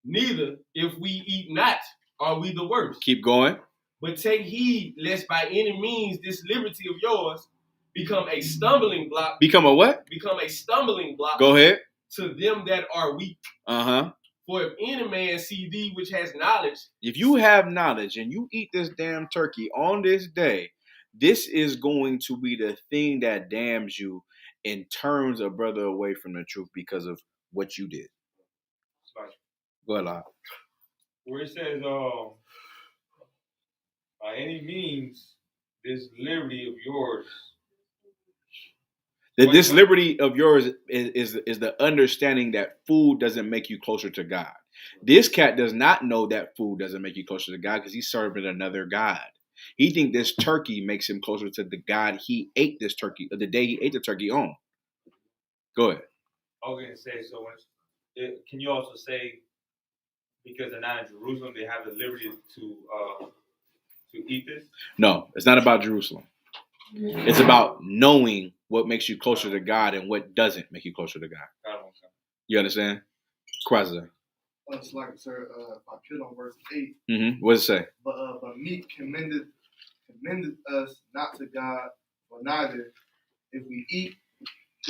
Neither, if we eat not, are we the worse. Keep going. But take heed, lest by any means this liberty of yours become a stumbling block. Become a what? Become a stumbling block. Go ahead. To them that are weak. For if any man see thee which has knowledge. If you have knowledge and you eat this damn turkey on this day, This is going to be the thing that damns you and turns a brother away from the truth because of what you did. Go ahead, Lyle. Where it says, by any means, this liberty of yours. This liberty of yours is the understanding that food doesn't make you closer to God. This cat does not know that food doesn't make you closer to God because he's serving another God. He thinks this turkey makes him closer to the God he ate this turkey, the day he ate the turkey on. Go ahead. Okay, say so. Can you also say because they're not in Jerusalem, they have the liberty to eat this? No, it's not about Jerusalem. It's about knowing what makes you closer to God and what doesn't make you closer to God. You understand? Quasi. It's like, sir, if I put on verse 8. Mm-hmm. What does it say? But meat commended us not to God, for neither if we eat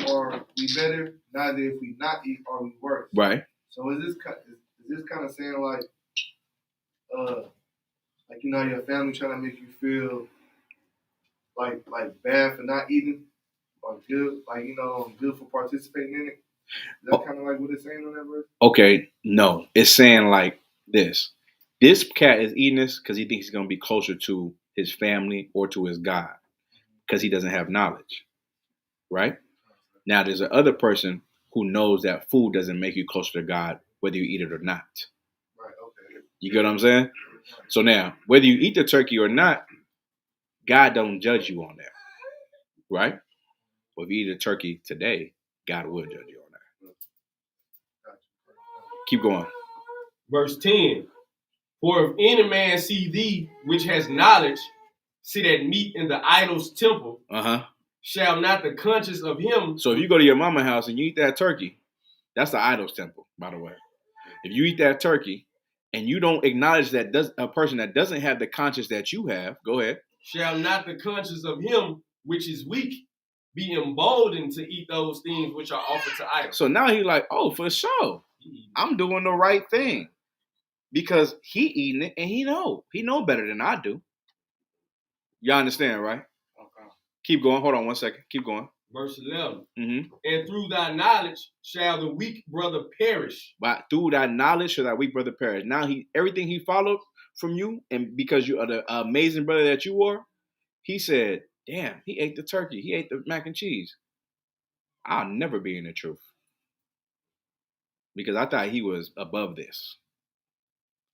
are we better, neither if we not eat are we worse. Right. So is this kind of saying like you know, your family trying to make you feel like bad for not eating or good, like, you know, good for participating in it? Is that kind of like what it's saying on that verse? Okay, no. It's saying like this. This cat is eating this because he thinks he's going to be closer to his family or to his God because he doesn't have knowledge. Right? Now, there's another person who knows that food doesn't make you closer to God, whether you eat it or not. Right, okay. You get what I'm saying? So now, whether you eat the turkey or not, God don't judge you on that. Right? But if you eat a turkey today, God will judge you on that. Keep going. Verse 10. For if any man see thee, which has knowledge, sit at meat in the idol's temple, shall not the conscience of him... So if you go to your mama's house and you eat that turkey, that's the idol's temple, by the way. If you eat that turkey and you don't acknowledge that a person that doesn't have the conscience that you have, go ahead. Shall not the conscience of him which is weak be emboldened to eat those things which are offered to idols? So now he's like, oh, for sure, I'm doing the right thing. Because he eating it and he know better than I do. Y'all understand, right? Okay. Keep going. Hold on 1 second. Keep going. Verse 11. Mm-hmm. And through thy knowledge shall the weak brother perish. But through thy knowledge shall thy weak brother perish. Now everything he followed from you, and because you are the amazing brother that you are, he said, damn, he ate the turkey. He ate the mac and cheese. I'll never be in the truth. Because I thought he was above this.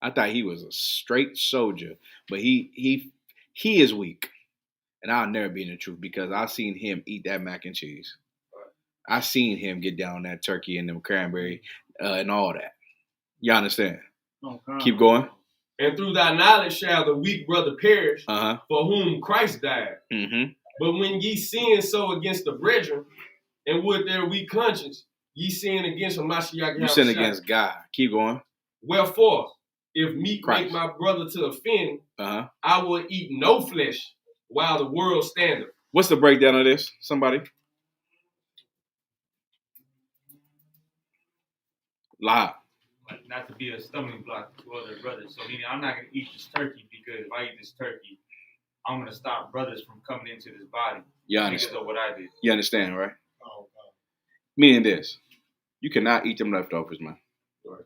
I thought he was a straight soldier, but he is weak, and I'll never be in the truth because I've seen him eat that mac and cheese. I've seen him get down that turkey and them cranberry and all that. You understand? Okay. Keep going. And through thy knowledge shall the weak brother perish, for whom Christ died. Mm-hmm. But when ye sin so against the brethren, and with their weak conscience, ye sin against Mashiach. You sin against God. Keep going. Wherefore, if meat make my brother to offend, I will eat no flesh while the world standeth. What's the breakdown of this? Somebody? Lie. Like not to be a stumbling block to other brothers. So meaning I'm not going to eat this turkey because if I eat this turkey, I'm going to stop brothers from coming into this body. Yeah, because of what I did. You understand, right? Meaning this. You cannot eat them leftovers, man. Right.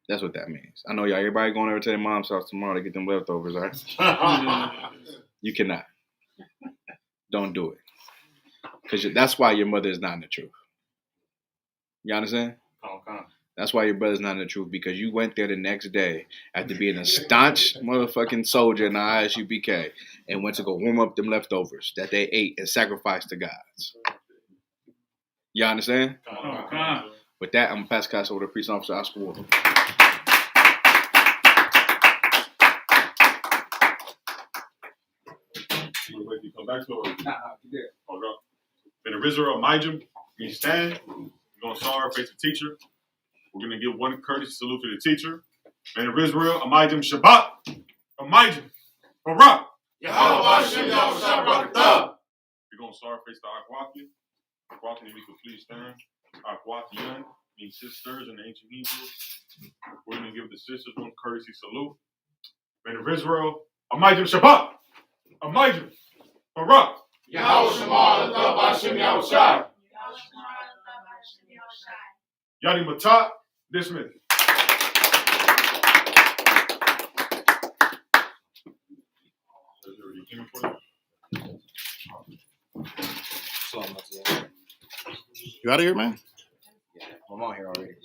That's what that means. I know y'all, everybody going over to their mom's house tomorrow to get them leftovers, right? You cannot. Don't do it. Because that's why your mother is not in the truth. You understand? Okay. That's why your brother's not in the truth, because you went there the next day after being a staunch motherfucking soldier in the ISUBK and went to go warm up them leftovers that they ate and sacrificed to gods. You understand? Okay. With that, I'm going to pass the class over to Priest Officer Oscar Wolf. You come back to it. Hold up. In the Rizra of Mijam, we stand. We're going to saw our face the teacher. We're going to give one courtesy salute to the teacher. In the Rizra of Mijam Shabbat. Of Mijam. Barak. Yahweh Shem Yahweh Shabbat. We're going to saw our face to Akwati. Akwati, if you could please stand. Akwatian means sisters in the ancient Hebrew. We're going to give the sisters one courtesy salute. In the Rizra of Mijam Shabbat. Elijah, Barak, Yahweh Shema, Hashem Yahushai. Yadi Matat, dismissed. So much. You out of here, man? I'm on here already.